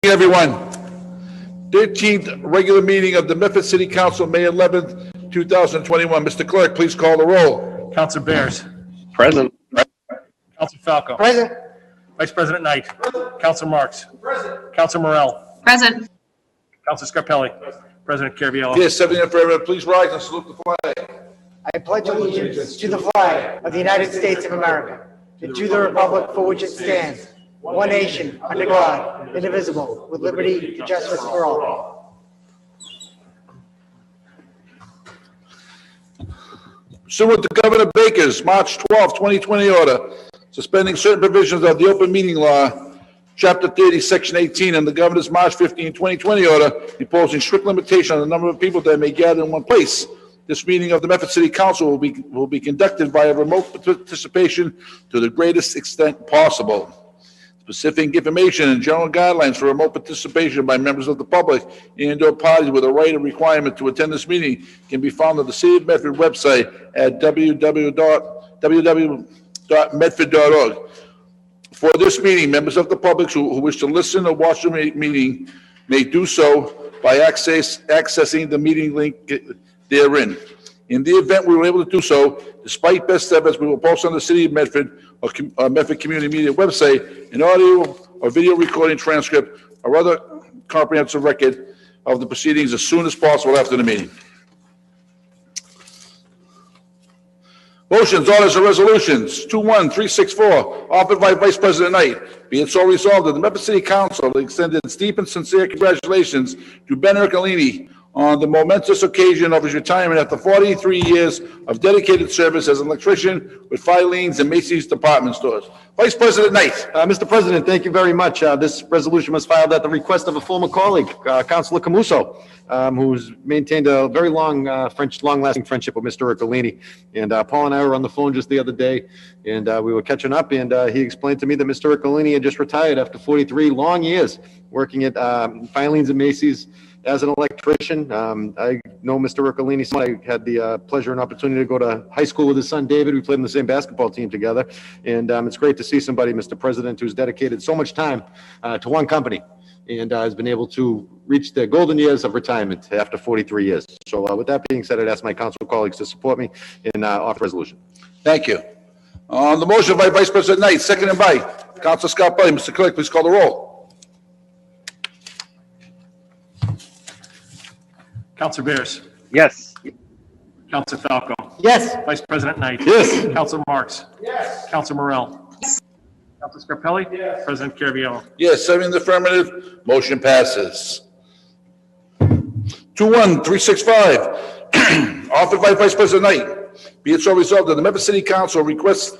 Everyone, 13th regular meeting of the Medford City Council, May 11th, 2021. Mr. Clerk, please call the roll. Councilor Bears. Present. Councilor Falco. Present. Vice President Knight. Councilor Marks. Present. Councilor Morell. Present. Councilor Scarpelli. President Caraviallo. Yes, 7 in affirmative. Please rise and salute the flag. I pledge allegiance to the flag of the United States of America and to the republic for which it stands, one nation, under God, indivisible, with liberty and justice for all. Pursuant to Governor Baker's March 12, 2020 order, suspending certain provisions of the open meeting law, Chapter 30, Section 18, and the Governor's March 15, 2020 order, imposing strict limitation on the number of people that may gather in one place. This meeting of the Medford City Council will be conducted via remote participation to the greatest extent possible. Specific information and general guidelines for remote participation by members of the public and/or parties with a right or requirement to attend this meeting can be found on the City of Medford website at www.medford.org. For this meeting, members of the public who wish to listen or watch the meeting may do so by accessing the meeting link therein. In the event we were able to do so, despite best efforts, we will post on the City of Medford or Medford Community Media website an audio or video recording transcript or other comprehensive record of the proceedings as soon as possible after the meeting. Motions, orders, and resolutions. 21364, offered by Vice President Knight. Be it so resolved that the Medford City Council extended deep and sincere congratulations to Ben Ercolini on the momentous occasion of his retirement after 43 years of dedicated service as an electrician with Filene's and Macy's department stores. Vice President Knight. Mr. President, thank you very much. This resolution was filed at the request of a former colleague, Councilor Camuso, who's maintained a very long-lasting friendship with Mr. Ercolini. And Paul and I were on the phone just the other day, and we were catching up, and he explained to me that Mr. Ercolini had just retired after 43 long years working at Filene's and Macy's as an electrician. I know Mr. Ercolini. I had the pleasure and opportunity to go to high school with his son, David. We played on the same basketball team together. And it's great to see somebody, Mr. President, who's dedicated so much time to one company and has been able to reach the golden years of retirement after 43 years. So with that being said, I'd ask my council colleagues to support me and offer resolution. Thank you. On the motion by Vice President Knight, seconded by Councilor Scarpelli. Mr. Clerk, please call the roll. Councilor Bears. Yes. Councilor Falco. Yes. Vice President Knight. Yes. Councilor Marks. Yes. Councilor Morell. Yes. Councilor Scarpelli. Yes. President Caraviallo. Yes, 7 in the affirmative. Motion passes. 21365, offered by Vice President Knight. Be it so resolved that the Medford City Council requests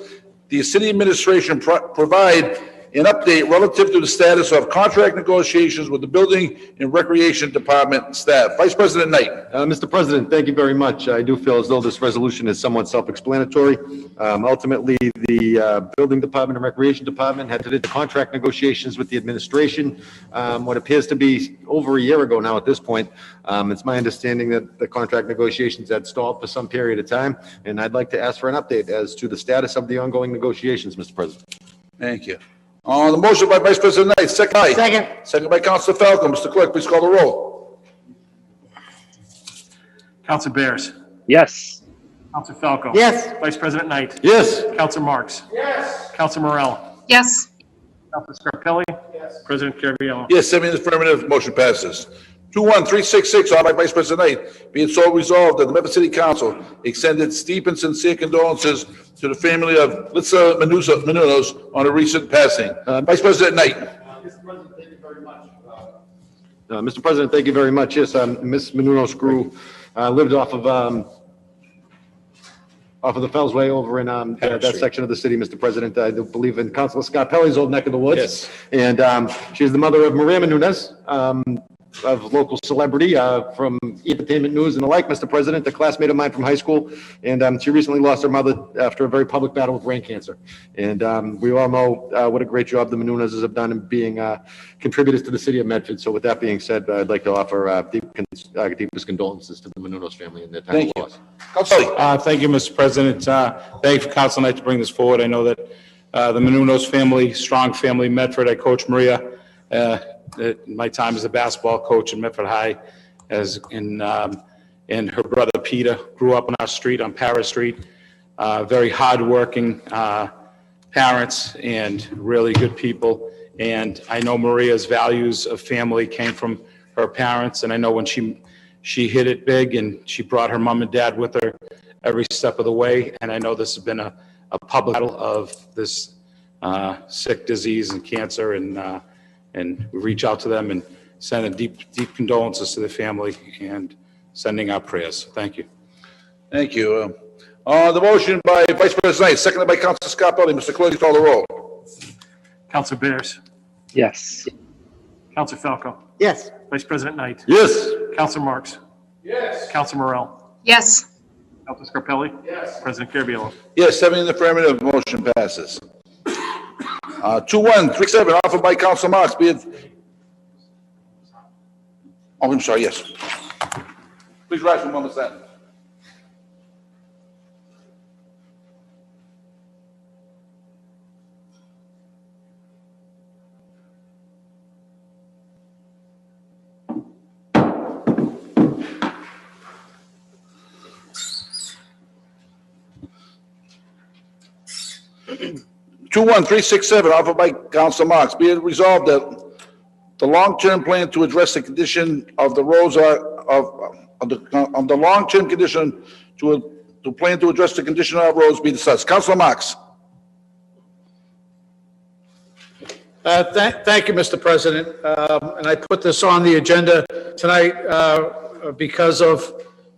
the city administration provide an update relative to the status of contract negotiations with the Building and Recreation Department staff. Vice President Knight. Mr. President, thank you very much. I do feel as though this resolution is somewhat self-explanatory. Ultimately, the Building Department and Recreation Department had to do the contract negotiations with the administration, what appears to be over a year ago now at this point. It's my understanding that the contract negotiations had stalled for some period of time, and I'd like to ask for an update as to the status of the ongoing negotiations, Mr. President. Thank you. On the motion by Vice President Knight, second by Councilor Falco. Mr. Clerk, please call the roll. Councilor Bears. Yes. Councilor Falco. Yes. Vice President Knight. Yes. Councilor Marks. Yes. Councilor Morell. Yes. Councilor Scarpelli. Yes. President Caraviallo. Yes, 7 in the affirmative. Motion passes. 21366, offered by Vice President Knight. Be it so resolved that the Medford City Council extended deep and sincere condolences to the family of Litza Menounos on a recent passing. Vice President Knight. Mr. President, thank you very much. Mr. President, thank you very much. Yes, Ms. Menounos lived off of the Fellsway over in that section of the city, Mr. President. I believe in Councilor Scarpelli's old neck of the woods. Yes. And she's the mother of Maria Menounos, of local celebrity from Entertainment News and the like, Mr. President, a classmate of mine from high school. And she recently lost her mother after a very public battle with brain cancer. And we all know what a great job the Menounos have done in being contributors to the city of Medford. So with that being said, I'd like to offer deepest condolences to the Menounos family in their time of loss. Councilor. Thank you, Mr. President. Thank you for Council Knight to bring this forward. I know that the Menounos family, strong family, Medford. I coach Maria my time as a basketball coach in Medford High, and her brother Peter grew up on our street, on Paris Street. Very hardworking parents and really good people. And I know Maria's values of family came from her parents, and I know when she hit it big and she brought her mom and dad with her every step of the way. And I know this has been a public battle of this sick disease and cancer, and we reach out to them and send a deep condolences to the family and sending our prayers. Thank you. Thank you. On the motion by Vice President Knight, seconded by Council Scarpelli. Mr. Clerk, call the roll. Council Bears. Yes. Council Falco. Yes. Vice President Knight. Yes. Council Marks. Yes. Council Morel. yes, Council Scarpelli. Yes. President Carviallo. Yes, 7 in the affirmative, motion passes. 2137, offered by Council Marks, be it... Oh, I'm sorry, yes. Please rise for a moment, Stan. Two 367, offered by Council Marks, be it resolved that the long-term plan to address the condition of the roads of the long-term condition to plan to address the condition of our roads be discussed. Councilor Marks. Thank you, Mr. President. And I put this on the agenda tonight because of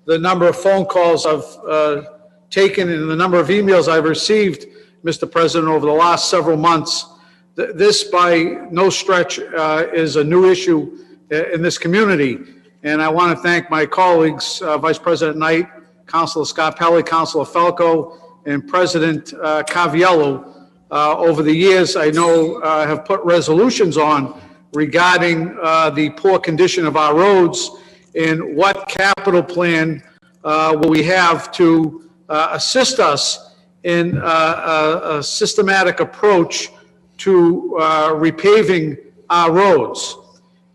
the number of phone calls I've taken and the number of emails I've received, Mr. President, over the last several months. This, by no stretch, is a new issue in this community. And I want to thank my colleagues, Vice President Knight, Councilor Scarpelli, Councilor Falco, and President Carviallo. Over the years, I know have put resolutions on regarding the poor condition of our roads and what capital plan will we have to assist us in a systematic approach to repaving our roads.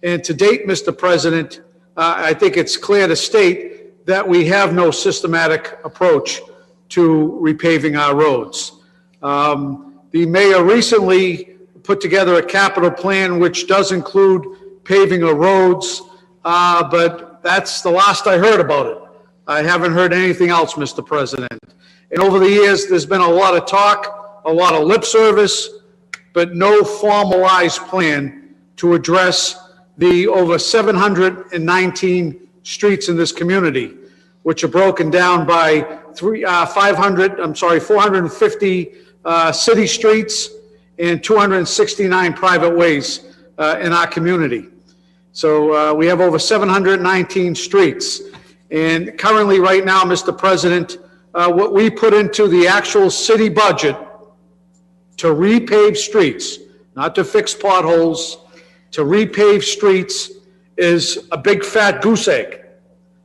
And to date, Mr. President, I think it's clear to state that we have no systematic approach to repaving our roads. The mayor recently put together a capital plan which does include paving of roads, but that's the last I heard about it. I haven't heard anything else, Mr. President. And over the years, there's been a lot of talk, a lot of lip service, but no formalized plan to address the over 719 streets in this community, which are broken down by 450 city streets and 269 private ways in our community. So we have over 719 streets. And currently, right now, Mr. President, what we put into the actual city budget to repave streets, not to fix potholes, to repave streets, is a big fat goose egg.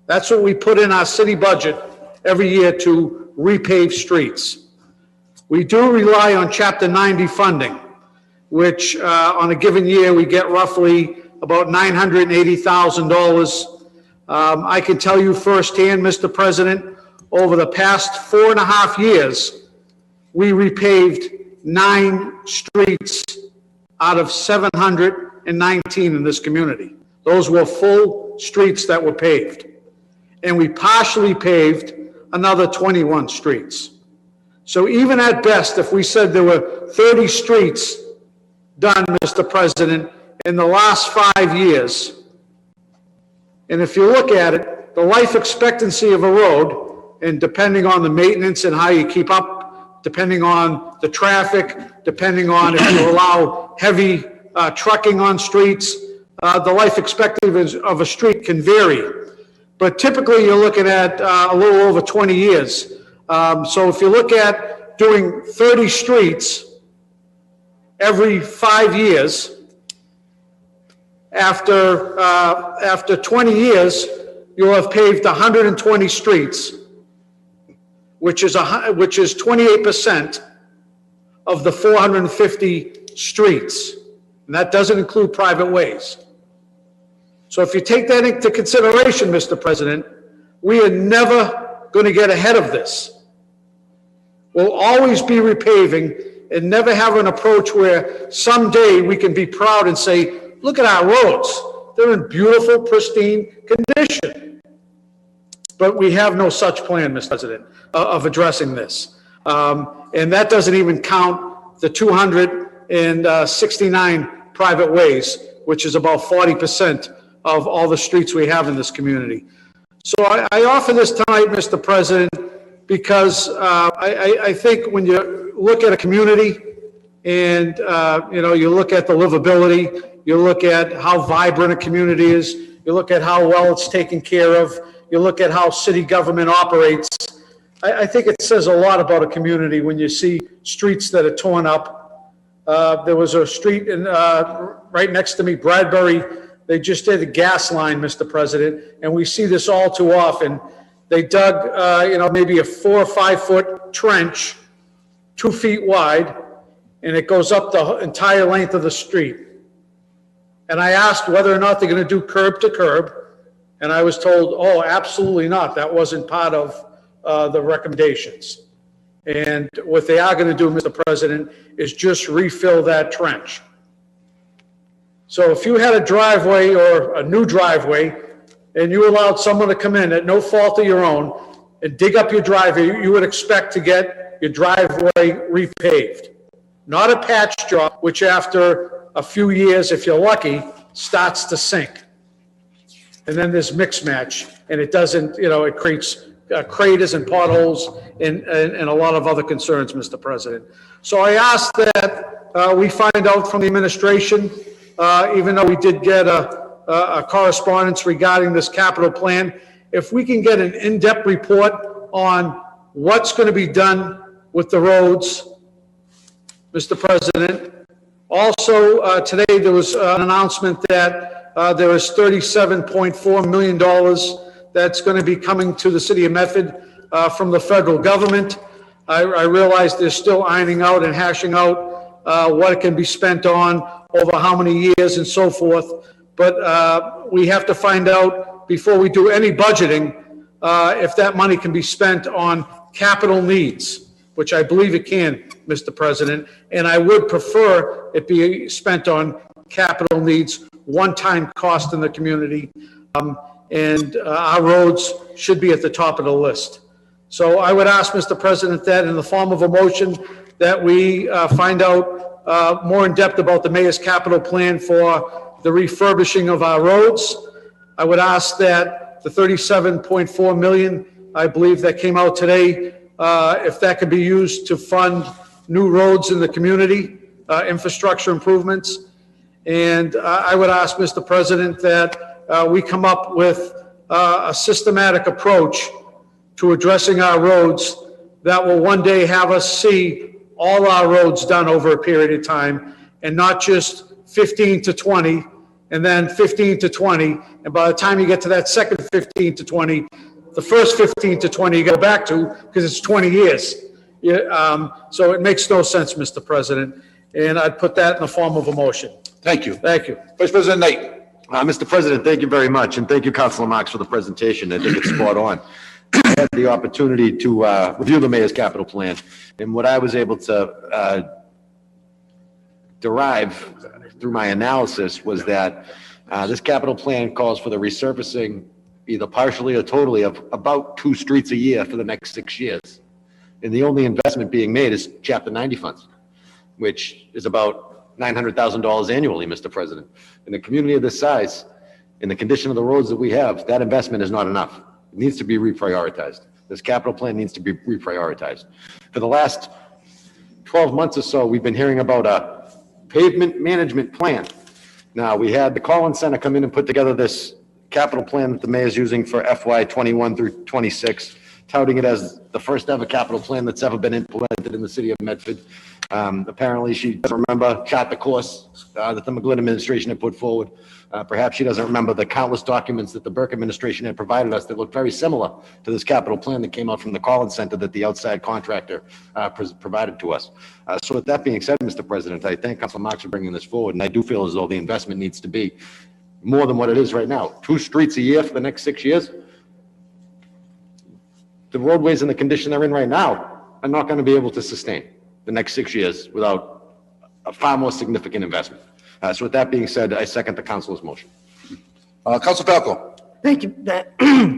That's what we put in our city budget every year to repave streets. We do rely on Chapter 90 funding, which on a given year, we get roughly about $980,000. I can tell you firsthand, Mr. President, over the past 4.5 years, we repaved 9 streets out of 719 in this community. Those were full streets that were paved. And we partially paved another 21 streets. So even at best, if we said there were 30 streets done, Mr. President, in the last 5 years, and if you look at it, the life expectancy of a road, and depending on the maintenance and how you keep up, depending on the traffic, depending on if you allow heavy trucking on streets, the life expectancy of a street can vary. But typically, you're looking at a little over 20 years. So if you look at doing 30 streets every 5 years, after 20 years, you'll have paved 120 streets, which is 28% of the 450 streets. And that doesn't include private ways. So if you take that into consideration, Mr. President, we are never going to get ahead of this. We'll always be repaving and never have an approach where someday we can be proud and say, look at our roads. They're in beautiful, pristine condition. But we have no such plan, Mr. President, of addressing this. And that doesn't even count the 269 private ways, which is about 40% of all the streets we have in this community. So I offer this tonight, Mr. President, because I think when you look at a community and, you look at the livability, you look at how vibrant a community is, you look at how well it's taken care of, you look at how city government operates, I think it says a lot about a community when you see streets that are torn up. There was a street right next to me, Bradbury. They just did a gas line, Mr. President, and we see this all too often. They dug, maybe a 4 or 5 foot trench, 2 feet wide, and it goes up the entire length of the street. And I asked whether or not they're going to do curb to curb, and I was told, oh, absolutely not. That wasn't part of the recommendations. And what they are going to do, Mr. President, is just refill that trench. So if you had a driveway or a new driveway and you allowed someone to come in at no fault of your own and dig up your driveway, you would expect to get your driveway repaved. Not a patch job, which after a few years, if you're lucky, starts to sink. And then there's mix match, and it doesn't, it creates craters and potholes and a lot of other concerns, Mr. President. So I ask that we find out from the administration, even though we did get a correspondence regarding this capital plan, if we can get an in-depth report on what's going to be done with the roads, Mr. President. Also, today there was an announcement that there is $37.4 million that's going to be coming to the city of Medford from the federal government. I realize they're still ironing out and hashing out what it can be spent on over how many years and so forth. But we have to find out before we do any budgeting if that money can be spent on capital needs, which I believe it can, Mr. President. And I would prefer it be spent on capital needs, one-time cost in the community. And our roads should be at the top of the list. So I would ask, Mr. President, that in the form of a motion that we find out more in depth about the mayor's capital plan for the refurbishing of our roads. I would ask that the $37.4 million, I believe that came out today, if that could be used to fund new roads in the community, infrastructure improvements. And I would ask, Mr. President, that we come up with a systematic approach to addressing our roads that will one day have us see all our roads done over a period of time, and not just 15 to 20, and then 15 to 20, and by the time you get to that second 15 to 20, the first 15 to 20 you go back to, because it's 20 years. So it makes no sense, Mr. President, and I'd put that in the form of a motion. Thank you. Thank you. Vice President Knight. Mr. President, thank you very much, and thank you, Councilor Marks, for the presentation. I think it's spot on. I had the opportunity to review the mayor's capital plan, and what I was able to derive through my analysis was that this capital plan calls for the resurfacing, either partially or totally, of about 2 streets a year for the next 6 years. And the only investment being made is Chapter 90 funds, which is about $900,000 annually, Mr. President. In a community of this size, in the condition of the roads that we have, that investment is not enough. It needs to be reprioritized. This capital plan needs to be reprioritized. For the last 12 months or so, we've been hearing about a pavement management plan. Now, we had the Collins Center come in and put together this capital plan that the mayor's using for FY 21 through 26, touting it as the first ever capital plan that's ever been implemented in the city of Medford. Apparently, she doesn't remember chart the course that the McGlynn administration had put forward. Perhaps she doesn't remember the countless documents that the Burke administration had provided us that looked very similar to this capital plan that came out from the Collins Center that the outside contractor provided to us. So with that being said, Mr. President, I thank Councilor Marks for bringing this forward, and I do feel as though the investment needs to be more than what it is right now. 2 streets a year for the next 6 years. The roadways in the condition they're in right now are not going to be able to sustain the next 6 years without a far more significant investment. So with that being said, I second the council's motion. Council Falco. Thank you,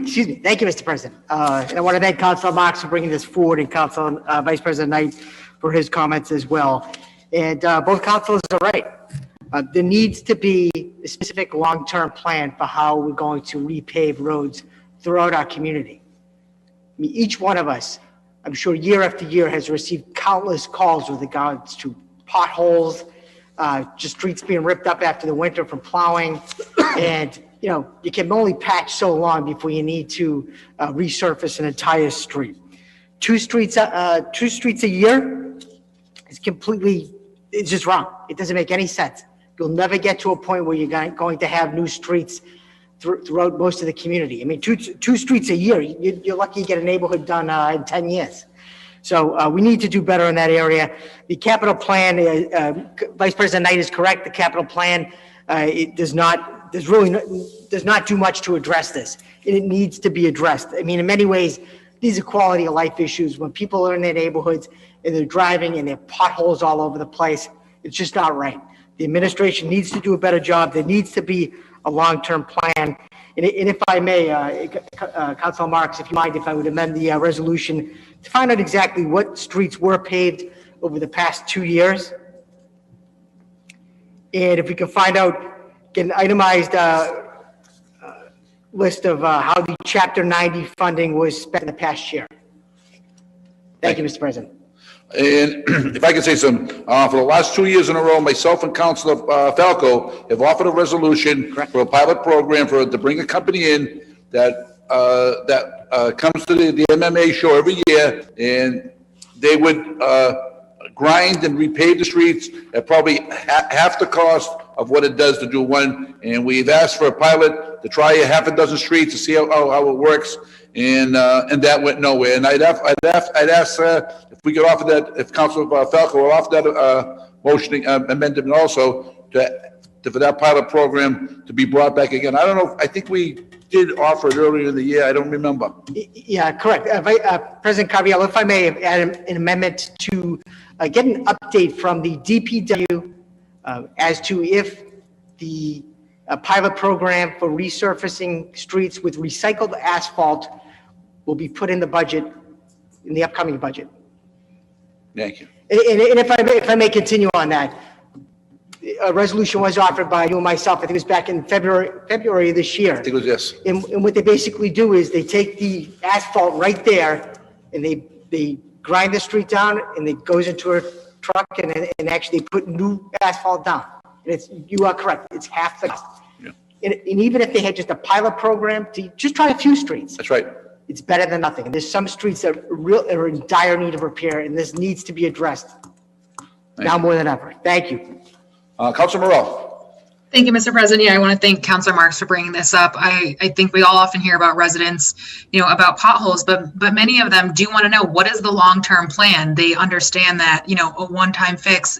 excuse me, thank you, Mr. President. And I want to thank Councilor Marks for bringing this forward and Council Vice President Knight for his comments as well. And both councilors are right. There needs to be a specific long-term plan for how we're going to repave roads throughout our community. I mean, each one of us, I'm sure year after year, has received countless calls with regards to potholes, just streets being ripped up after the winter from plowing. And, you know, you can only patch so long before you need to resurface an entire street. 2 streets a year is completely, it's just wrong. It doesn't make any sense. You'll never get to a point where you're going to have new streets throughout most of the community. I mean, two streets a year, you're lucky you get a neighborhood done in 10 years. So we need to do better in that area. The capital plan, Vice President Knight is correct. The capital plan, it does not do much to address this. And it needs to be addressed. I mean, in many ways, these are quality of life issues. When people are in their neighborhoods and they're driving and there are potholes all over the place, it's just not right. The administration needs to do a better job. There needs to be a long-term plan. And if I may, Councilor Marks, if you mind, if I would amend the resolution to find out exactly what streets were paved over the past 2 years. And if we can find out, get an itemized list of how the Chapter 90 funding was spent in the past year. Thank you, Mr. President. And if I could say something, for the last 2 years in a row, myself and Councilor Falco have offered a resolution for a pilot program to bring a company in that comes to the MMA show every year, and they would grind and repave the streets at probably half the cost of what it does to do one. And we've asked for a pilot to try a half a dozen streets to see how it works. And that went nowhere. And I'd ask if we could offer that, if Councilor Falco will offer that motion amendment also for that pilot program to be brought back again. I don't know. I think we did offer it earlier in the year. I don't remember. Yeah, correct. President Caraviallo, if I may add an amendment to get an update from the DPW as to if the pilot program for resurfacing streets with recycled asphalt will be put in the budget, in the upcoming budget. Thank you. And if I may continue on that, a resolution was offered by you and myself, I think it was back in February of this year. I think it was yes. And what they basically do is they take the asphalt right there and they grind the street down and it goes into a truck and actually put new asphalt down. And you are correct, it's half the cost. Yeah. And even if they had just a pilot program to just try a few streets, That's right. it's better than nothing. And there's some streets that are in dire need of repair, and this needs to be addressed now more than ever. Thank you. Councilor Morell. Thank you, Mr. President. Yeah, I want to thank Councilor Marks for bringing this up. I think we all often hear about residents, about potholes, but many of them do want to know, what is the long-term plan? They understand that, a one-time fix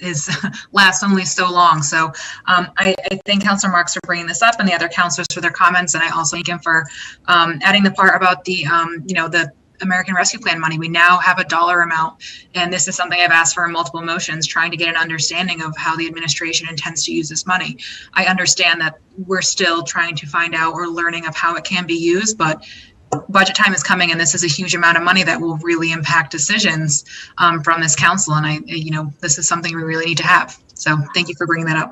lasts only so long. So I thank Councilor Marks for bringing this up and the other councilors for their comments. And I also thank him for adding the part about the, the American Rescue Plan money. We now have a dollar amount, and this is something I've asked for in multiple motions, trying to get an understanding of how the administration intends to use this money. I understand that we're still trying to find out or learning of how it can be used, but budget time is coming, and this is a huge amount of money that will really impact decisions from this council. And this is something we really need to have. So thank you for bringing that up.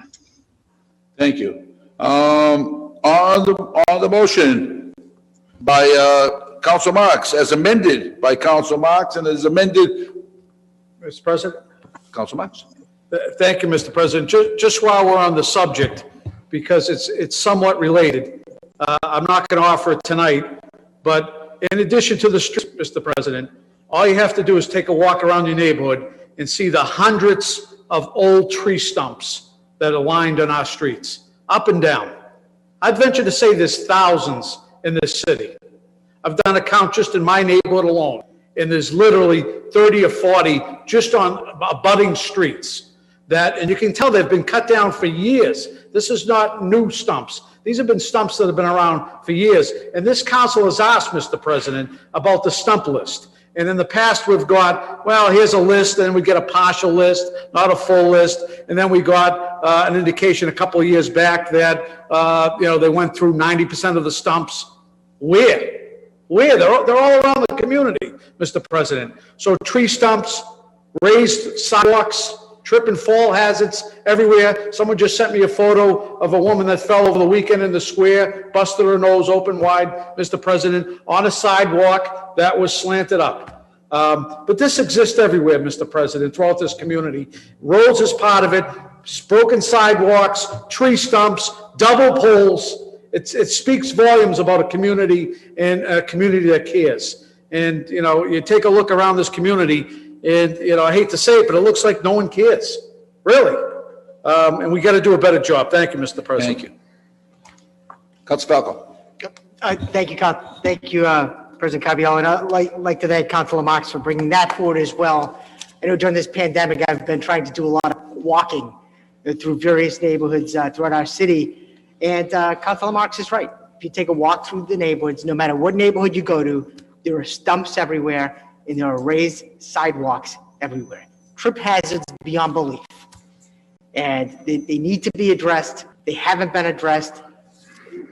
Thank you. On the motion by Councilor Marks, as amended by Councilor Marks and as amended, Mr. President? Councilor Marks. Thank you, Mr. President. Just while we're on the subject, because it's somewhat related, I'm not going to offer it tonight, but in addition to the streets, Mr. President, all you have to do is take a walk around your neighborhood and see the hundreds of old tree stumps that are lined on our streets, up and down. I'd venture to say there's thousands in this city. I've done a count just in my neighborhood alone, and there's literally 30 or 40 just on abutting streets that, and you can tell they've been cut down for years. This is not new stumps. These have been stumps that have been around for years. And this council has asked, Mr. President, about the stump list. And in the past, we've got, well, here's a list, and we get a partial list, not a full list. And then we got an indication a couple of years back that, they went through 90% of the stumps. Where? They're all around the community, Mr. President. So tree stumps, raised sidewalks, trip and fall hazards everywhere. Someone just sent me a photo of a woman that fell over the weekend in the square, busted her nose open wide, Mr. President, on a sidewalk that was slanted up. But this exists everywhere, Mr. President, throughout this community. Roads is part of it, broken sidewalks, tree stumps, double poles. It speaks volumes about a community and a community that cares. And, you take a look around this community and, I hate to say it, but it looks like no one cares, really. And we got to do a better job. Thank you, Mr. President. Thank you. Council Falco. Thank you, President Caballero, and I'd like to thank Councilor Marks for bringing that forward as well. I know during this pandemic, I've been trying to do a lot of walking through various neighborhoods throughout our city, and Councilor Marks is right. If you take a walk through the neighborhoods, no matter what neighborhood you go to, there are stumps everywhere, and there are raised sidewalks everywhere. Trip hazards beyond belief, and they need to be addressed. They haven't been addressed.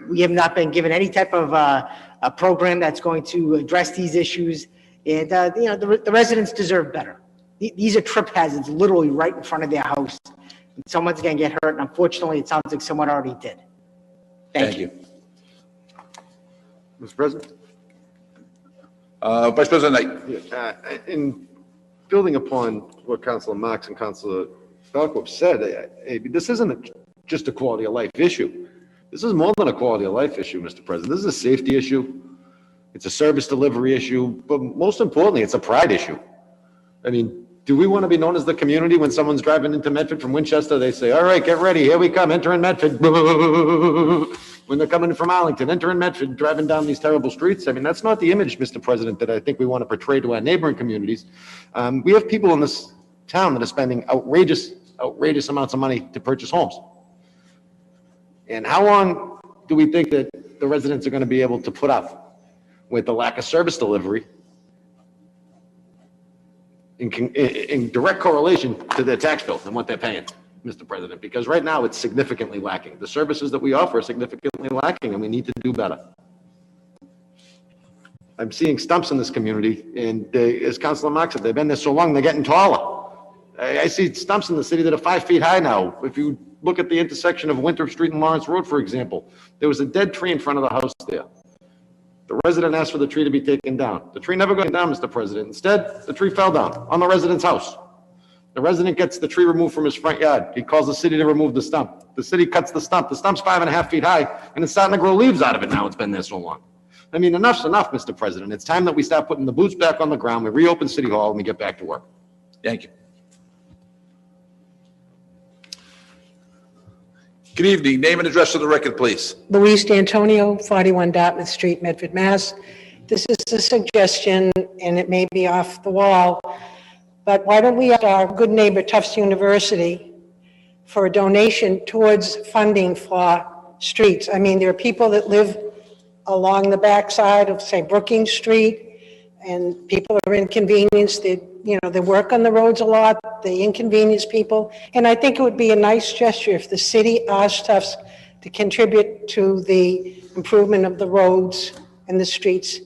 We have not been given any type of a program that's going to address these issues, and the residents deserve better. These are trip hazards literally right in front of their house. And someone's going to get hurt, and unfortunately, it sounds like someone already did. Thank you. Mr. President? Vice President Knight. In building upon what Councilor Marks and Councilor Falco have said, this isn't just a quality of life issue. This is more than a quality of life issue, Mr. President. This is a safety issue. It's a service delivery issue, but most importantly, it's a pride issue. I mean, do we want to be known as the community when someone's driving into Medford from Winchester? They say, all right, get ready. Here we come. Enter in Medford. When they're coming from Arlington, enter in Medford, driving down these terrible streets. I mean, that's not the image, Mr. President, that I think we want to portray to our neighboring communities. We have people in this town that are spending outrageous amounts of money to purchase homes. And how long do we think that the residents are going to be able to put up with the lack of service delivery in direct correlation to their tax bill and what they're paying, Mr. President? Because right now it's significantly lacking. The services that we offer are significantly lacking, and we need to do better. I'm seeing stumps in this community, and as Councilor Marks said, they've been there so long, they're getting taller. I see stumps in the city that are 5 feet high now. If you look at the intersection of Winthrop Street and Lawrence Road, for example, there was a dead tree in front of the house there. The resident asked for the tree to be taken down. The tree never got down, Mr. President. Instead, the tree fell down on the resident's house. The resident gets the tree removed from his front yard. He calls the city to remove the stump. The city cuts the stump. The stump's 5.5 feet high, and it's starting to grow leaves out of it now. It's been there so long. I mean, enough's enough, Mr. President. It's time that we start putting the boots back on the ground, we reopen City Hall, and we get back to work. Thank you. Good evening. Name and address for the record, please. Louise D'Antonio, 41 Dartmouth Street, Medford, Mass. This is a suggestion, and it may be off the wall, but why don't we ask our good neighbor Tufts University for a donation towards funding for streets? I mean, there are people that live along the backside of, say, Brookings Street, and people are inconvenienced. They work on the roads a lot, they inconvenience people, and I think it would be a nice gesture if the city asked Tufts to contribute to the improvement of the roads and the streets.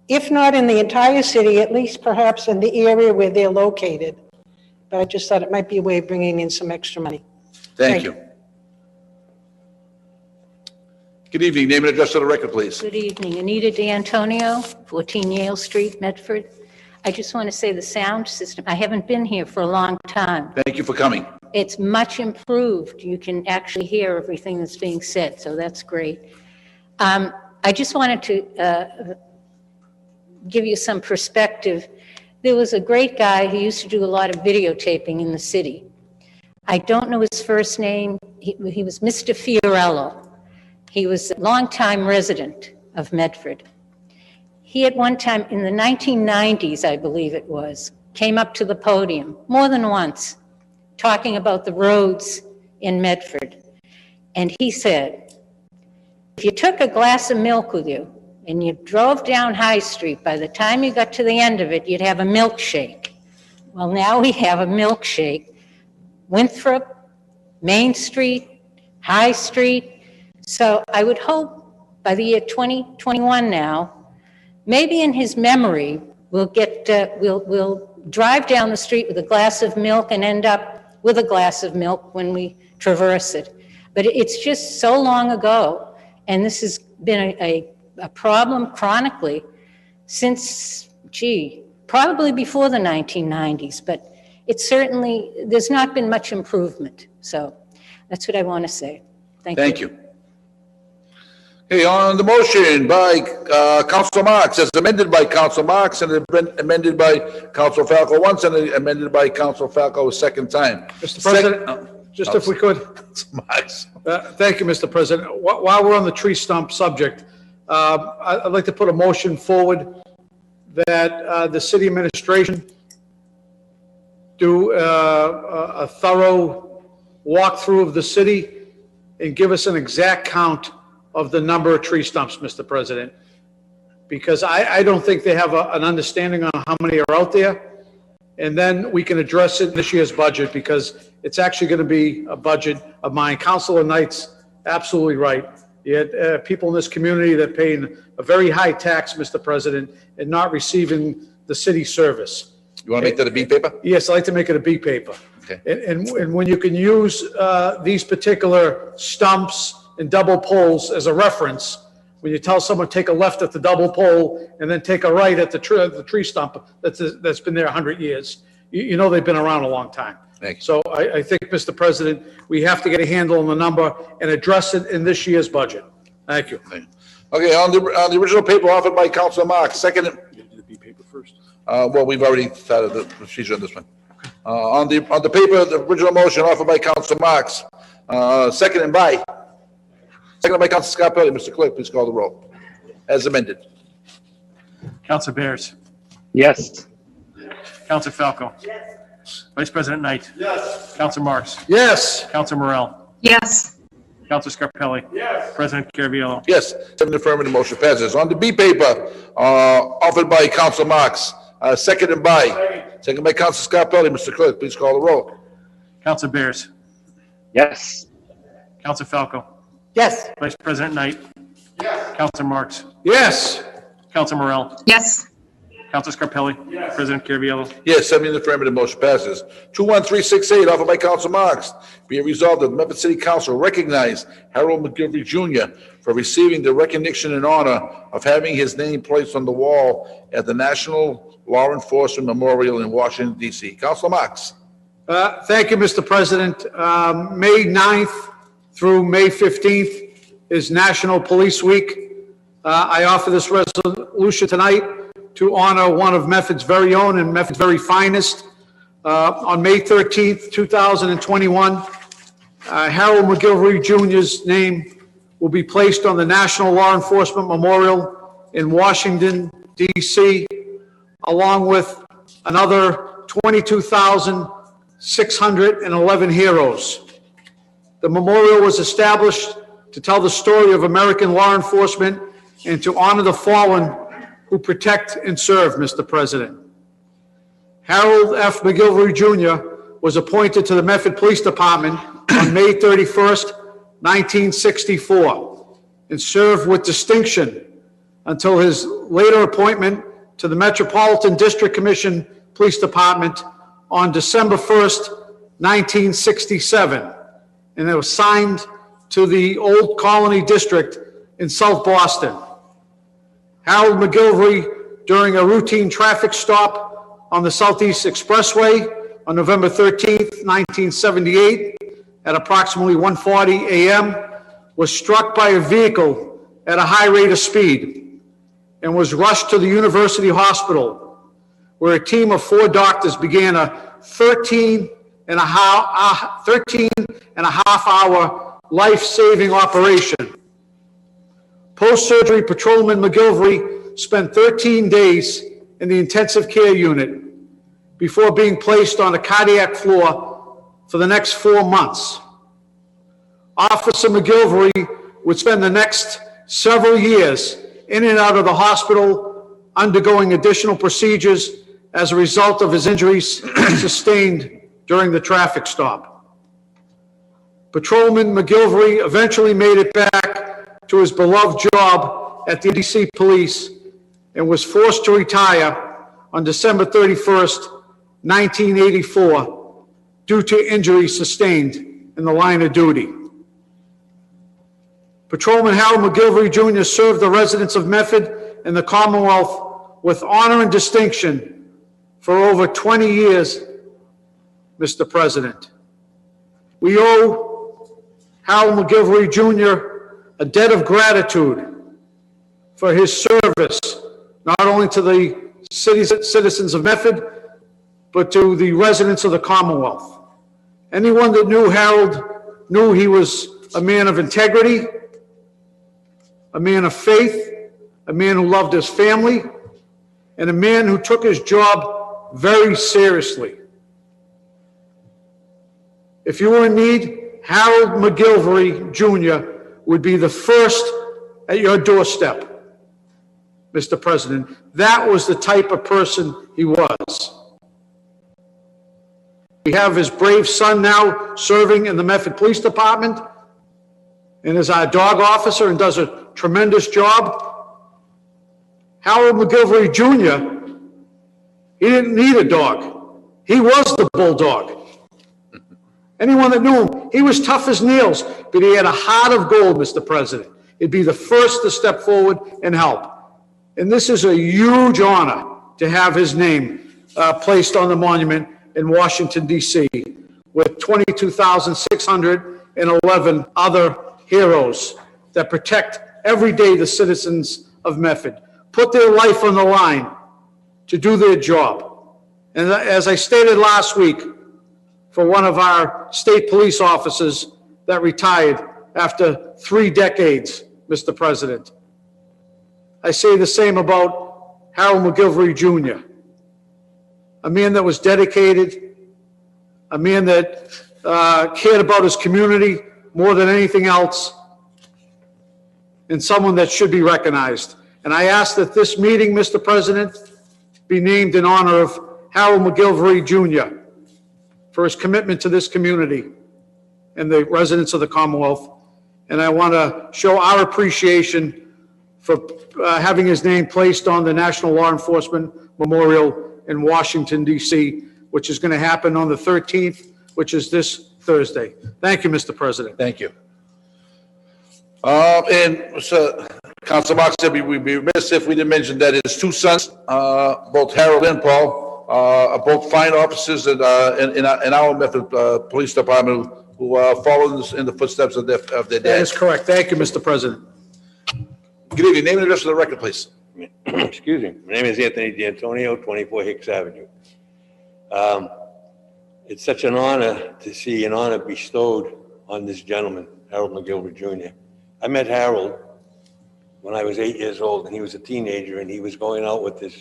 If not in the entire city, at least perhaps in the area where they're located. But I just thought it might be a way of bringing in some extra money. Thank you. Good evening. Name and address for the record, please. Good evening. Anita D'Antonio, 14 Yale Street, Medford. I just want to say the sound system, I haven't been here for a long time. Thank you for coming. It's much improved. You can actually hear everything that's being said, so that's great. I just wanted to give you some perspective. There was a great guy who used to do a lot of videotaping in the city. I don't know his first name. He was Mr. Fiorello. He was a longtime resident of Medford. He at one time, in the 1990s, I believe it was, came up to the podium more than once talking about the roads in Medford. And he said, if you took a glass of milk with you and you drove down High Street, by the time you got to the end of it, you'd have a milkshake. Well, now we have a milkshake. Winthrop, Main Street, High Street. So I would hope by the year 2021 now, maybe in his memory, we'll drive down the street with a glass of milk and end up with a glass of milk when we traverse it. But it's just so long ago, and this has been a problem chronically since, probably before the 1990s, but it's certainly, there's not been much improvement. So that's what I want to say. Thank you. Thank you. Okay, on the motion by Council Marks, as amended by Council Marks and amended by Council Falco once and amended by Council Falco a second time. Mr. President, just if we could. Marks. Thank you, Mr. President. While we're on the tree stump subject, I'd like to put a motion forward that the city administration do a thorough walkthrough of the city and give us an exact count of the number of tree stumps, Mr. President, because I don't think they have an understanding on how many are out there. And then we can address it in this year's budget, because it's actually going to be a budget of mine. Councilor Knight's absolutely right. Yet people in this community that are paying a very high tax, Mr. President, and not receiving the city service. You want to make that a B paper? Yes, I'd like to make it a B paper. Okay. And when you can use these particular stumps and double poles as a reference, when you tell someone take a left at the double pole and then take a right at the tree stump that's been there 100 years, you know they've been around a long time. Thank you. So I think, Mr. President, we have to get a handle on the number and address it in this year's budget. Thank you. Okay, on the original paper offered by Council Marks, second. Do the B paper first. Well, we've already started the procedure on this one. On the paper, the original motion offered by Council Marks, seconded by Council Scarpelli. Mr. Clerk, please call the roll. As amended. Council Bears. Yes. Council Falco. Yes. Vice President Knight. Yes. Council Marks. Yes. Council Morel. Yes. Council Scarpelli. Yes. President Caraviallo. Yes, 7 affirmative, motion passes. On the B paper, offered by Council Marks, seconded by Council Scarpelli. Mr. Clerk, please call the roll. Council Bears. Yes. Council Falco. Yes. Vice President Knight. Yes. Council Marks. Yes. Council Morel. Yes. Council Scarpelli. Yes. President Caraviallo. Yes, 7 in the affirmative, motion passes. 21368, offered by Council Marks. Be it resolved that the Medford City Council recognize Harold McGilvery Jr. for receiving the recognition and honor of having his name placed on the wall at the National Law Enforcement Memorial in Washington, D.C. Council Marks. Thank you, Mr. President. May 9th through May 15th is National Police Week. I offer this resolution tonight to honor one of Medford's very own and Medford's very finest. On May 13th, 2021, Harold McGilvery Jr.'s name will be placed on the National Law Enforcement Memorial in Washington, D.C., along with another 22,611 heroes. The memorial was established to tell the story of American law enforcement and to honor the fallen who protect and serve, Mr. President. Harold F. McGilvery Jr. was appointed to the Medford Police Department on May 31st, 1964, and served with distinction until his later appointment to the Metropolitan District Commission Police Department on December 1st, 1967, and it was signed to the Old Colony District in South Boston. Harold McGilvery, during a routine traffic stop on the Southeast Expressway on November 13th, 1978, at approximately 1:40 a.m., was struck by a vehicle at a high rate of speed and was rushed to the University Hospital, where a team of 4 doctors began a 13 and a half hour life-saving operation. Post-surgery patrolman McGilvery spent 13 days in the intensive care unit before being placed on a cardiac floor for the next 4 months. Officer McGilvery would spend the next several years in and out of the hospital undergoing additional procedures as a result of his injuries sustained during the traffic stop. Patrolman McGilvery eventually made it back to his beloved job at the DC Police and was forced to retire on December 31st, 1984, due to injuries sustained in the line of duty. Patrolman Harold McGilvery Jr. served the residents of Medford and the Commonwealth with honor and distinction for over 20 years, Mr. President. We owe Harold McGilvery Jr. a debt of gratitude for his service, not only to the citizens of Medford, but to the residents of the Commonwealth. Anyone that knew Harold knew he was a man of integrity, a man of faith, a man who loved his family, and a man who took his job very seriously. If you were in need, Harold McGilvery Jr. would be the first at your doorstep, Mr. President. That was the type of person he was. We have his brave son now serving in the Medford Police Department and is our dog officer and does a tremendous job. Harold McGilvery Jr., he didn't need a dog. He was the bulldog. Anyone that knew him, he was tough as nails, but he had a heart of gold, Mr. President. He'd be the first to step forward and help. And this is a huge honor to have his name placed on the monument in Washington, D.C., with 22,611 other heroes that protect every day the citizens of Medford, put their life on the line to do their job. And as I stated last week, for one of our state police officers that retired after 3 decades, Mr. President, I say the same about Harold McGilvery Jr., a man that was dedicated, a man that cared about his community more than anything else, and someone that should be recognized. And I ask that this meeting, Mr. President, be named in honor of Harold McGilvery Jr. for his commitment to this community and the residents of the Commonwealth. And I want to show our appreciation for having his name placed on the National Law Enforcement Memorial in Washington, D.C., which is going to happen on the 13th, which is this Thursday. Thank you, Mr. President. Thank you. And so, Council Marks said we'd be remiss if we didn't mention that his 2 sons, both Harold and Paul, are both fine officers in our Medford Police Department who follow in the footsteps of their That dad. is correct. Thank you, Mr. President. Good evening. Name and address for the record, please. Excuse me. My name is Anthony D'Antonio, 24 Hicks Avenue. It's such an honor to see an honor bestowed on this gentleman, Harold McGilvery Jr. I met Harold when I was 8 years old, and he was a teenager, and he was going out with his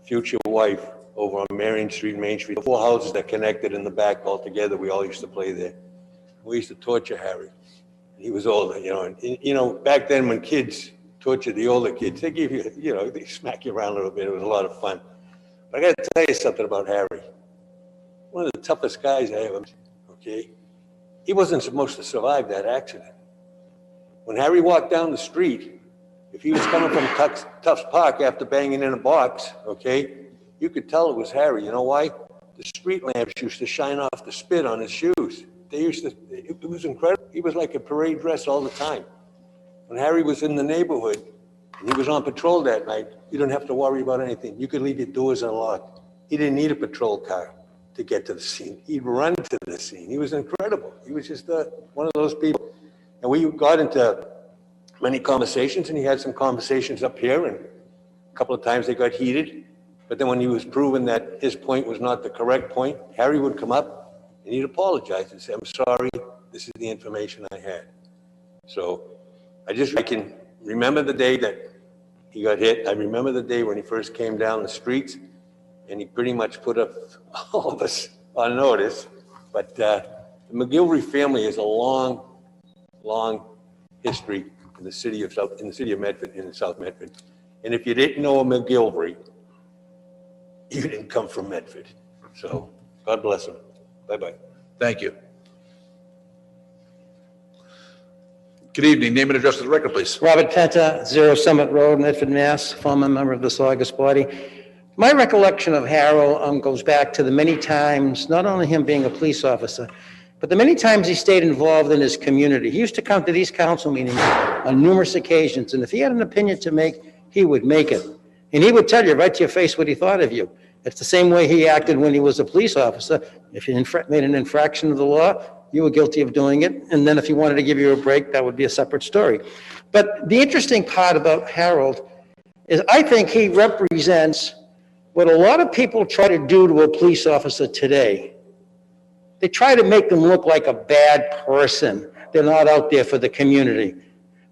future wife over on Marion Street, Main Street. 4 houses that connected in the back all together. We all used to play there. We used to torture Harry. He was older, and back then when kids tortured the older kids, they give you, they smack you around a little bit. It was a lot of fun. But I got to tell you something about Harry. One of the toughest guys I ever met, okay? He wasn't supposed to survive that accident. When Harry walked down the street, if he was coming from Tufts Park after banging in a box, okay, you could tell it was Harry. You know why? The street lamps used to shine off the spit on his shoes. It was incredible. He was like a parade dress all the time. When Harry was in the neighborhood and he was on patrol that night, you didn't have to worry about anything. You could leave your doors unlocked. He didn't need a patrol car to get to the scene. He'd run to the scene. He was incredible. He was just one of those people. And we got into many conversations, and he had some conversations up here, and a couple of times they got heated. But then when he was proven that his point was not the correct point, Harry would come up and he'd apologize and say, "I'm sorry, this is the information I had." So I can remember the day that he got hit. I remember the day when he first came down the streets, and he pretty much put up all of us on notice But the McGilvery family has a long, long history in the city of Medford, in South Medford. And if you didn't know a McGilvery, you didn't come from Medford. So God bless them. Bye-bye. Thank you. Good evening. Name and address to the record, please. Robert Penta, 0 Summit Road, Medford, Mass., former member of this august body. My recollection of Harold goes back to the many times, not only him being a police officer, but the many times he stayed involved in his community. He used to come to these council meetings on numerous occasions, and if he had an opinion to make, he would make it. And he would tell you right to your face what he thought of you. It's the same way he acted when he was a police officer. If you made an infraction of the law, you were guilty of doing it. And then if he wanted to give you a break, that would be a separate story. But the interesting part about Harold is I think he represents what a lot of people try to do to a police officer today. They try to make them look like a bad person. They're not out there for the community.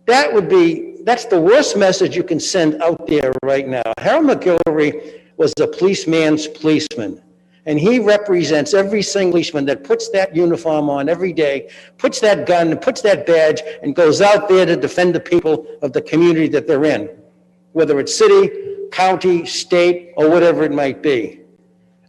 That's the worst message you can send out there right now. Harold McGilvery was a policeman's policeman. And he represents every single policeman that puts that uniform on every day, puts that gun, puts that badge, and goes out there to defend the people of the community that they're in, whether it's city, county, state, or whatever it might be.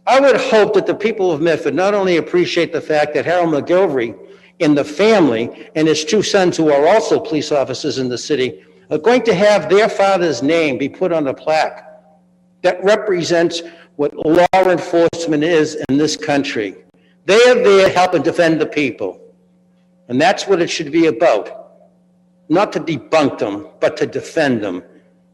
I would hope that the people of Medford not only appreciate the fact that Harold McGilvery and the family and his 2 sons, who are also police officers in the city, are going to have their father's name be put on a plaque that represents what law enforcement is in this country. They are there helping defend the people. And that's what it should be about. Not to debunk them, but to defend them.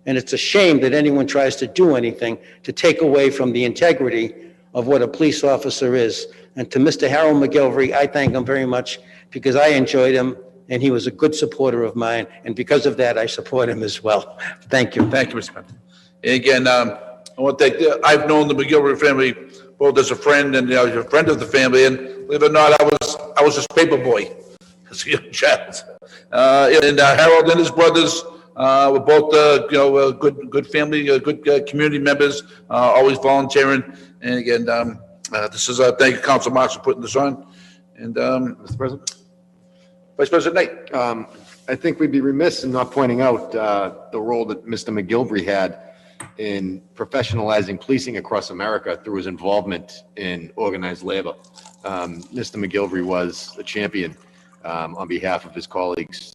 And it's a shame that anyone tries to do anything to take away from the integrity of what a police officer is. And to Mr. Harold McGilvery, I thank him very much because I enjoyed him and he was a good supporter of mine. And because of that, I support him as well. Thank you. Thank you, Mr. Penta. And again, I want to thank, I've known the McGilvery family both as a friend and a friend of the family, and believe it or not, I was his paper boy as a young child. Harold and his brothers were both, good family, good community members, always volunteering. And again, this is thank you, Council Marks, for putting this on. And Mr. President? Vice President Knight. I think we'd be remiss in not pointing out the role that Mr. McGilvery had in professionalizing policing across America through his involvement in organized labor. Mr. McGilvery was a champion on behalf of his colleagues,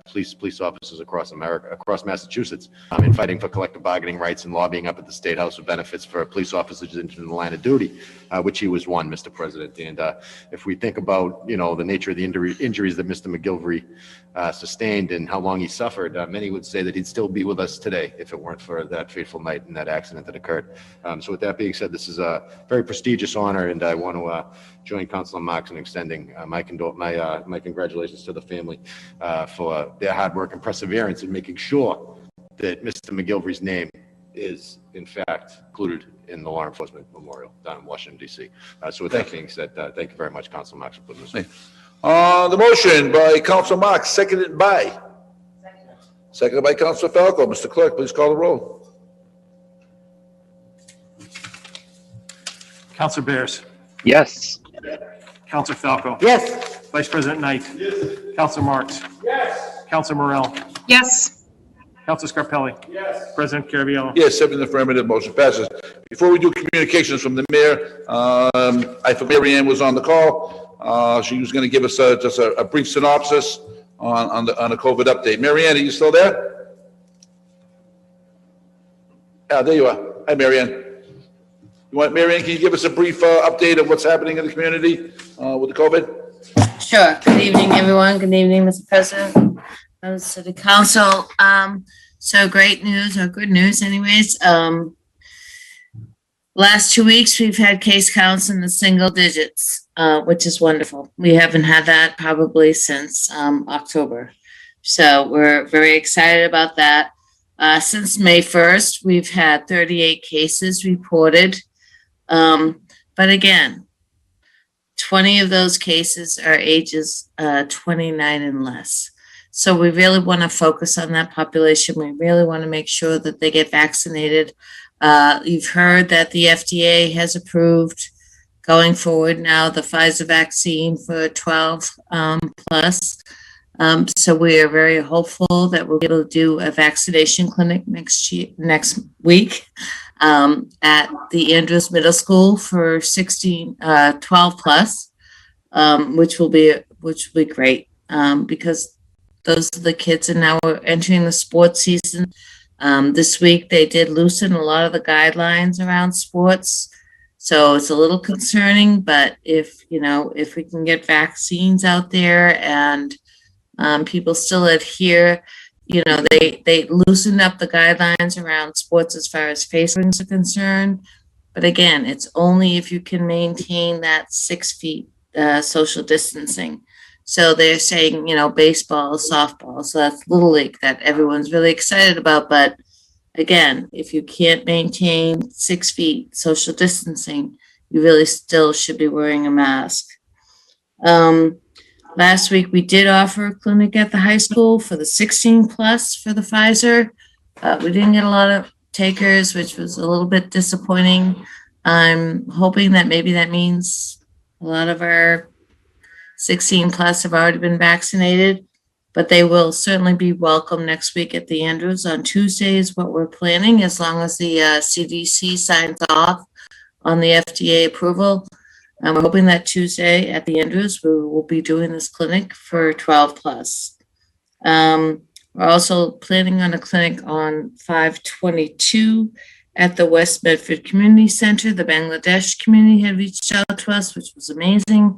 police officers across America, across Massachusetts, in fighting for collective bargaining rights and lobbying up at the State House for benefits for police officers into the line of duty, which he was one, Mr. President. And if we think about, the nature of the injuries that Mr. McGilvery sustained and how long he suffered, many would say that he'd still be with us today if it weren't for that fateful night and that accident that occurred. So with that being said, this is a very prestigious honor, and I want to join Councilor Marks in extending my congratulations to the family for their hard work and perseverance in making sure that Mr. McGilvery's name is, in fact, included in the Law Enforcement Memorial down in Washington, D.C. So with that being said, thank you very much, Councilor Marks, for putting this on. The motion by Councilor Marks, seconded by Councilor Falco. Mr. Clerk, please call the roll. Councilor Bears. Yes. Councilor Falco. Yes. Vice President Knight. Yes. Councilor Marks. Yes. Councilor Morell. Yes. Councilor Scarpelli. Yes. President Caraviallo. Yes, 7 affirmative, motion passes. Before we do communications from the mayor, I thought Mary Ann was on the call. She was going to give us just a brief synopsis on the COVID update. Mary Ann, are you still there? There you are. Hi, Mary Ann. Mary Ann, can you give us a brief update of what's happening in the community with the COVID? Sure. Good evening, everyone. Good evening, Mr. President, City Council. So great news, or good news anyways. Last 2 weeks, we've had case counts in the single digits, which is wonderful. We haven't had that probably since October. So we're very excited about that. Since May 1st, we've had 38 cases reported. But again, 20 of those cases are ages 29 and less. So we really want to focus on that population. We really want to make sure that they get vaccinated. You've heard that the FDA has approved going forward now the Pfizer vaccine for 12 plus. So we are very hopeful that we'll be able to do a vaccination clinic next week at the Andrews Middle School for 12 plus, which will be great because those are the kids, and now we're entering the sports season. This week they did loosen a lot of the guidelines around sports. So it's a little concerning, but if we can get vaccines out there and people still adhere, they loosened up the guidelines around sports as far as face coverings are concerned. But again, it's only if you can maintain that 6 feet social distancing. So they're saying, baseball, softball, so that's Little League that everyone's really excited about. But again, if you can't maintain 6 feet social distancing, you really still should be wearing a mask. Last week, we did offer a clinic at the high school for the 16 plus for the Pfizer. We didn't get a lot of takers, which was a little bit disappointing. I'm hoping that maybe that means a lot of our 16 plus have already been vaccinated, but they will certainly be welcome next week at the Andrews on Tuesday is what we're planning, as long as the CDC signs off on the FDA approval. We're hoping that Tuesday at the Andrews, we will be doing this clinic for 12 plus. We're also planning on a clinic on 5/22 at the West Medford Community Center. The Bangladesh community had reached out to us, which was amazing.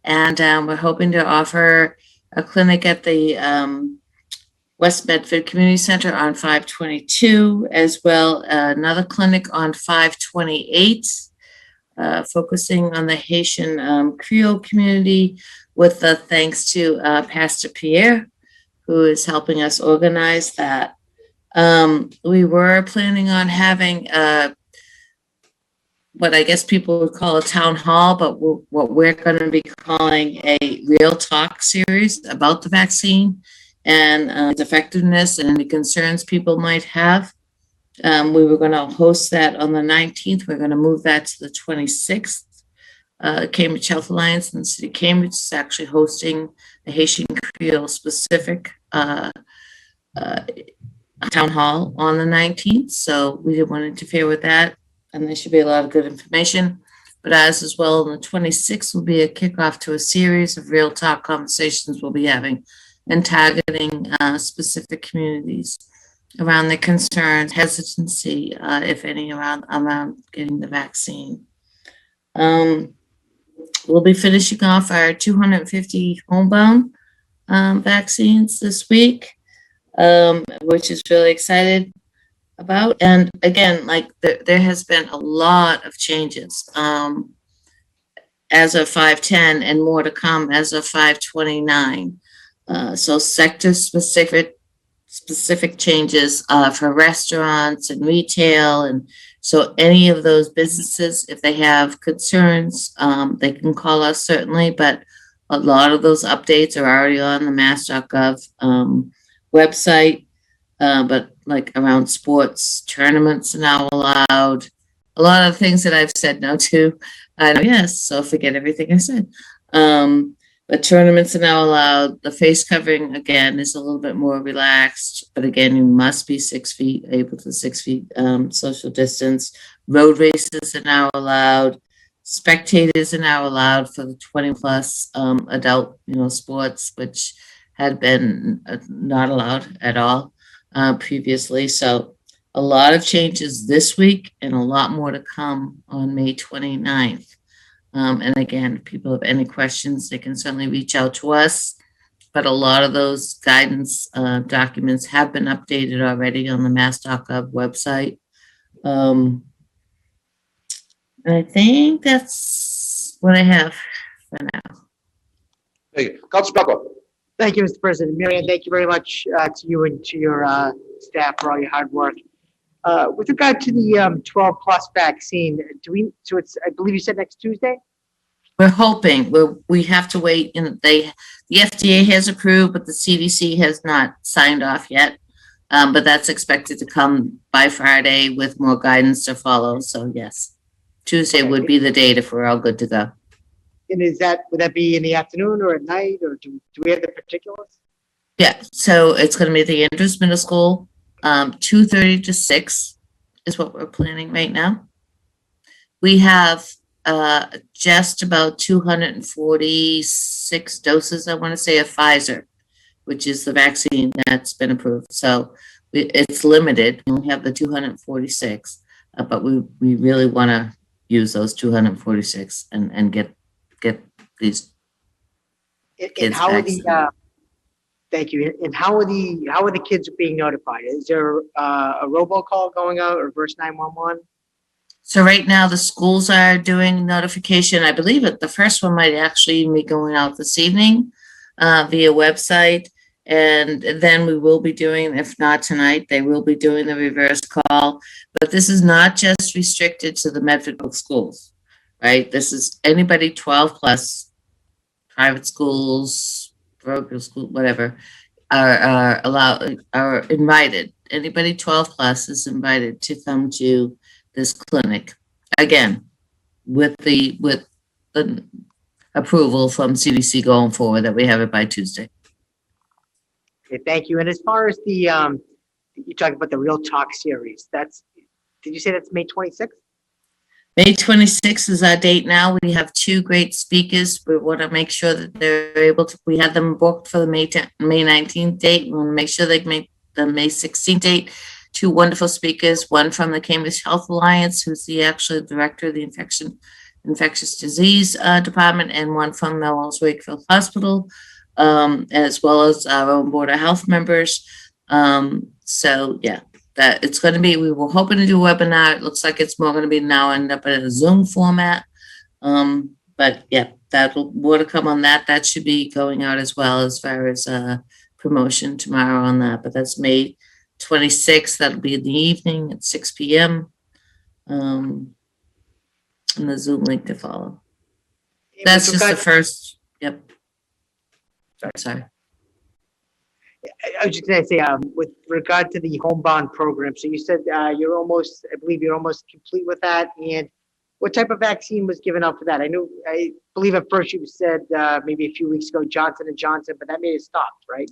And we're hoping to offer a clinic at the West Medford Community Center on 5/22, as well another clinic on 5/28, focusing on the Haitian Creole community, with the thanks to Pastor Pierre, who is helping us organize that. We were planning on having what I guess people would call a town hall, but what we're going to be calling a real talk series about the vaccine and its effectiveness and any concerns people might have. We were going to host that on the 19th. We're going to move that to the 26th. Cambridge Health Alliance and the City of Cambridge is actually hosting the Haitian Creole specific town hall on the 19th. So we didn't want to interfere with that. And there should be a lot of good information. But as well, on the 26th will be a kickoff to a series of real talk conversations we'll be having and targeting specific communities around their concerns, hesitancy, if any, around getting the vaccine. We'll be finishing off our 250 homebound vaccines this week, which is really excited about. And again, like there has been a lot of changes as of 5/10 and more to come as of 5/29. So sector specific changes for restaurants and retail. And so any of those businesses, if they have concerns, they can call us certainly, but a lot of those updates are already on the mass.gov website. But like around sports, tournaments are now allowed. A lot of things that I've said no to, I know yes, so forget everything I said. But tournaments are now allowed. The face covering, again, is a little bit more relaxed. But again, you must be 6 feet, able to 6 feet social distance. Road races are now allowed. Spectators are now allowed for the 20 plus adult, sports, which had been not allowed at all previously. So a lot of changes this week and a lot more to come on May 29th. And again, if people have any questions, they can certainly reach out to us. But a lot of those guidance documents have been updated already on the mass.gov website. And I think that's what I have for now. Thank you. Council Pepper. Thank you, Mr. President. Marion, thank you very much to you and to your staff for all your hard work. With regard to the 12 plus vaccine, I believe you said next Tuesday? We're hoping. We have to wait. The FDA has approved, but the CDC has not signed off yet. But that's expected to come by Friday with more guidance to follow. So yes. Tuesday would be the date if we're all good to go. And would that be in the afternoon or at night, or do we have the particulars? Yeah, so it's gonna be at the Andrews Middle School, 2:30 to 6 is what we're planning right now. We have just about 246 doses, I want to say, of Pfizer, which is the vaccine that's been approved. So it's limited. We only have the 246, but we really want to use those 246 and get these And kids how are vaccinated. thank you. And how are the kids being notified? Is there a robocall going out or reverse 911? So right now, the schools are doing notification. I believe it, the first one might actually even be going out this evening via website. And then we will be doing, if not tonight, they will be doing the reverse call. But this is not just restricted to the Medford Public Schools, right? This is anybody 12 plus, private schools, broker school, whatever, are invited. Anybody 12 plus is invited to come to this clinic, again, with the approval from CDC going forward that we have it by Tuesday. Okay, thank you. And as far as you talked about the Real Talk series, did you say that's May 26th? May 26th is our date now. We have two great speakers. We want to make sure that they're able to, we had them booked for the May 19th date. We want to make sure they make the May 16th date. Two wonderful speakers, one from the Cambridge Health Alliance, who's the actual director of the infectious disease department, and one from Melrose Wakefield Hospital, as well as our own Board of Health members. So yeah, that it's going to be, we were hoping to do a webinar. It looks like it's more going to be now end up in a Zoom format. But yeah, that'll more to come on that. That should be going out as well as far as promotion tomorrow on that. But that's May 26th. That'll be in the evening at 6 p.m. And the Zoom link to follow. That's just the first. Yep. Sorry. I was just going to say, with regard to the homebound program, so you said I believe you're almost complete with that. And what type of vaccine was given out for that? I believe at first you said maybe a few weeks ago Johnson & Johnson, but that may have stopped, right?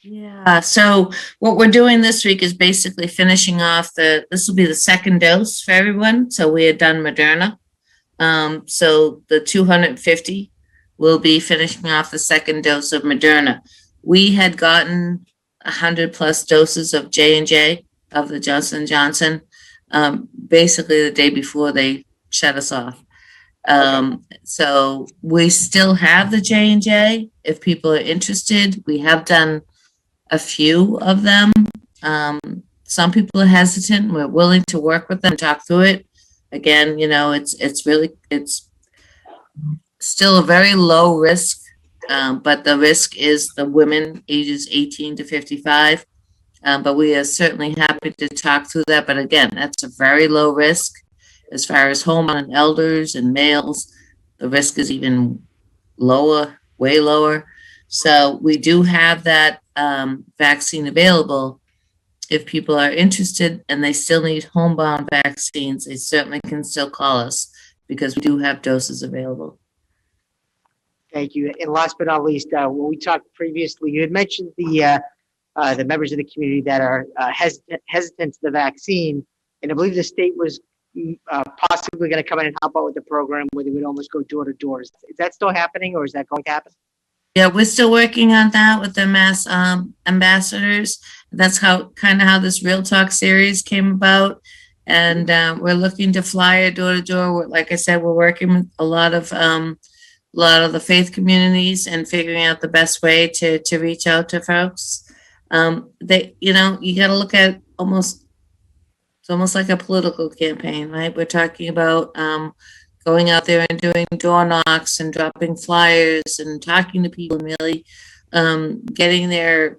Yeah. So what we're doing this week is basically finishing off this will be the second dose for everyone. So we had done Moderna. So the 250 will be finishing off the second dose of Moderna. We had gotten 100 plus doses of J&J, of the Johnson & Johnson, basically the day before they shut us off. So we still have the J&J. If people are interested, we have done a few of them. Some people are hesitant. We're willing to work with them, talk through it. Again, it's still a very low risk, but the risk is the women ages 18 to 55. But we are certainly happy to talk through that. But again, that's a very low risk. As far as home on elders and males, the risk is even lower, way lower. So we do have that vaccine available. If people are interested and they still need homebound vaccines, they certainly can still call us because we do have doses available. Thank you. And last but not least, when we talked previously, you had mentioned the members of the community that are hesitant to the vaccine, and I believe the state was possibly going to come in and help out with the program where they would almost go door to door. Is that still happening, or is that going to happen? Yeah, we're still working on that with the mass ambassadors. That's how this Real Talk series came about. And we're looking to flyer door to door. Like I said, we're working with a lot of the faith communities and figuring out the best way to reach out to folks. You got to look at it's almost like a political campaign, right? We're talking about going out there and doing door knocks and dropping flyers and talking to people and really getting their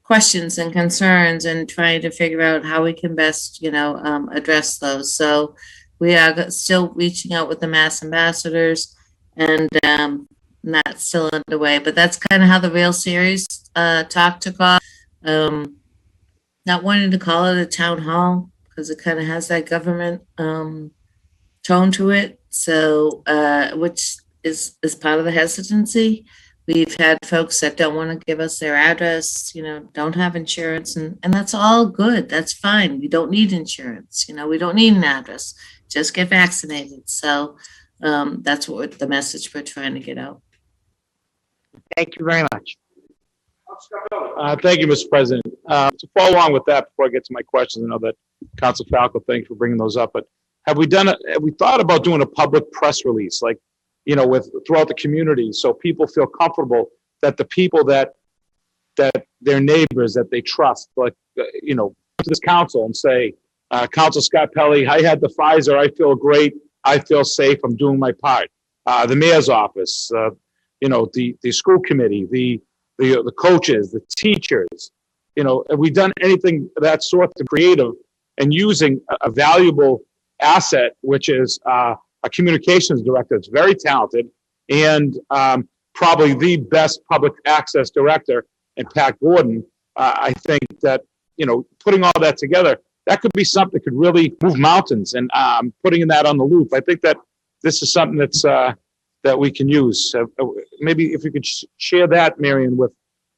questions and concerns and trying to figure out how we can best, address those. So we are still reaching out with the mass ambassadors, and that's still underway. But that's kind of how the Real series talk took off. Not wanting to call it a town hall because it kind of has that government tone to it. So, which is part of the hesitancy. We've had folks that don't want to give us their address, don't have insurance, and that's all good. That's fine. We don't need insurance. We don't need an address. Just get vaccinated. So that's what the message we're trying to get out. Thank you very much. Thank you, Mr. President. To follow along with that, before I get to my questions, I know that Council Falco, thank you for bringing those up, but have we thought about doing a public press release, like, throughout the community, so people feel comfortable that the people that their neighbors that they trust, like, to this council and say, Council Scarpelli, I had the Pfizer, I feel great, I feel safe, I'm doing my part. The mayor's office, the school committee, the coaches, the teachers, have we done anything of that sort to creative and using a valuable asset, which is a communications director that's very talented and probably the best public access director, and Pat Gordon. I think that, putting all that together, that could be something that could really move mountains, and putting that on the loop. I think that this is something that's that we can use. Maybe if you could share that, Marion,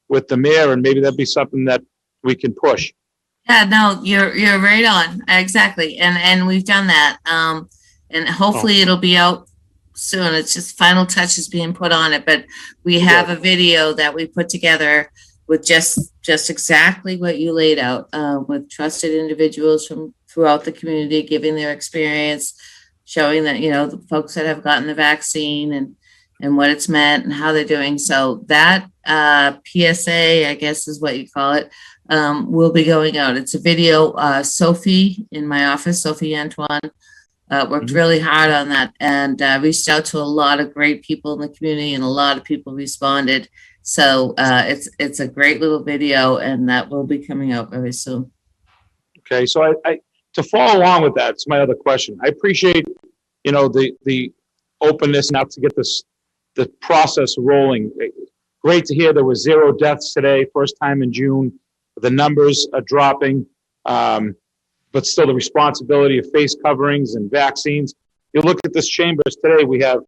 with the mayor, and maybe that'd be something that we can push. Yeah, no, you're right on. Exactly. And we've done that. And hopefully it'll be out soon. It's just final touches being put on it, but we have a video that we put together with just exactly what you laid out, with trusted individuals from throughout the community, giving their experience, showing that, the folks that have gotten the vaccine and what it's meant and how they're doing. So that PSA, I guess is what you call it, will be going out. It's a video. Sophie in my office, Sophie Antoine, worked really hard on that and reached out to a lot of great people in the community, and a lot of people responded. So it's a great little video, and that will be coming out very soon. Okay, so I to follow along with that, it's my other question. I appreciate, the openness now to get the process rolling. Great to hear there was 0 deaths today, first time in June. The numbers are dropping, but still the responsibility of face coverings and vaccines. You look at this chambers today, we have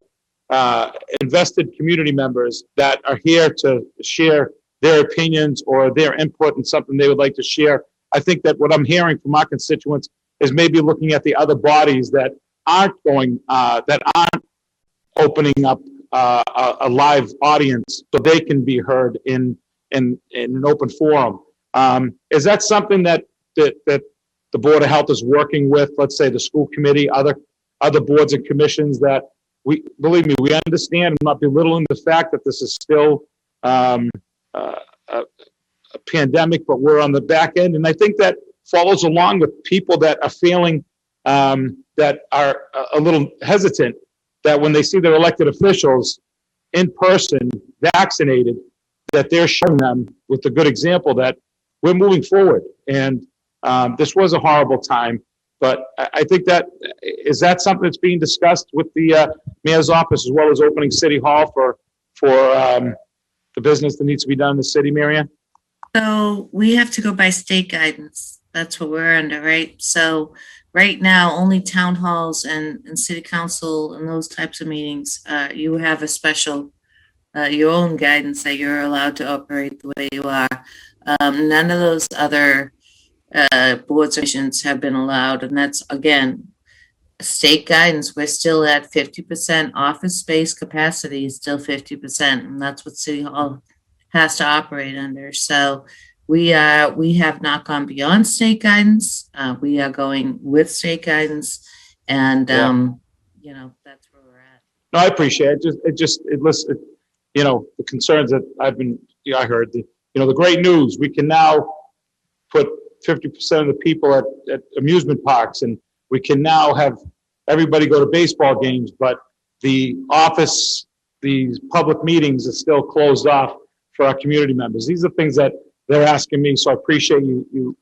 invested community members that are here to share their opinions or their input in something they would like to share. I think that what I'm hearing from our constituents is maybe looking at the other bodies that aren't opening up a live audience so they can be heard in an open forum. Is that something that the Board of Health is working with, let's say the school committee, other boards and commissions that believe me, we understand and not belittling the fact that this is still a pandemic, but we're on the back end. And I think that follows along with people that are feeling that are a little hesitant, that when they see their elected officials in person vaccinated, that they're showing them with a good example that we're moving forward. And this was a horrible time, but I think that is that something that's being discussed with the mayor's office, as well as opening City Hall for the business that needs to be done in the city, Marianne? So we have to go by state guidance. That's what we're under, right? So right now, only town halls and city council and those types of meetings, you have a special, your own guidance that you're allowed to operate the way you are. None of those other boards or commissions have been allowed, and that's, again, state guidance. We're still at 50% office space capacity is still 50%, and that's what City Hall has to operate under. So we have not gone beyond state guidance. We are going with state guidance, and that's where we're at. No, I appreciate it. It listed, the concerns that I heard. The great news, we can now put 50% of the people at amusement parks, and we can now have everybody go to baseball games, but the public meetings are still closed off for our community members. These are things that they're asking me, so I appreciate you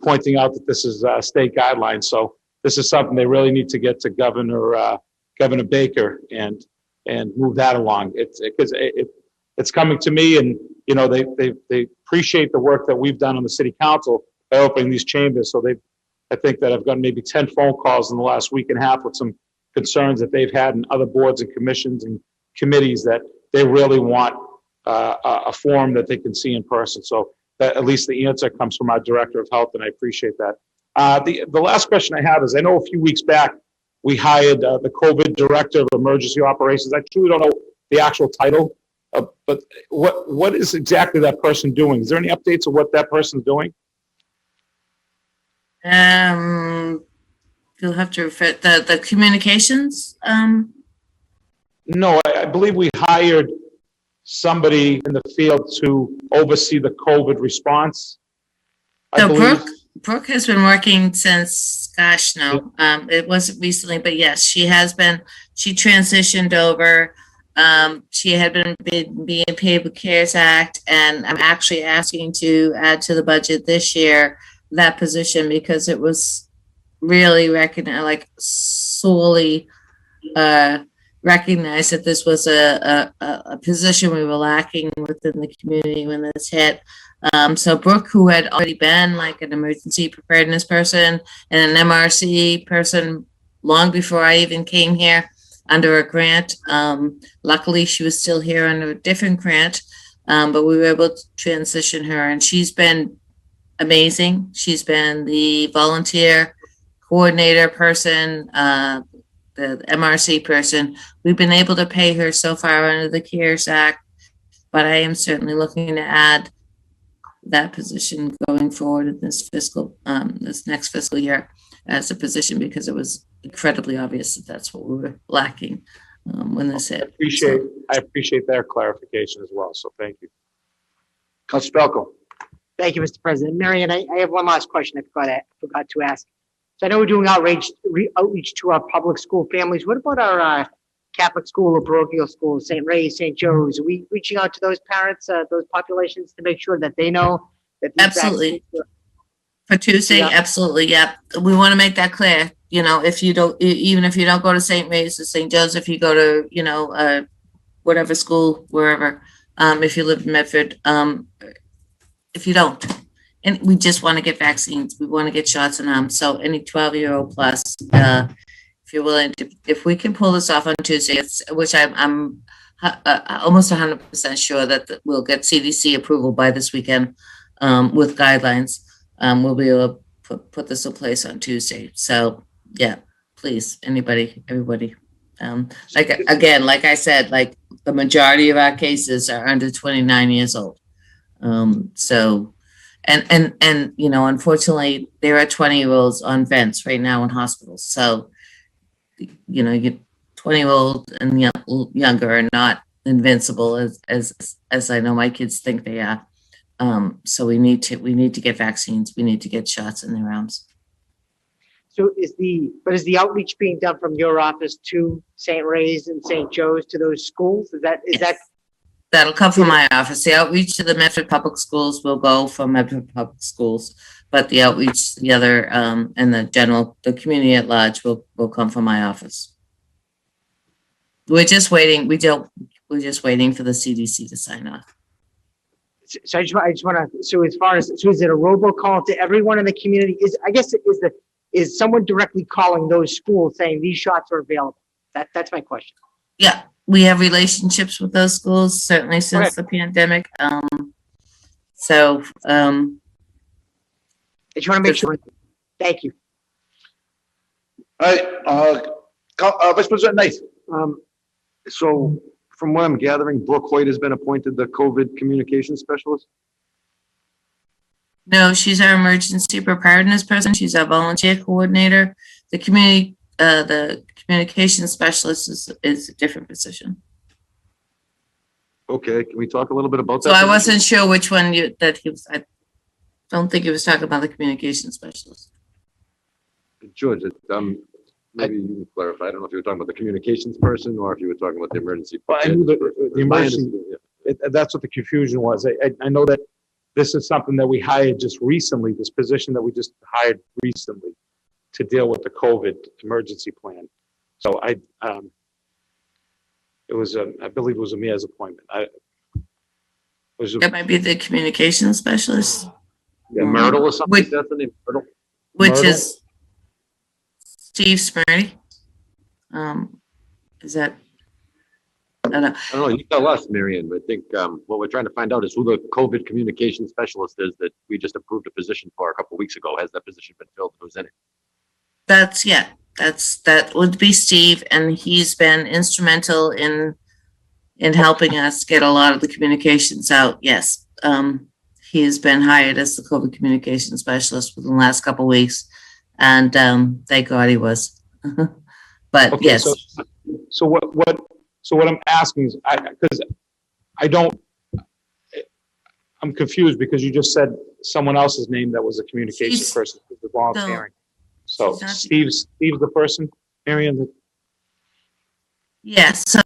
pointing out that this is state guidelines. So this is something they really need to get to Governor Baker and move that along. It's coming to me, and they appreciate the work that we've done on the city council by opening these chambers. So I think that I've gotten maybe 10 phone calls in the last week and a half with some concerns that they've had in other boards and commissions and committees that they really want a forum that they can see in person. So that at least the answer comes from our Director of Health, and I appreciate that. The last question I have is, I know a few weeks back, we hired the COVID Director of Emergency Operations. I truly don't know the actual title, but what is exactly that person doing? Is there any updates of what that person's doing? You'll have to refer, the communications, No, I believe we hired somebody in the field to oversee the COVID response. I so believe. Brooke has been working since, gosh, no, it wasn't recently, but yes, she transitioned over. She had been being paid with CARES Act, and I'm actually asking to add to the budget this year that position because it was really solely recognized that this was a position we were lacking within the community when this hit. So Brooke, who had already been like an emergency preparedness person and an MRC person long before I even came here under a grant. Luckily, she was still here under a different grant, but we were able to transition her, and she's been amazing. She's been the volunteer coordinator person, the MRC person. We've been able to pay her so far under the CARES Act, but I am certainly looking to add that position going forward in this next fiscal year as a position, because it was incredibly obvious that that's what we were lacking when this hit. I appreciate their clarification as well, so thank you. Council Falco. Thank you, Mr. President. Marion, I have one last question I forgot to ask. So I know we're doing outreach to our public school families. What about our Catholic school or parochial schools, St. Ray's, St. Joe's? Are we reaching out to those parents, those populations, to make sure that they know that these Absolutely. vaccines are- For Tuesday, Yeah. absolutely, yep. We want to make that clear, if you don't, even if you don't go to St. Mary's or St. Joseph, you go to, whatever school, wherever, if you live in Medford, if you don't. And we just want to get vaccines. We want to get shots in them. So any 12-year-old plus, if you're willing to, if we can pull this off on Tuesday, which I'm almost 100% sure that we'll get CDC approval by this weekend with guidelines. We'll be able to put this in place on Tuesday. So yeah, please, everybody. Like I said, like the majority of our cases are under 29 years old. So, and unfortunately, there are 20-year-olds on vents right now in hospitals. So, you 20-year-old and younger are not invincible as I know my kids think they are. So we need to get vaccines. We need to get shots in their arms. So is the outreach being done from your office to St. Ray's and St. Joe's, to those schools? That'll come from my office. The outreach to the Medford Public Schools will go from Medford Public Schools, but the outreach to the other and the community at large will come from my office. We're just waiting. We're just waiting for the CDC to sign off. So I just want to, so is it a robocall to everyone in the community? Is someone directly calling those schools saying these shots are available? That's my question. Yeah, we have relationships with those schools, certainly since the pandemic. I just want to make sure. Thank you. All right, Vice President Knight. So from what I'm gathering, Brooke Hoyt has been appointed the COVID communications specialist? No, she's our emergency preparedness person. She's our volunteer coordinator. The communication specialist is a different position. Okay, can we talk a little bit about that? So I wasn't sure which one I don't think he was talking about the communication specialist. George, maybe you can clarify. I don't know if you were talking about the communications person or if you were talking about the emergency. Well, I knew the emergency, that's what the confusion was. I know that this is something that we hired just recently, this position that we just hired recently to deal with the COVID emergency plan. So I believe it was a mayor's appointment. That might be the communication specialist. Yeah, Myrtle or something like that, the name Myrtle? Which is Steve Smurdy. Is that, I don't know. I don't know, you tell us, Marion, but I think what we're trying to find out is who the COVID communication specialist is that we just approved a position for a couple weeks ago. Has that position been filled? Who's in it? That would be Steve, and he's been instrumental in helping us get a lot of the communications out. Yes. He has been hired as the COVID communication specialist within the last couple of weeks, and thank God he was. But Okay, yes. So what I'm asking is, I'm confused because you just said someone else's name that was a communications She's- person who was volunteering. So she's not- Steve's the person, Marion, that Yes, so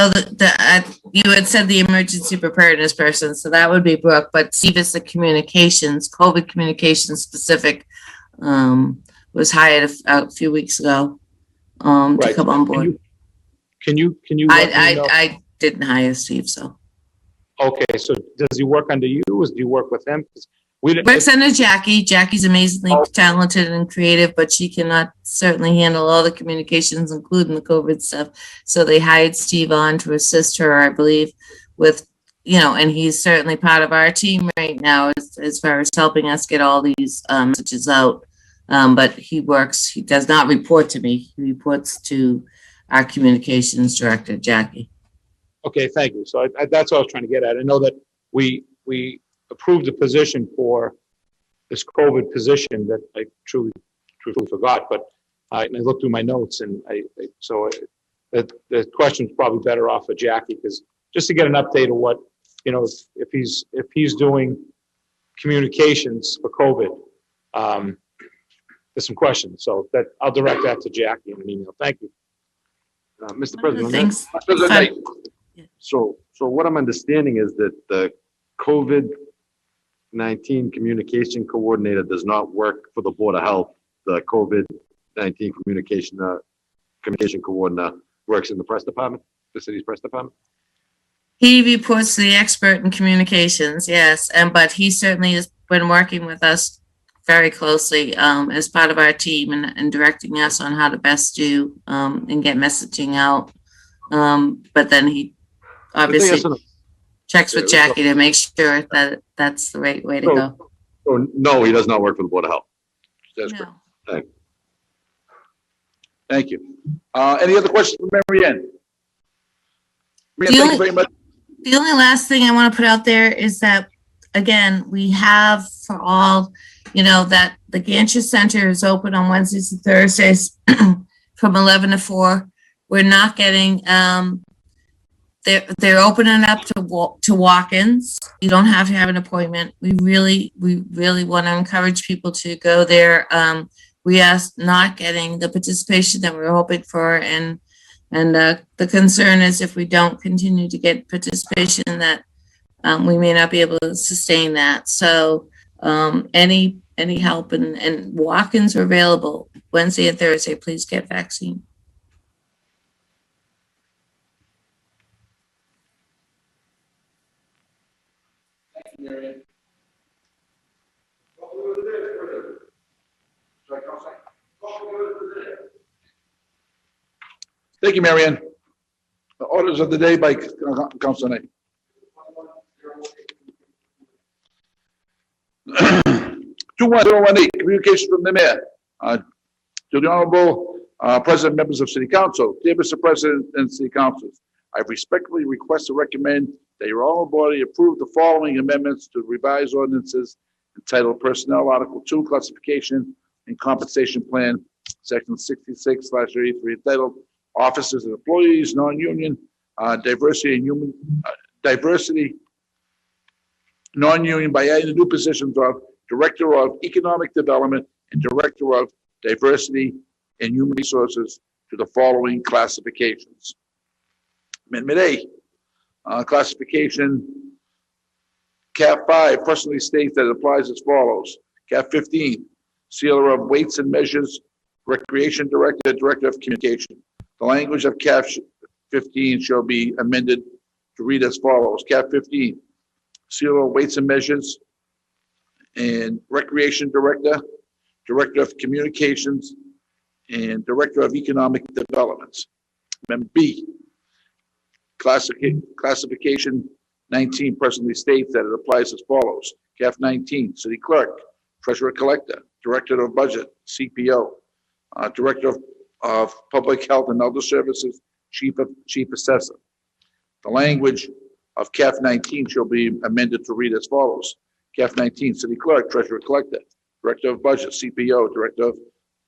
you had said the emergency preparedness person, so that would be Brooke, but Steve is the communications, COVID communications specific, was hired a few weeks ago, to Right. come on board. Can you let me know? I didn't hire Steve, so. Okay, so does he work under you, or do you work with him? 'Cause we didn't. Works under Jackie. Jackie's amazingly talented and creative, but she cannot certainly handle all the communications, including the COVID stuff. So they hired Steve on to assist her, I believe, with, and he's certainly part of our team right now as far as helping us get all these messages out. But he does not report to me. He reports to our communications director, Jackie. Okay, thank you. So that's what I was trying to get at. I know that we approved a position for this COVID position that I truly forgot, but I looked through my notes and the question's probably better off for Jackie, because just to get an update of what, if he's doing communications for COVID, there's some questions. So that I'll direct that to Jackie in an email. Thank you. Mr. One of the President. things- So what I'm understanding is that the COVID-19 communication coordinator does not work for the Board of Health. The COVID-19 communication coordinator works in the press department, the city's press department. He reports to the expert in communications, yes, but he certainly has been working with us very closely as part of our team and directing us on how to best do and get messaging out. But then he obviously checks with Jackie to make sure that that's the right way to go. So no, he does not work for the Board of Health. That's No. correct. Thank you. Any other questions for Mary Ann? Mary Ann, thank you very much. The only last thing I want to put out there is that, again, we have for all, that the Gantry Center is open on Wednesdays and Thursdays from 11 to 4. We're not getting, they're opening up to walk-ins. You don't have to have an appointment. We really want to encourage people to go there. We are not getting the participation that we were hoping for, and the concern is if we don't continue to get participation, that we may not be able to sustain that. So any help and walk-ins are available Wednesday and Thursday. Please get vaccine. Thank you, Mary Ann. The orders of the day by Councilor Knight. 21018, communication from the mayor. To the Honorable President, members of City Council. Dear Mr. President and City Councilors, I respectfully request to recommend that your honorable body approve the following amendments to revised ordinances entitled Personnel Article 2, Classification and Compensation Plan, Section 66/33, entitled Officers and Employees, Non-Union, Diversity and Human, Diversity, Non-Union, by adding the new positions of Director of Economic Development and Director of Diversity and Human Resources to the following classifications. Amendment A, classification Cap 5 personally states that it applies as follows. Cap 15, Sealer of Weights and Measures, Recreation Director, Director of Communication. The language of Cap 15 shall be amended to read as follows. Cap 15, Sealer of Weights and Measures, and Recreation Director, Director of Communications, and Director of Economic Development. Amendment B, classification 19 presently states that it applies as follows. CAF 19, city clerk, treasurer collector, director of budget, CPO, director of public health and other services, chief assessor. The language of CAF 19 shall be amended to read as follows. CAF 19, city clerk, treasurer collector, director of budget, CPO, director of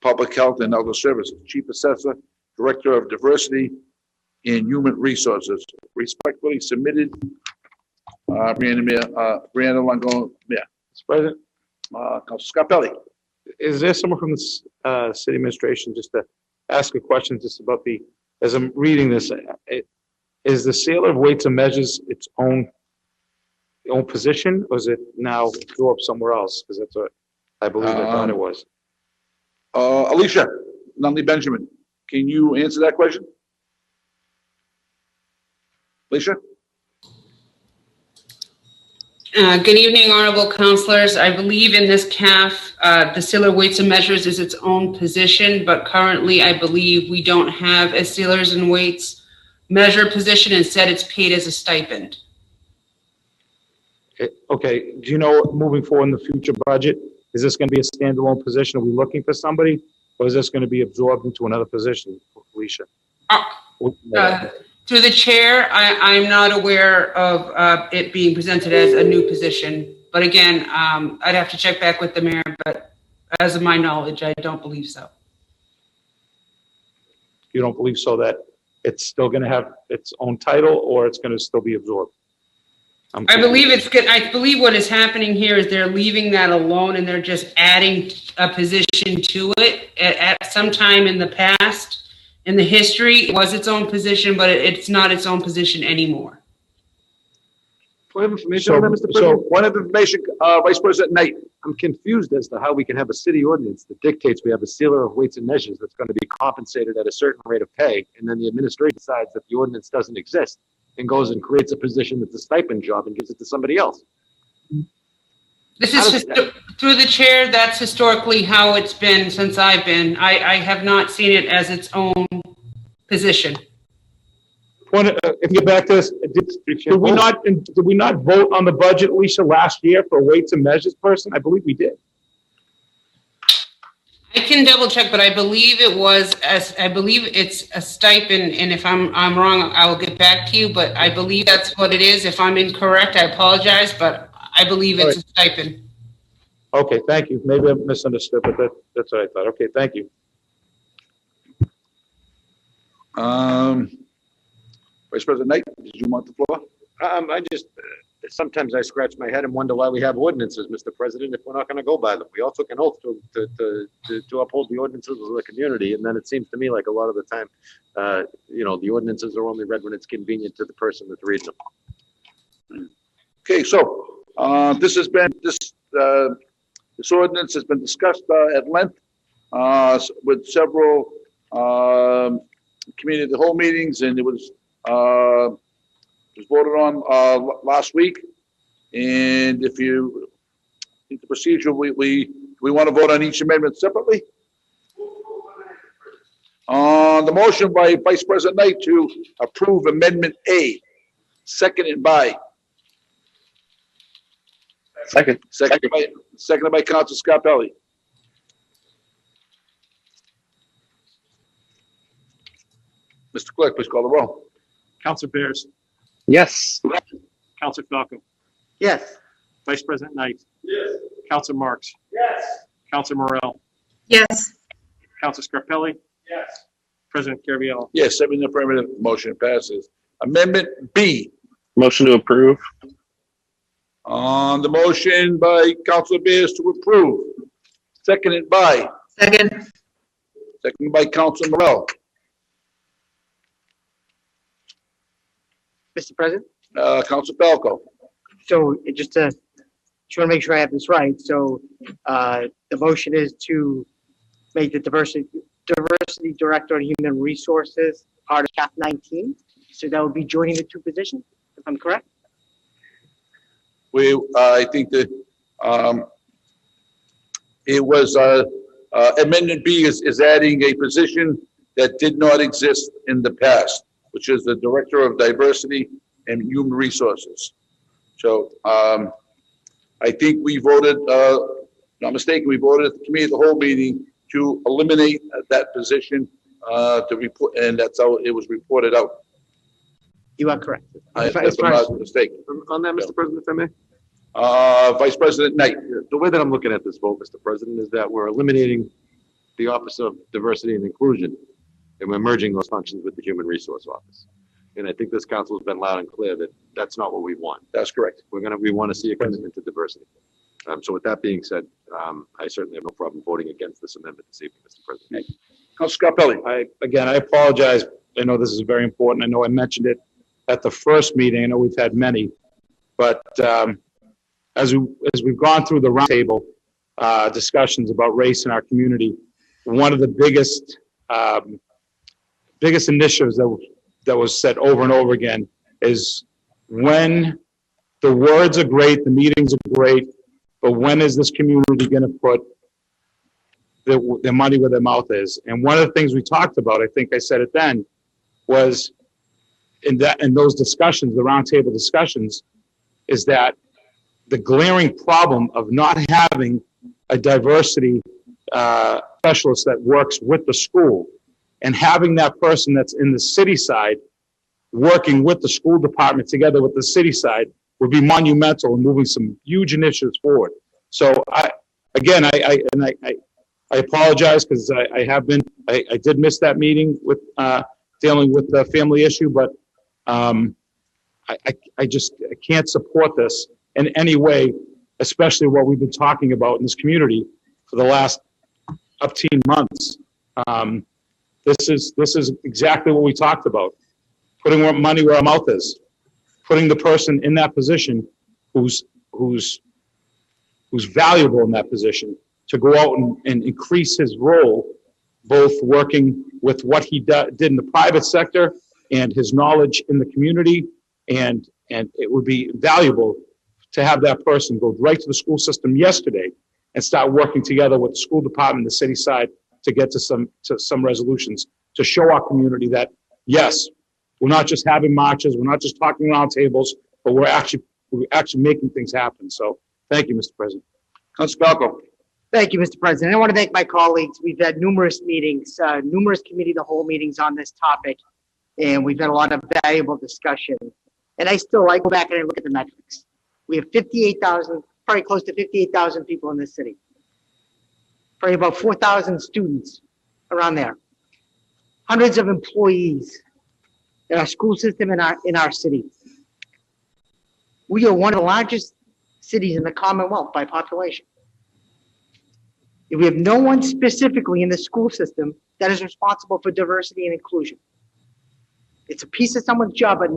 public health and other services, chief assessor, director of diversity and human resources. Respectfully submitted, Brianna Longo, Mayor. Mr. President, Council Scarpelli. is there someone from the city administration just to ask a question just about as I'm reading this, is the sale of weights and measures its own position, or is it now go up somewhere else? Because that's what I believe I thought it was. Alicia Nunley Benjamin, can you answer that question? Alicia? Good evening, honorable councilors. I believe in this CAF, the Sealer Weights and Measures is its own position, but currently I believe we don't have a Sealers and Weights measure position. Instead, it's paid as a stipend. Okay, do you know, moving forward in the future budget, is this going to be a standalone position? Are we looking for somebody, or is this going to be absorbed into another position, Alicia? Through the chair, I'm not aware of it being presented as a new position. But again, I'd have to check back with the mayor, but as of my knowledge, I don't believe so. You don't believe so that it's still going to have its own title, or it's going to still be absorbed? I believe it's good. I believe what is happening here is they're leaving that alone and they're just adding a position to it. At some time in the past, in the history, it was its own position, but it's not its own position anymore. Point of information on that, Mr. President? Point of information, Vice President Knight. I'm confused as to how we can have a city ordinance that dictates we have a sealer of weights and measures that's going to be compensated at a certain rate of pay, and then the administration decides that the ordinance doesn't exist and goes and creates a position that's a stipend job and gives it to somebody else. This is through the chair. That's historically how it's been since I've been. I have not seen it as its own position. If you get back to this, did we not vote on the budget, Alicia, last year for a weights and measures person? I believe we did. I can double check, but I believe it's a stipend, and if I'm wrong, I will get back to you, but I believe that's what it is. If I'm incorrect, I apologize, but I believe it's a stipend. Okay, thank you. Maybe I misunderstood, but that's what I thought. Okay, thank you. Vice President Knight, did you want the floor? Sometimes I scratch my head and wonder why we have ordinances, Mr. President, if we're not going to go by them. We all took an oath to uphold the ordinances of the community, and then it seems to me like a lot of the time, the ordinances are only read when it's convenient to the person that reads them. Okay, so this ordinance has been discussed at length with several community of the whole meetings, and it was voted on last week. And if you think the procedure, we want to vote on each amendment separately. On the motion by Vice President Knight to approve Amendment A, seconded by Council Scarpelli. Mr. Clerk, please call the roll. Council Bears, Yes. Council Falco, Yes. Vice President Knight. Yes. Council Marks. Yes. Council Morrell, Yes. Council Scarpelli, Yes. President Carviallo. Yes, 7 in the affirmative, motion passes. Amendment B, Motion to approve. on the motion by Council Bears to approve, seconded by Council Morrell. Mr. President? Council Falco. So just want to make sure I have this right. So the motion is to make the diversity director and human resources part of CAF 19. So that would be joining the two positions, if I'm correct? I think that it was Amendment B is adding a position that did not exist in the past, which is the Director of Diversity and Human Resources. So I think we voted, not mistaken, we voted at the committee of the whole meeting to eliminate that position to report, and that's how it was reported out. You are correct. If I'm not mistaken. On that, Mr. President, if I may? Vice President Knight. The way that I'm looking at this vote, Mr. President, is that we're eliminating the Office of Diversity and Inclusion, and we're merging those functions with the Human Resource Office. And I think this council has been loud and clear that that's not what we want. That's correct. We want to see a commitment to diversity. So with that being said, I certainly have no problem voting against this amendment this evening, Mr. President. Councilor Scarpelli. I apologize. I know this is very important. I know I mentioned it at the first meeting. I know we've had many, but as we've gone through the roundtable discussions about race in our community, one of the biggest initiatives that was said over and over again is, when the words are great, the meetings are great, but when is this community going to put their money where their mouth is? And one of the things we talked about, I think I said it then, was in those discussions, the roundtable discussions, is that the glaring problem of not having a diversity specialist that works with the school, and having that person that's in the city side working with the school department together with the city side would be monumental in moving some huge initiatives forward. So I apologize, because I did miss that meeting with dealing with the family issue, but I can't support this in any way, especially what we've been talking about in this community for the last 18 months. This is exactly what we talked about. Putting our money where our mouth is, putting the person in that position who's valuable in that position to go out and increase his role, both working with what he did in the private sector and his knowledge in the community. And it would be valuable to have that person go right to the school system yesterday and start working together with the school department, the city side, to get to some resolutions, to show our community that, yes, we're not just having marches, we're not just talking around tables, but we're actually making things happen. So thank you, Mr. President. Councilor Falco. Thank you, Mr. President. I want to thank my colleagues. We've had numerous meetings, numerous committee of the whole meetings on this topic, and we've had a lot of valuable discussion. And I go back and I look at the metrics. We have 58,000, probably close to 58,000 people in this city. Probably about 4,000 students around there. Hundreds of employees in our school system in our city. We are one of the largest cities in the Commonwealth by population. If we have no one specifically in the school system that is responsible for diversity and inclusion. It's a piece of someone's job, but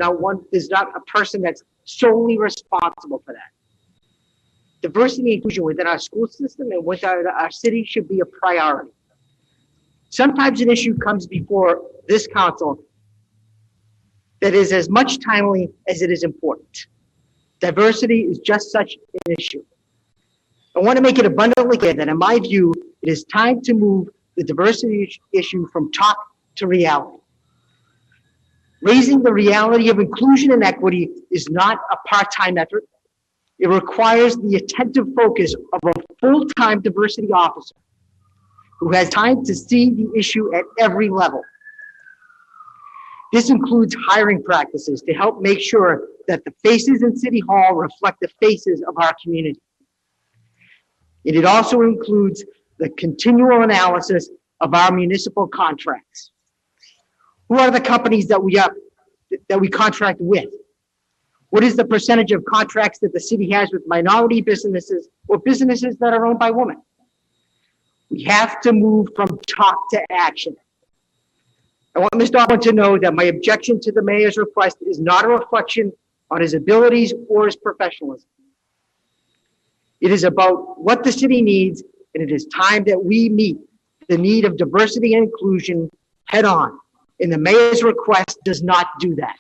there's not a person that's solely responsible for that. Diversity and inclusion within our school system and within our city should be a priority. Sometimes an issue comes before this council that is as much timely as it is important. Diversity is just such an issue. I want to make it abundantly clear that in my view, it is time to move the diversity issue from talk to reality. Raising the reality of inclusion and equity is not a part-time effort. It requires the attentive focus of a full-time diversity officer who has time to see the issue at every level. This includes hiring practices to help make sure that the faces in City Hall reflect the faces of our community. And it also includes the continual analysis of our municipal contracts. Who are the companies that we contract with? What is the percentage of contracts that the city has with minority businesses or businesses that are owned by women? We have to move from talk to action. I want Mr. Allen to know that my objection to the mayor's request is not a reflection on his abilities or his professionalism. It is about what the city needs, and it is time that we meet the need of diversity and inclusion head on. And the mayor's request does not do that.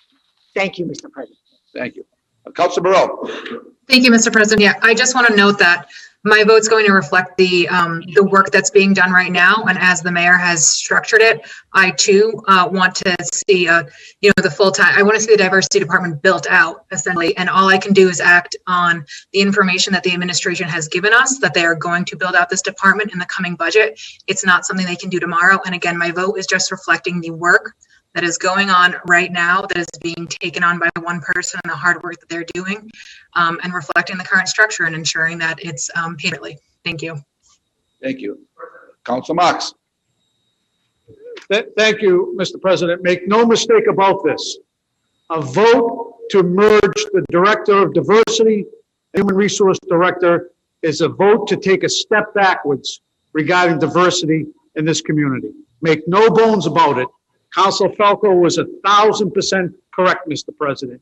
Thank you, Mr. President. Thank you. Councilor Burrell. Thank you, Mr. President. Yeah, I just want to note that My vote's going to reflect the work that's being done right now. And as the mayor has structured it, I too want to see, the full-time, I want to see the diversity department built out essentially. And all I can do is act on the information that the administration has given us, that they are going to build out this department in the coming budget. It's not something they can do tomorrow. And again, my vote is just reflecting the work that is going on right now, that is being taken on by one person and the hard work that they're doing, and reflecting the current structure and ensuring that it's paid fairly. Thank you. Thank you. Council Marks. Thank you, Mr. President. Make no mistake about this. A vote to merge the Director of Diversity, Human Resource Director, is a vote to take a step backwards regarding diversity in this community. Make no bones about it. Councilor Falco was 1,000% correct, Mr. President.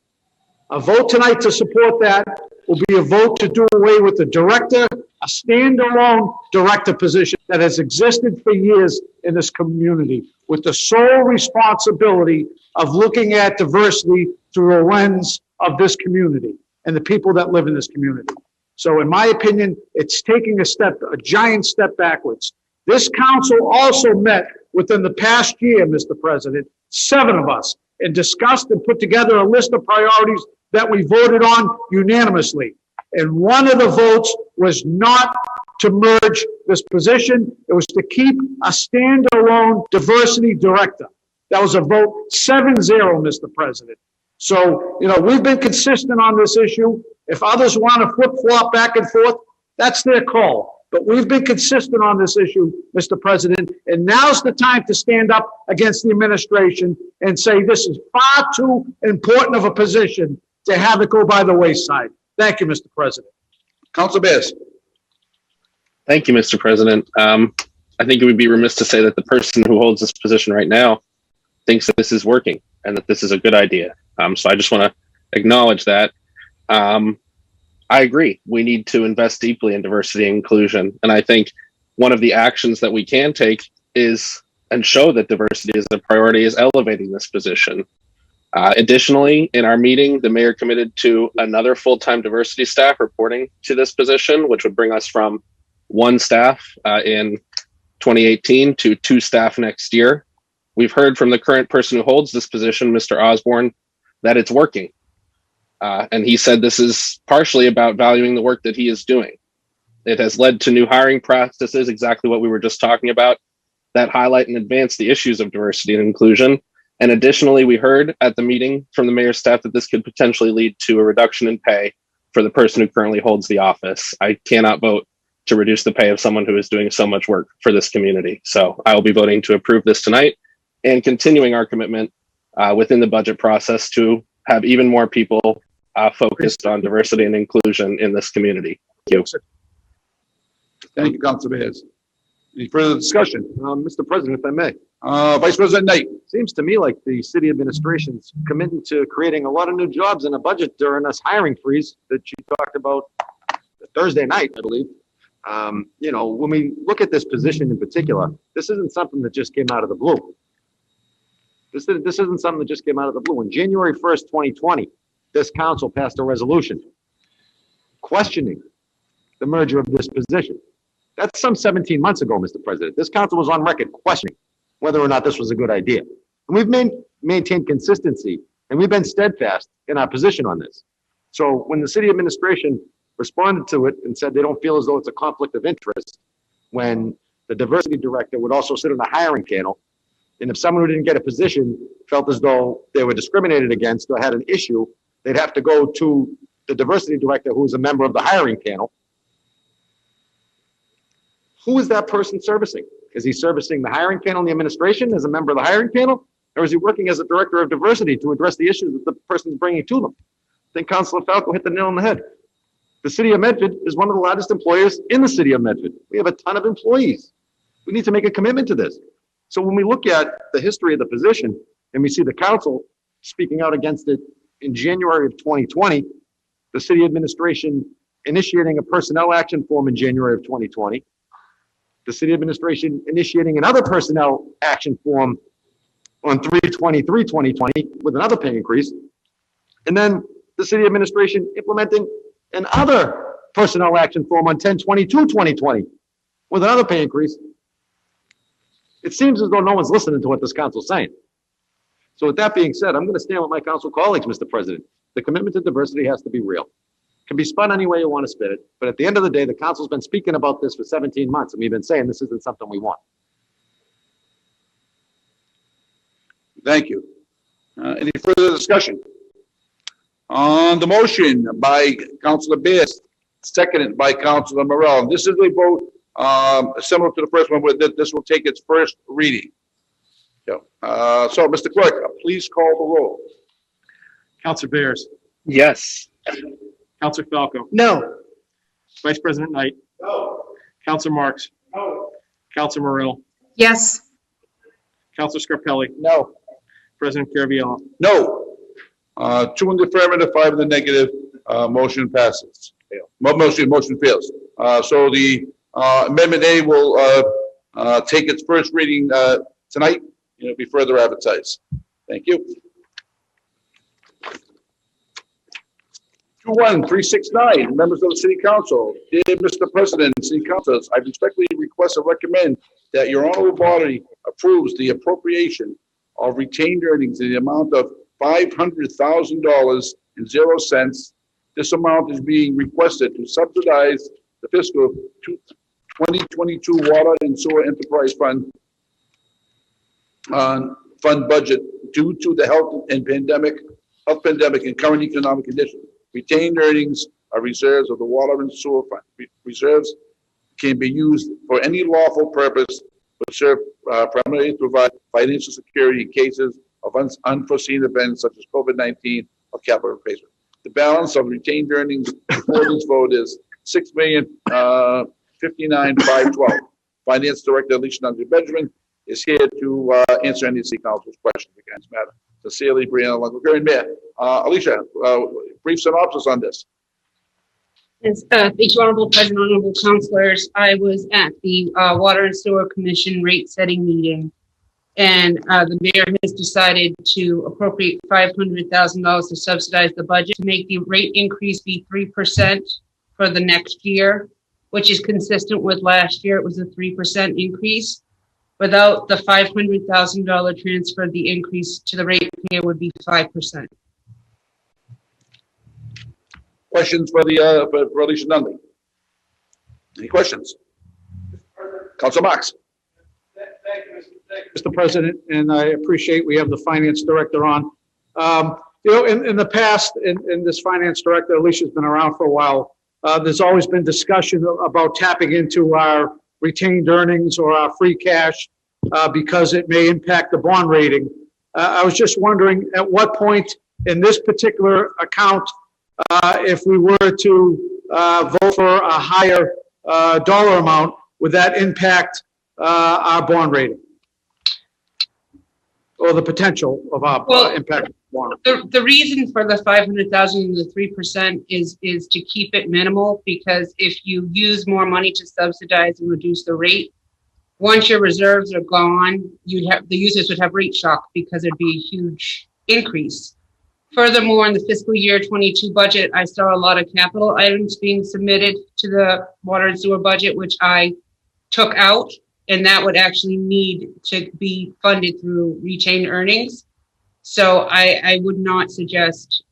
A vote tonight to support that will be a vote to do away with the director, a standalone director position that has existed for years in this community, with the sole responsibility of looking at diversity through a lens of this community and the people that live in this community. So in my opinion, it's taking a giant step backwards. This council also met within the past year, Mr. President, 7 of us, and discussed and put together a list of priorities that we voted on unanimously. And one of the votes was not to merge this position. It was to keep a standalone diversity director. That was a vote 7-0, Mr. President. So, we've been consistent on this issue. If others want to flip-flop back and forth, that's their call. But we've been consistent on this issue, Mr. President, and now's the time to stand up against the administration and say this is far too important of a position to have it go by the wayside. Thank you, Mr. President. Council Bears. Thank you, Mr. President. I think it would be remiss to say that the person who holds this position right now thinks that this is working and that this is a good idea. So I just want to acknowledge that. I agree. We need to invest deeply in diversity and inclusion. And I think one of the actions that we can take is and show that diversity is a priority is elevating this position. Additionally, in our meeting, the mayor committed to another full-time diversity staff reporting to this position, which would bring us from 1 staff in 2018 to 2 staff next year. We've heard from the current person who holds this position, Mr. Osborne, that it's working. And he said this is partially about valuing the work that he is doing. It has led to new hiring practices, exactly what we were just talking about, that highlight and advance the issues of diversity and inclusion. And additionally, we heard at the meeting from the mayor's staff that this could potentially lead to a reduction in pay for the person who currently holds the office. I cannot vote to reduce the pay of someone who is doing so much work for this community. So I will be voting to approve this tonight and continuing our commitment within the budget process to have even more people focused on diversity and inclusion in this community. Thank you. Thank you, Council Bears. Any further discussion? Mr. President, if I may. Vice President Knight. Seems to me like the city administration's committing to creating a lot of new jobs in a budget during this hiring freeze that you talked about Thursday night, I believe. When we look at this position in particular, this isn't something that just came out of the blue. This isn't something that just came out of the blue. On January 1st, 2020, this council passed a resolution questioning the merger of this position. That's some 17 months ago, Mr. President. This council was on record questioning whether or not this was a good idea. And we've maintained consistency, and we've been steadfast in our position on this. So when the city administration responded to it and said they don't feel as though it's a conflict of interest, when the diversity director would also sit on the hiring panel, and if someone who didn't get a position felt as though they were discriminated against or had an issue, they'd have to go to the diversity director, who is a member of the hiring panel. Who is that person servicing? Is he servicing the hiring panel and the administration as a member of the hiring panel? Or is he working as a director of diversity to address the issues that the person is bringing to them? I think Councilor Falco hit the nail on the head. The city of Medford is one of the largest employers in the city of Medford. We have a ton of employees. We need to make a commitment to this. So when we look at the history of the position and we see the council speaking out against it in January of 2020, the city administration initiating a personnel action form in January of 2020, the city administration initiating another personnel action form on 3/23/2020 with another pay increase, and then the city administration implementing another personnel action form on 10/22/2020 with another pay increase. It seems as though no one's listening to what this council's saying. So with that being said, I'm going to stand with my council colleagues, Mr. President. The commitment to diversity has to be real. It can be spun any way you want to spin it, but at the end of the day, the council's been speaking about this for 17 months, and we've been saying this isn't something we want. Thank you. Any further discussion? On the motion by Councilor Bear, seconded by Councilor Morel. This is a vote similar to the first one, where this will take its first reading. So, Mr. Clerk, please call the roll. Counselor Bears, Yes. Counselor Falco, No. Vice President Knight, No. Counselor Marks, No. Counselor Morel, Yes. Counselor Scarpelli, No. President Caraviallo. No. 2 in the affirmative, 5 in the negative, motion passes. Motion fails. So the Amendment A will take its first reading tonight, and it'll be further advertised. Thank you. 21369, members of the City Council. Dear Mr. President, City Councilors, I respectfully request and recommend that your honorable body approves the appropriation of retained earnings in the amount of $500,000.00. This amount is being requested to subsidize the fiscal 2022 Water and Sewer Enterprise Fund budget due to the health pandemic and current economic conditions. Retained earnings are reserves of the Water and Sewer Fund. Reserves can be used for any lawful purpose, but serve primarily to provide financial security in cases of unforeseen events such as COVID-19 or capital replacement. The balance of retained earnings for this vote is $6,059,512. Finance Director Alicia Nunley Benjamin is here to answer any City Council's questions regarding this matter. Sincerely, Brianna Longoria, Mayor. Alicia, brief synopsis on this. Yes, thank you, Honorable President, Honorable Councilors. I was at the Water and Sewer Commission rate setting meeting, and the mayor has decided to appropriate $500,000 to subsidize the budget to make the rate increase be 3% for the next year, which is consistent with last year. It was a 3% increase. Without the $500,000 transfer, the increase to the ratepayer would be 5%. Questions for Alicia Nunley? Any questions? Council Marks. Mr. President, and I appreciate we have the finance director on. In the past, in this finance director, Alicia's been around for a while. There's always been discussion about tapping into our retained earnings or our free cash because it may impact the bond rating. I was just wondering at what point in this particular account, if we were to vote for a higher dollar amount, would that impact our bond rating? Or the potential of our impact bond? The reason for the $500,000 and the 3% is to keep it minimal, because if you use more money to subsidize and reduce the rate, once your reserves are gone, the users would have rate shock because there'd be a huge increase. Furthermore, in the fiscal year 22 budget, I saw a lot of capital items being submitted to the water and sewer budget, which I took out, and that would actually need to be funded through retained earnings. So I would not suggest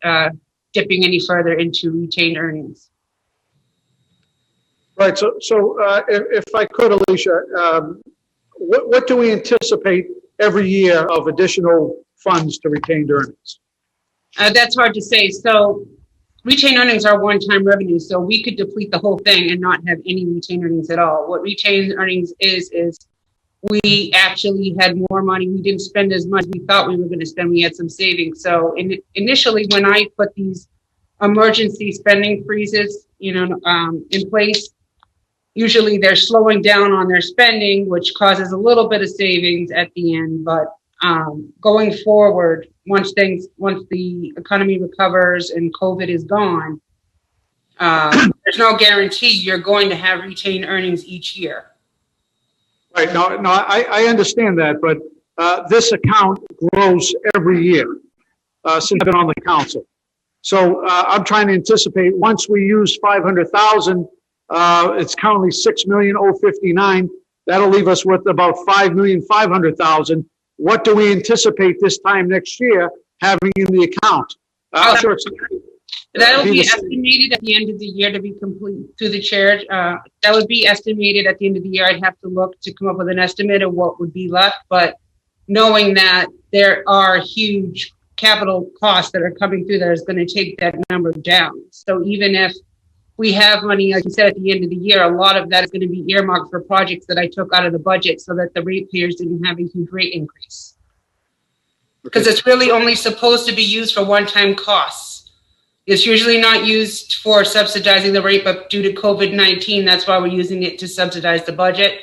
dipping any further into retained earnings. Right, so if I could, Alicia, what do we anticipate every year of additional funds to retained earnings? That's hard to say. So retained earnings are one-time revenue, so we could deplete the whole thing and not have any retained earnings at all. What retained earnings is we actually had more money. We didn't spend as much as we thought we were going to spend. We had some savings. So initially, when I put these emergency spending freezes, in place, usually they're slowing down on their spending, which causes a little bit of savings at the end. But going forward, once the economy recovers and COVID is gone, there's no guarantee you're going to have retained earnings each year. Right, no, I understand that, but this account grows every year since I've been on the council. So I'm trying to anticipate, once we use 500,000, it's currently 6,059,000. That'll leave us with about 5,500,000. What do we anticipate this time next year having in the account? I'm sure it's. That'll be estimated at the end of the year to be complete through the chair. That would be estimated at the end of the year. I'd have to look to come up with an estimate of what would be left, but knowing that there are huge capital costs that are coming through that is going to take that number down. So even if we have money, like you said, at the end of the year, a lot of that is going to be earmarked for projects that I took out of the budget so that the ratepayers didn't have a huge rate increase. Because it's really only supposed to be used for one-time costs. It's usually not used for subsidizing the rate, but due to COVID-19, that's why we're using it to subsidize the budget,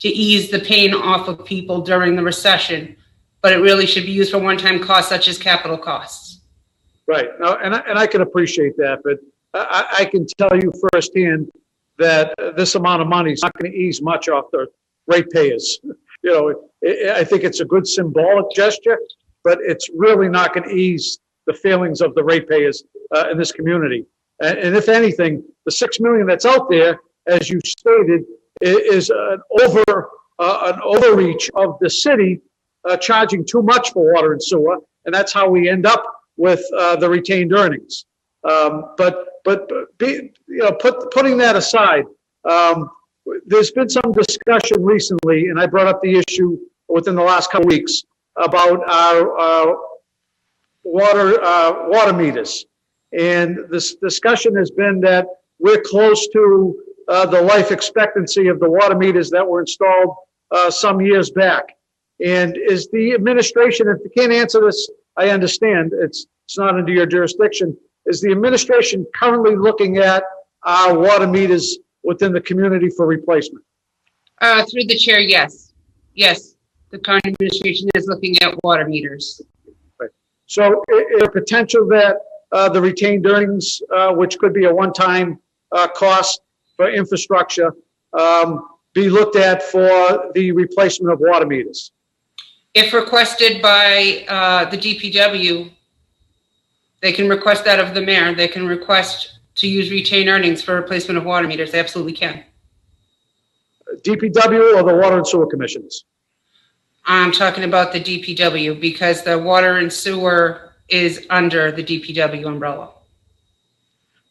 to ease the pain off of people during the recession. But it really should be used for one-time costs such as capital costs. Right. No, and I can appreciate that, but I can tell you firsthand that this amount of money is not going to ease much off the ratepayers. You know, I think it's a good symbolic gesture, but it's really not going to ease the feelings of the ratepayers in this community. And if anything, the 6 million that's out there, as you stated, is an overreach of the city charging too much for water and sewer, and that's how we end up with the retained earnings. Putting that aside, there's been some discussion recently, and I brought up the issue within the last couple of weeks about our water meters. And this discussion has been that we're close to the life expectancy of the water meters that were installed some years back. And is the administration, if you can't answer this, I understand, it's not under your jurisdiction, is the administration currently looking at our water meters within the community for replacement? Through the chair, yes. Yes, the current administration is looking at water meters. Right. So is there potential that the retained earnings, which could be a one-time cost for infrastructure, be looked at for the replacement of water meters? If requested by the DPW, they can request that of the mayor. They can request to use retained earnings for replacement of water meters. They absolutely can. DPW or the Water and Sewer Commissions? I'm talking about the DPW because the water and sewer is under the DPW umbrella.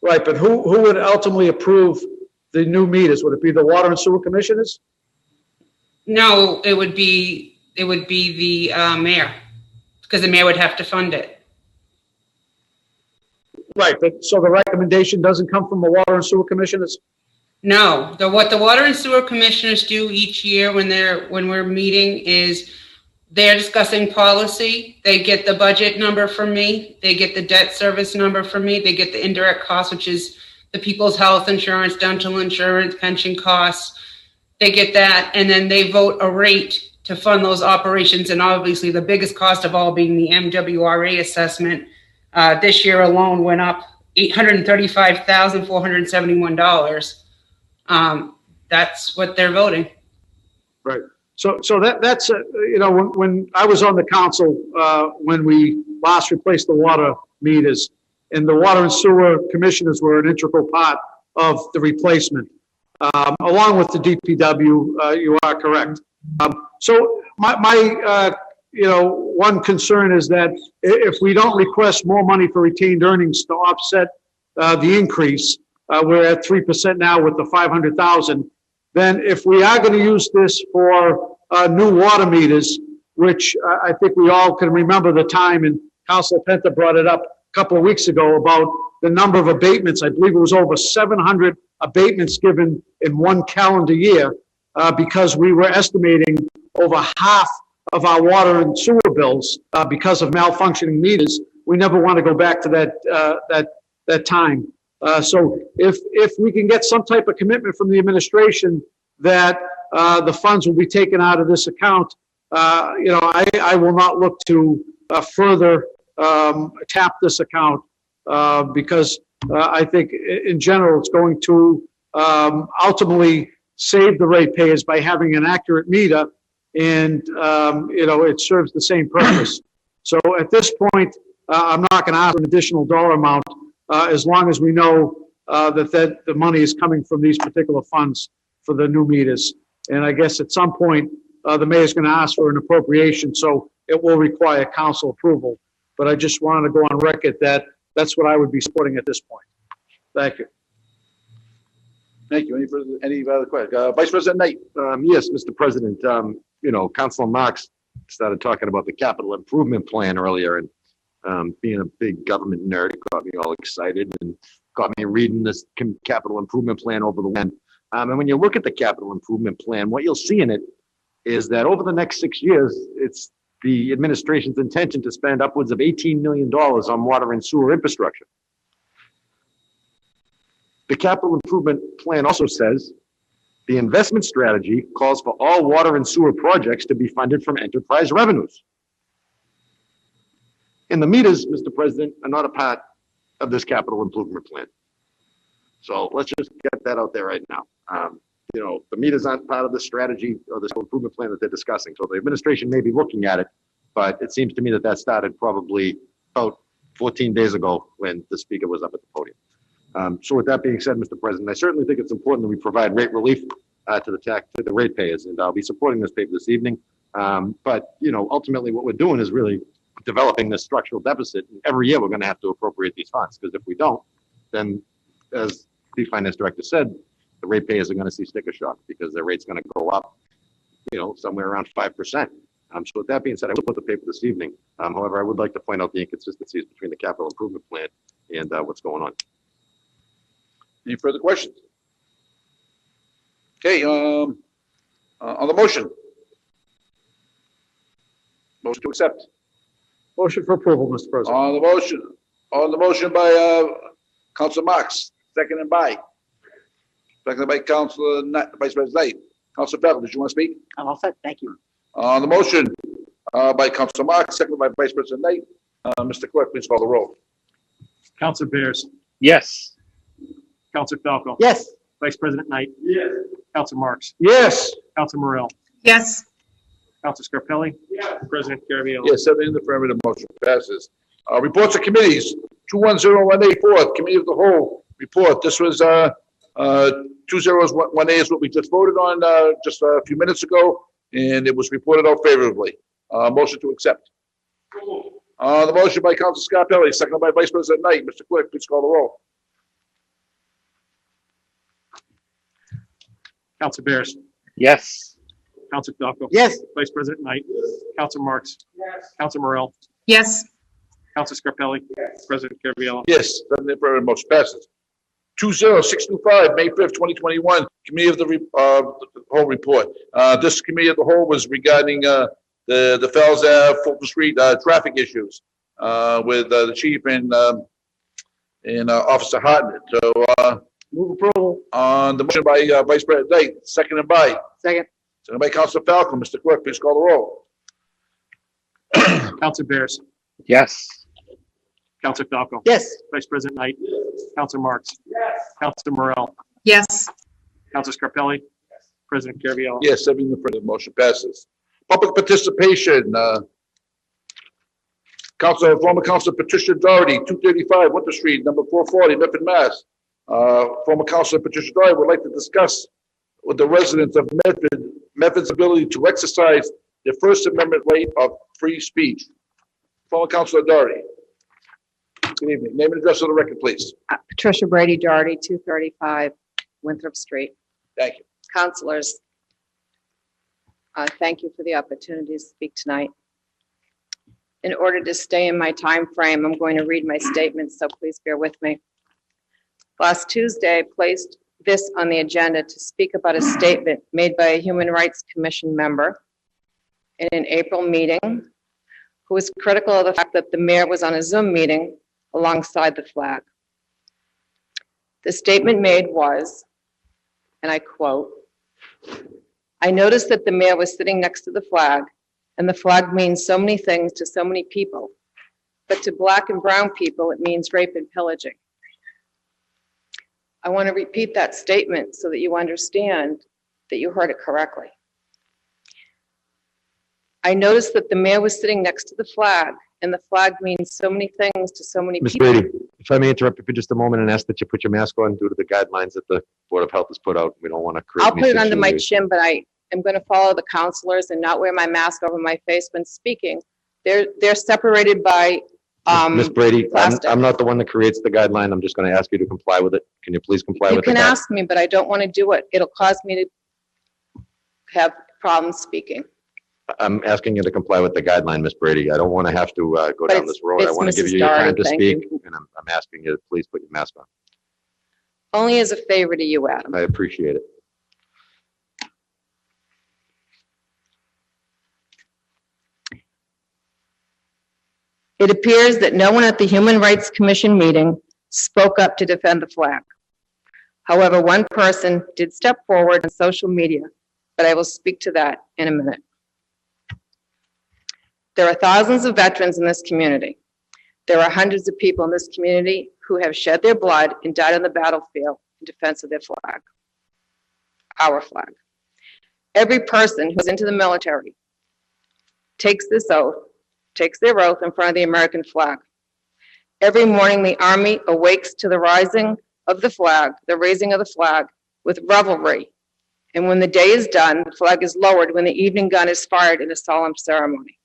Right, but who would ultimately approve the new meters? Would it be the Water and Sewer Commissioners? No, it would be the mayor, because the mayor would have to fund it. Right, but so the recommendation doesn't come from the Water and Sewer Commissioners? No, what the water and sewer commissioners do each year when we're meeting is they're discussing policy. They get the budget number from me. They get the debt service number from me. They get the indirect costs, which is the people's health insurance, dental insurance, pension costs. They get that, and then they vote a rate to fund those operations. And obviously the biggest cost of all being the MWRA assessment. This year alone went up $835,471. That's what they're voting. Right. So that's when I was on the council, when we last replaced the water meters, and the Water and Sewer Commissioners were an integral part of the replacement, along with the DPW. You are correct. So my one concern is that if we don't request more money for retained earnings to offset the increase, we're at 3% now with the 500,000. Then if we are going to use this for new water meters, which I think we all can remember the time, and Councilor Penta brought it up a couple of weeks ago about the number of abatements. I believe it was over 700 abatements given in one calendar year because we were estimating over half of our water and sewer bills because of malfunctioning meters. We never want to go back to that time. So if we can get some type of commitment from the administration that the funds will be taken out of this account, I will not look to further tap this account because I think in general it's going to ultimately save the ratepayers by having an accurate meter, and it serves the same purpose. So at this point, I'm not going to ask for an additional dollar amount as long as we know that the money is coming from these particular funds for the new meters. And I guess at some point, the mayor's going to ask for an appropriation, so it will require council approval. But I just wanted to go on record that that's what I would be supporting at this point. Thank you. Thank you. Any other questions? Vice President Knight? Yes, Mr. President, Councilor Marks started talking about the capital improvement plan earlier, and being a big government nerd, it got me all excited and got me reading this capital improvement plan over the weekend. And when you look at the capital improvement plan, what you'll see in it is that over the next 6 years, it's the administration's intention to spend upwards of $18 million on water and sewer infrastructure. The capital improvement plan also says the investment strategy calls for all water and sewer projects to be funded from enterprise revenues. And the meters, Mr. President, are not a part of this capital improvement plan. So let's just get that out there right now. The meters aren't part of the strategy or this improvement plan that they're discussing. So the administration may be looking at it, but it seems to me that started probably about 14 days ago when the speaker was up at the podium. So with that being said, Mr. President, I certainly think it's important that we provide rate relief to the ratepayers, and I'll be supporting this paper this evening. But ultimately what we're doing is really developing this structural deficit. And every year we're going to have to appropriate these funds, because if we don't, then as the finance director said, the ratepayers are going to see sticker shock because their rate's going to go up, somewhere around 5%. So with that being said, I will put the paper this evening. However, I would like to point out the inconsistencies between the capital improvement plan and what's going on. Any further questions? Okay, on the motion. Motion to accept. Motion for approval, Mr. President. On the motion by Councilor Marks, seconded by Councilor Vice President Knight. Councilor Falcon, did you want to speak? I'm all set. Thank you. On the motion by Councilor Marks, seconded by Vice President Knight. Mr. Clerk, please call the roll. Counselor Bears. Yes. Counselor Falco. Yes. Vice President Knight. Yes. Counselor Marks. Yes. Counselor Morrell. Yes. Counselor Scarpelli. Yes. President Caraviallo. Yes, 7 in the affirmative, motion passes. Reports of committees, 2101A4, Committee of the Whole report. This was 201A is what we just voted on just a few minutes ago, and it was reported out favorably. Motion to accept. The motion by Councilor Scarpelli, seconded by Vice President Knight. Mr. Clerk, please call the roll. Counselor Bears. Yes. Counselor Falco. Yes. Vice President Knight. Counselor Marks. Yes. Counselor Morrell. Yes. Counselor Scarpelli. Yes. President Caraviallo. Yes, 7 in the affirmative, motion passes. 20625, May 5th, 2021, Committee of the Whole report. This Committee of the Whole was regarding the Fells Ave, Fulton Street traffic issues with the chief and Officer Hartnett. So Move approval. on the motion by Vice President Knight, seconded by Councilor Falcon. Mr. Clerk, please call the roll. Counselor Bears. Yes. Counselor Falco. Yes. Vice President Knight. Counselor Marks. Yes. Counselor Morrell. Yes. Counselor Scarpelli. Yes. President Caraviallo. Yes, 7 in the affirmative, motion passes. Public participation. Former Councilor Patricia Doherty, 235 Winter Street, number 440, Medford, Mass. Former Councilor Patricia Doherty would like to discuss with the residents of Medford's ability to exercise their First Amendment right of free speech. Former Councilor Doherty. Good evening. Name and address of the record, please. Patricia Brady Doherty, 235 Winthrop Street. Thank you. Councilors, thank you for the opportunity to speak tonight. In order to stay in my time frame, I'm going to read my statement, so please bear with me. Last Tuesday, I placed this on the agenda to speak about a statement made by a Human Rights Commission member in an April meeting who was critical of the fact that the mayor was on a Zoom meeting alongside the flag. The statement made was, and I quote, "I noticed that the mayor was sitting next to the flag, and the flag means so many things to so many people, but to Black and brown people, it means rape and pillaging." I want to repeat that statement so that you understand that you heard it correctly. I noticed that the mayor was sitting next to the flag, and the flag means so many things to so many Ms. people. Brady, if I may interrupt you for just a moment and ask that you put your mask on due to the guidelines that the Board of Health has put out. We don't want to create I'll any put it under my situation. chin, but I am going to follow the counselors and not wear my mask over my face when speaking. They're separated by Ms. Brady, plastic. I'm not the one that creates the guideline. I'm just going to ask you to comply with it. Can you please comply You with the can guideline? ask me, but I don't want to do it. It'll cause me to have problems speaking. I'm asking you to comply with the guideline, Ms. Brady. I don't want to have to go But down this road. I it's want to give Mrs. you your time Doherty, to thank speak, you. and I'm asking you to please put your mask on. Only as a favor to you, Adam. I appreciate it. It appears that no one at the Human Rights Commission meeting spoke up to defend the flag. However, one person did step forward on social media, but I will speak to that in a minute. There are thousands of veterans in this community. There are hundreds of people in this community who have shed their blood and died on the battlefield in defense of their flag, our flag. Every person who's into the military takes their oath in front of the American flag. Every morning, the Army awakes to the rising of the flag, the raising of the flag, with revelry. And when the day is done, the flag is lowered when the evening gun is fired in a solemn ceremony.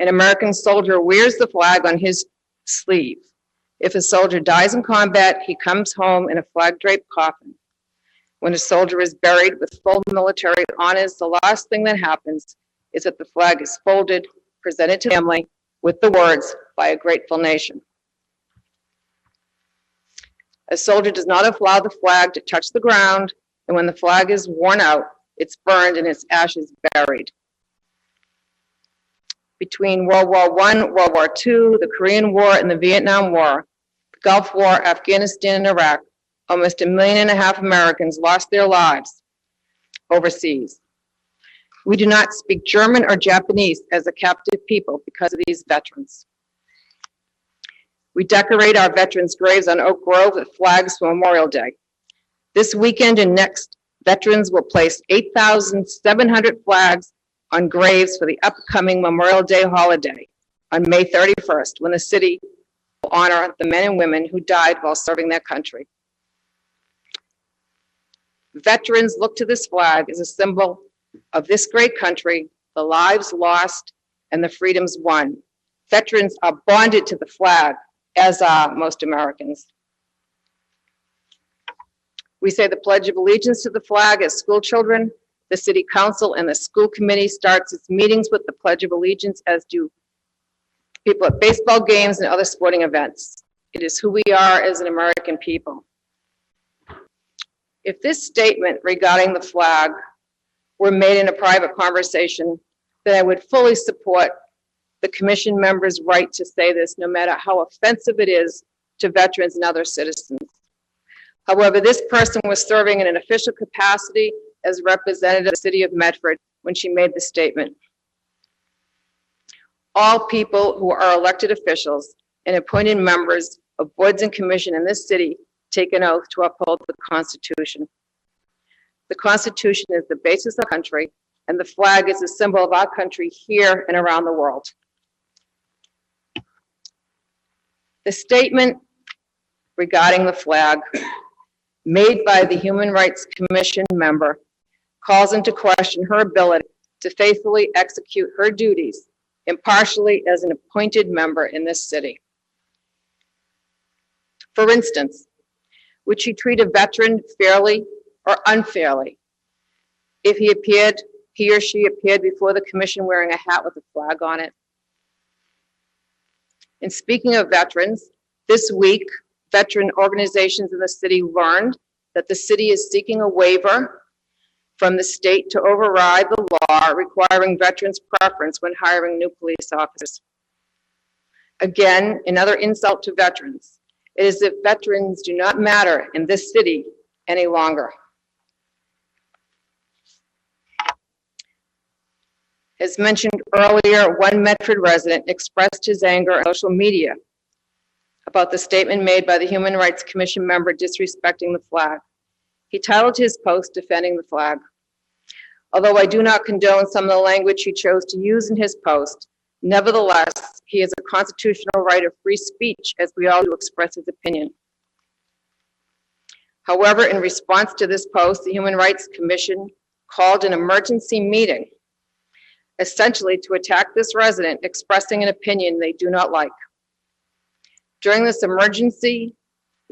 An American soldier wears the flag on his sleeve. If a soldier dies in combat, he comes home in a flag-draped coffin. When a soldier is buried with full military honors, the last thing that happens is that the flag is folded, presented to the family with the words, "by a grateful nation." A soldier does not allow the flag to touch the ground, and when the flag is worn out, it's burned and its ashes buried. Between World War I, World War II, the Korean War, and the Vietnam War, the Gulf War, Afghanistan, and Iraq, almost 1.5 million Americans lost their lives overseas. We do not speak German or Japanese as a captive people because of these veterans. We decorate our veterans' graves on Oak Grove with flags for Memorial Day. This weekend and next, veterans will place 8,700 flags on graves for the upcoming Memorial Day holiday on May 31st, when the city will honor the men and women who died while serving their country. Veterans look to this flag as a symbol of this great country, the lives lost, and the freedoms won. Veterans are bonded to the flag, as are most Americans. We say the Pledge of Allegiance to the flag as school children. The City Council and the school committee starts its meetings with the Pledge of Allegiance, as do people at baseball games and other sporting events. It is who we are as an American people. If this statement regarding the flag were made in a private conversation, then I would fully support the commission members' right to say this, no matter how offensive it is to veterans and other citizens. However, this person was serving in an official capacity as representative of the city of Medford when she made the statement. All people who are elected officials and appointed members of boards and commission in this city take an oath to uphold the Constitution. The Constitution is the basis of our country, and the flag is a symbol of our country here and around the world. The statement regarding the flag made by the Human Rights Commission member calls into question her ability to faithfully execute her duties impartially as an appointed member in this city. For instance, would she treat a veteran fairly or unfairly if he or she appeared before the commission wearing a hat with a flag on it? And speaking of veterans, this week, veteran organizations in the city learned that the city is seeking a waiver from the state to override the law requiring veterans' preference when hiring new police officers. Again, another insult to veterans. It is as if veterans do not matter in this city any longer. As mentioned earlier, one Medford resident expressed his anger on social media about the statement made by the Human Rights Commission member disrespecting the flag. He titled his post, "Defending the Flag." Although I do not condone some of the language he chose to use in his post, nevertheless, he has a constitutional right of free speech, as we all do, to express his opinion. However, in response to this post, the Human Rights Commission called an emergency meeting, essentially to attack this resident expressing an opinion they do not like. During this emergency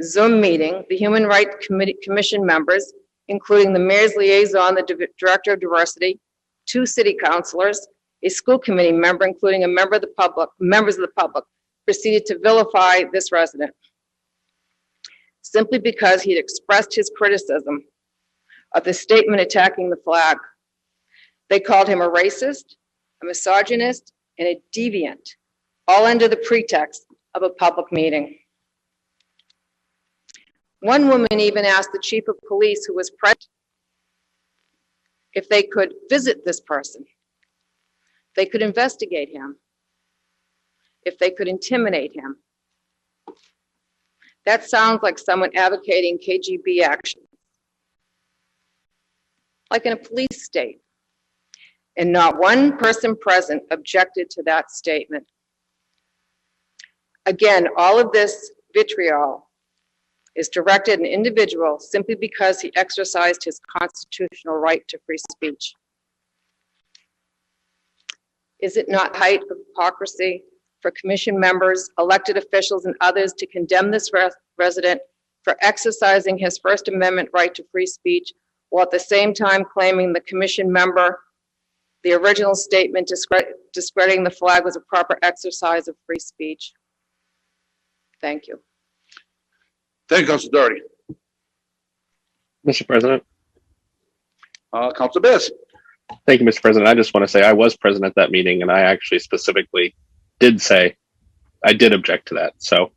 Zoom meeting, the Human Rights Commission members, including the mayor's liaison, the director of diversity, 2 city councilors, a school committee member, including a member of the public, members of the public, proceeded to vilify this resident simply because he had expressed his criticism of the statement attacking the flag. They called him a racist, a misogynist, and a deviant, all under the pretext of a public meeting. One woman even asked the chief of police, who was present, if they could visit this person, they could investigate him, if they could intimidate him. That sounds like someone advocating KGB action, like in a police state. And not one person present objected to that statement. Again, all of this vitriol is directed at an individual simply because he exercised his constitutional right to free speech. Is it not height of hypocrisy for commission members, elected officials, and others to condemn this resident for exercising his First Amendment right to free speech, while at the same time claiming the commission member, the original statement discrediting the flag was a proper exercise of free speech? Thank you. Thank you, Councilor Doherty. Mr. President. Councilor Bears. Thank you, Mr. President. I just want to say I was present at that meeting, and I actually specifically did say I did object to that. So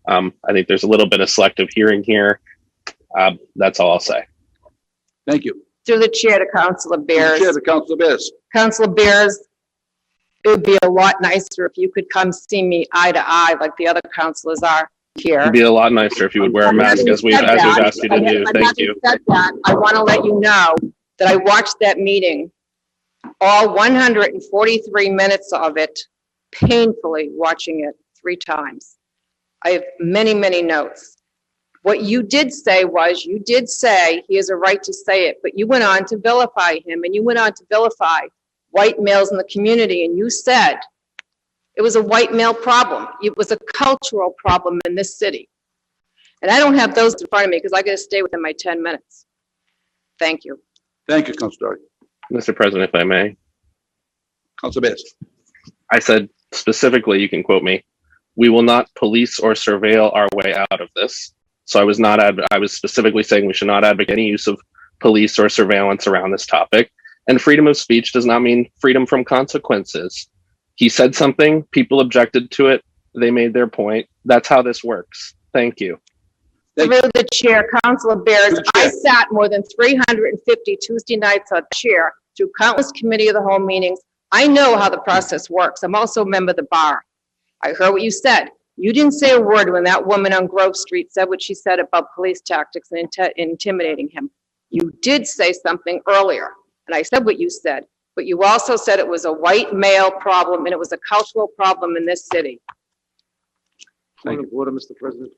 I think there's a little bit of selective hearing here. That's all I'll say. Thank you. Through the chair to Councilor Bears. Chair to Councilor Bears. Councilor Bears, it would be a lot nicer if you could come see me eye to eye like the other councilors are here. It'd be a lot nicer if you would wear a mask as we've asked you to do. Thank you. Said that, I want to let you know that I watched that meeting, all 143 minutes of it, painfully watching it 3 times. I have many, many notes. What you did say was, you did say he has a right to say it, but you went on to vilify him, and you went on to vilify white males in the community, and you said it was a white male problem. It was a cultural problem in this city. And I don't have those in front of me because I got to stay within my 10 minutes. Thank you. Thank you, Councilor Doherty. Mr. President, if I may. Councilor Bears. I said specifically, you can quote me, we will not police or surveil our way out of this. So I was specifically saying we should not advocate any use of police or surveillance around this topic. And freedom of speech does not mean freedom from consequences. He said something, people objected to it, they made their point. That's how this works. Thank you. Through the chair, Councilor Bears, I sat more than 350 Tuesday nights on the chair through countless committee of the whole meetings. I know how the process works. I'm also a member of the bar. I heard what you said. You didn't say a word when that woman on Grove Street said what she said about police tactics and intimidating him. You did say something earlier, and I said what you said, but you also said it was a white male problem and it was a cultural problem in this city. Point of order, Mr. President.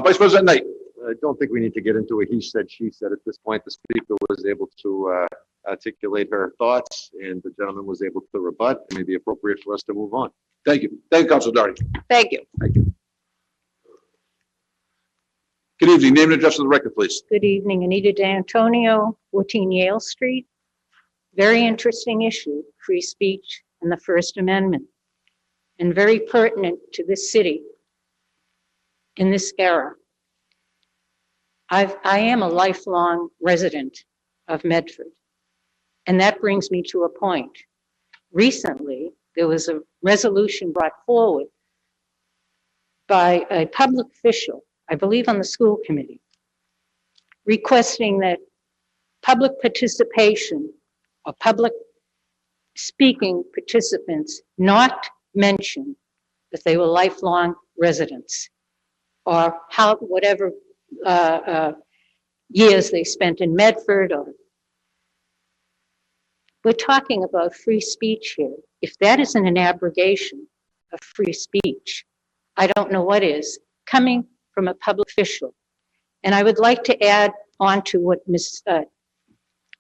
Vice President Knight. I don't think we need to get into a he said, she said. At this point, the speaker was able to articulate her thoughts, and the gentleman was able to rebut. It may be appropriate for us to move on. Thank you. Thank you, Councilor Doherty. Thank you. Thank you. Good evening. Name and address for the record, please. Good evening, Anita D'Antonio, 14 Yale Street. Very interesting issue, free speech and the First Amendment, and very pertinent to this city in this era. I am a lifelong resident of Medford, and that brings me to a point. Recently, there was a resolution brought forward by a public official, I believe on the school committee, requesting that public participation or public speaking participants not mention that they were lifelong residents or whatever years they spent in Medford or We're talking about free speech here. If that isn't an abrogation of free speech, I don't know what is, coming from a public official. And I would like to add on to what Ms.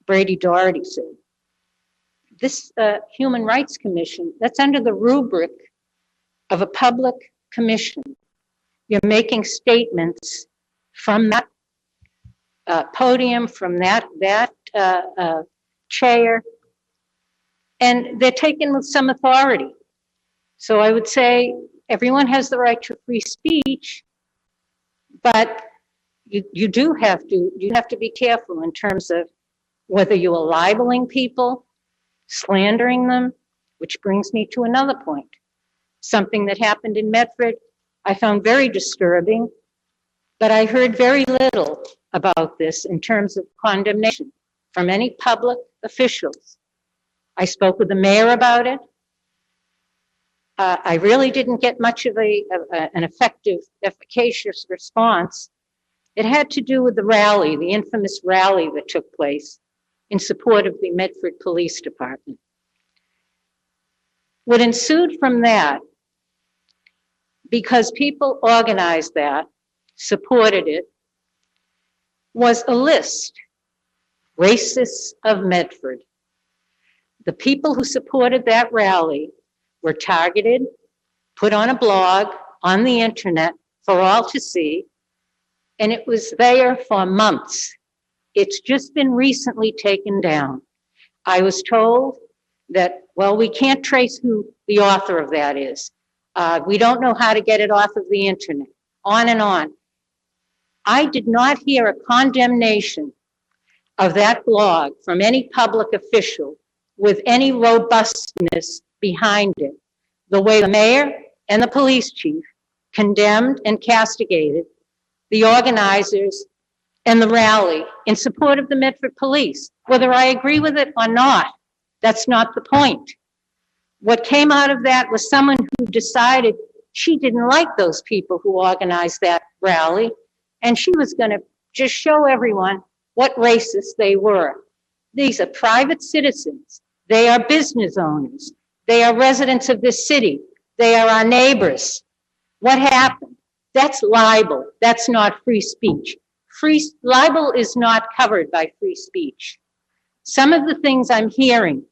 Brady Doherty said. This Human Rights Commission, that's under the rubric of a public commission. You're making statements from that podium, from that chair, and they're taken with some authority. So I would say everyone has the right to free speech, but you have to be careful in terms of whether you are libeling people, slandering them, which brings me to another point. Something that happened in Medford I found very disturbing, but I heard very little about this in terms of condemnation from any public officials. I spoke with the mayor about it. I really didn't get much of an effective, efficacious response. It had to do with the rally, the infamous rally that took place in support of the Medford Police Department. What ensued from that, because people organized that, supported it, was a list, Racists of Medford. The people who supported that rally were targeted, put on a blog, on the internet for all to see, and it was there for months. It's just been recently taken down. I was told that, well, we can't trace who the author of that is. We don't know how to get it off of the internet, on and on. I did not hear a condemnation of that blog from any public official with any robustness behind it, the way the mayor and the police chief condemned and castigated the organizers and the rally in support of the Medford Police. Whether I agree with it or not, that's not the point. What came out of that was someone who decided she didn't like those people who organized that rally, and she was going to just show everyone what racists they were. These are private citizens. They are business owners. They are residents of this city. They are our neighbors. What happened? That's libel. That's not free speech. Libel is not covered by free speech. Some of the things I'm hearing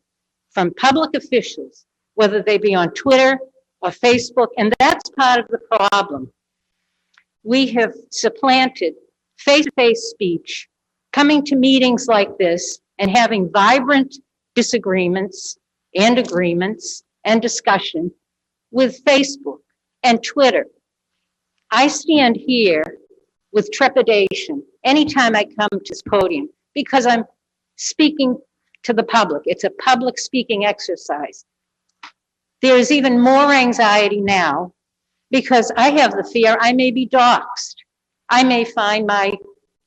from public officials, whether they be on Twitter or Facebook, and that's part of the problem. We have supplanted face-to-face speech, coming to meetings like this and having vibrant disagreements and agreements and discussion with Facebook and Twitter. I stand here with trepidation anytime I come to this podium because I'm speaking to the public. It's a public speaking exercise. There's even more anxiety now because I have the fear I may be doxxed. I may find my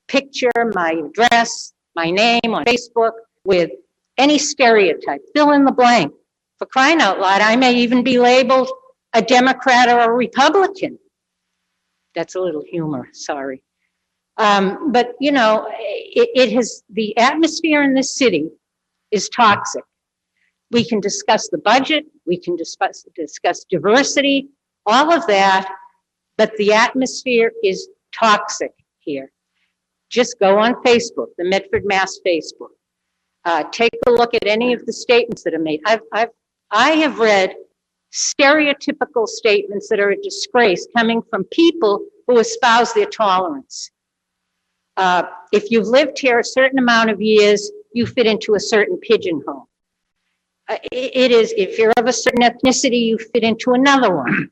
picture, my address, my name on Facebook with any stereotype, fill in the blank. For crying out loud, I may even be labeled a Democrat or a Republican. That's a little humor, sorry. But you know, the atmosphere in this city is toxic. We can discuss the budget, we can discuss diversity, all of that, but the atmosphere is toxic here. Just go on Facebook, the Medford Mass Facebook. Take a look at any of the statements that are made. I have read stereotypical statements that are a disgrace coming from people who espouse their tolerance. If you've lived here a certain amount of years, you fit into a certain pigeonhole. It is, if you're of a certain ethnicity, you fit into another one.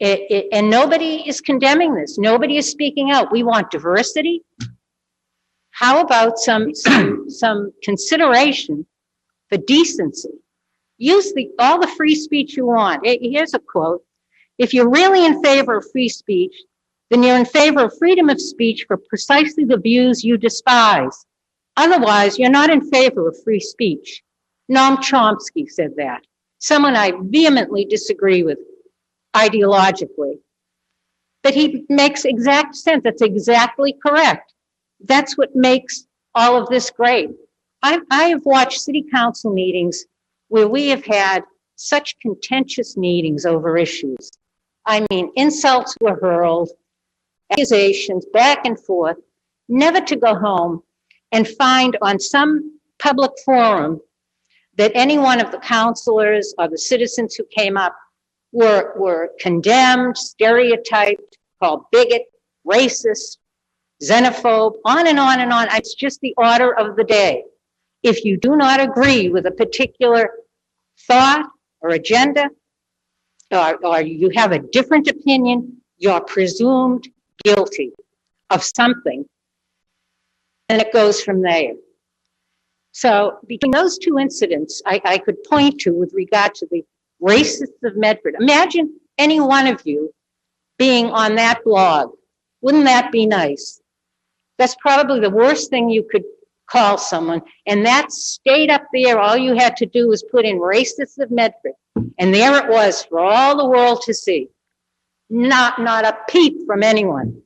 And nobody is condemning this. Nobody is speaking out. We want diversity. How about some consideration for decency? Use all the free speech you want. Here's a quote. If you're really in favor of free speech, then you're in favor of freedom of speech for precisely the views you despise. Otherwise, you're not in favor of free speech. Noam Chomsky said that. Someone I vehemently disagree with ideologically. But he makes exact sense. That's exactly correct. That's what makes all of this great. I have watched city council meetings where we have had such contentious meetings over issues. I mean, insults were hurled, accusations back and forth, never to go home and find on some public forum that any one of the councilors or the citizens who came up were condemned, stereotyped, called bigot, racist, xenophobe, on and on and on. It's just the order of the day. If you do not agree with a particular thought or agenda, or you have a different opinion, you're presumed guilty of something, and it goes from there. So between those two incidents, I could point to with regard to the racists of Medford. Imagine any one of you being on that blog. Wouldn't that be nice? That's probably the worst thing you could call someone. And that stayed up there. All you had to do was put in racists of Medford. And there it was for all the world to see. Not a peep from anyone.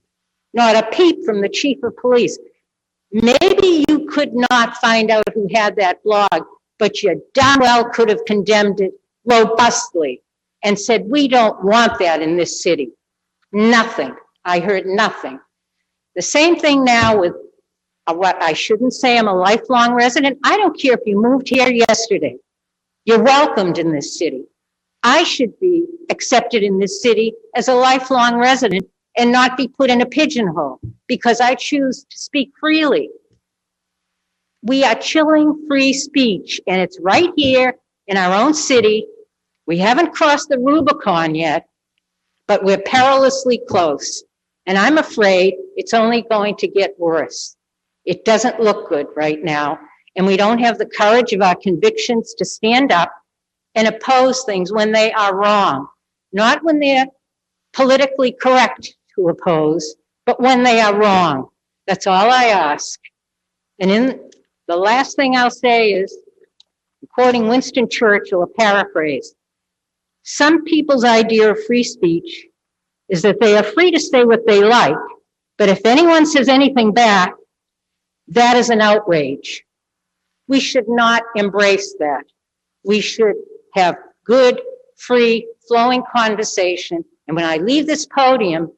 Not a peep from the chief of police. Maybe you could not find out who had that blog, but you darn well could have condemned it robustly and said, we don't want that in this city. Nothing. I heard nothing. The same thing now with what I shouldn't say I'm a lifelong resident. I don't care if you moved here yesterday. You're welcomed in this city. I should be accepted in this city as a lifelong resident and not be put in a pigeonhole because I choose to speak freely. We are chilling free speech, and it's right here in our own city. We haven't crossed the Rubicon yet, but we're perilously close. And I'm afraid it's only going to get worse. It doesn't look good right now, and we don't have the courage of our convictions to stand up and oppose things when they are wrong, not when they're politically correct to oppose, but when they are wrong. That's all I ask. And in the last thing I'll say is, quoting Winston Churchill, a paraphrase, some people's idea of free speech is that they are free to say what they like, but if anyone says anything back, that is an outrage. We should not embrace that. We should have good, free, flowing conversation. And when I leave this podium,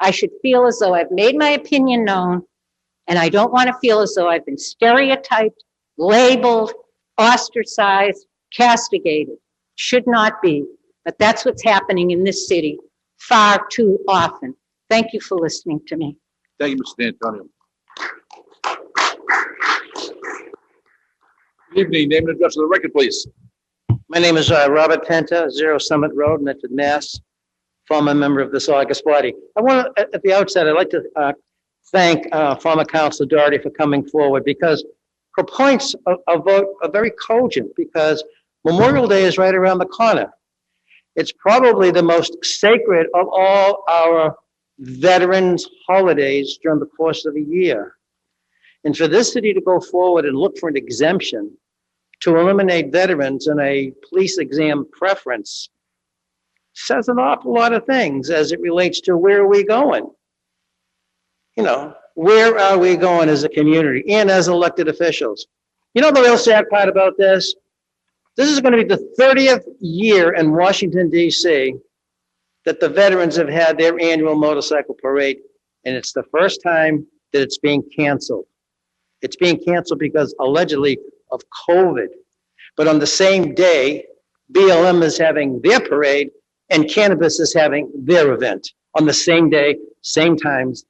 I should feel as though I've made my opinion known, and I don't want to feel as though I've been stereotyped, labeled, ostracized, castigated. Should not be. But that's what's happening in this city far too often. Thank you for listening to me. Thank you, Mr. D'Antonio. Good evening. Name and address for the record, please. My name is Robert Penta, 0 Summit Road, Medford, Mass. Former member of this august body. I want to, at the outset, I'd like to thank former Councilor Doherty for coming forward because her points of vote are very cogent because Memorial Day is right around the corner. It's probably the most sacred of all our veterans' holidays during the course of a year. And for this city to go forward and look for an exemption to eliminate veterans and a police exam preference says an awful lot of things as it relates to where are we going. You know, where are we going as a community and as elected officials? You know the real sad part about this? This is going to be the 30th year in Washington, D.C. that the veterans have had their annual motorcycle parade, and it's the first time that it's being canceled. It's being canceled because allegedly of COVID. But on the same day, BLM is having their parade and cannabis is having their event on the same day, same times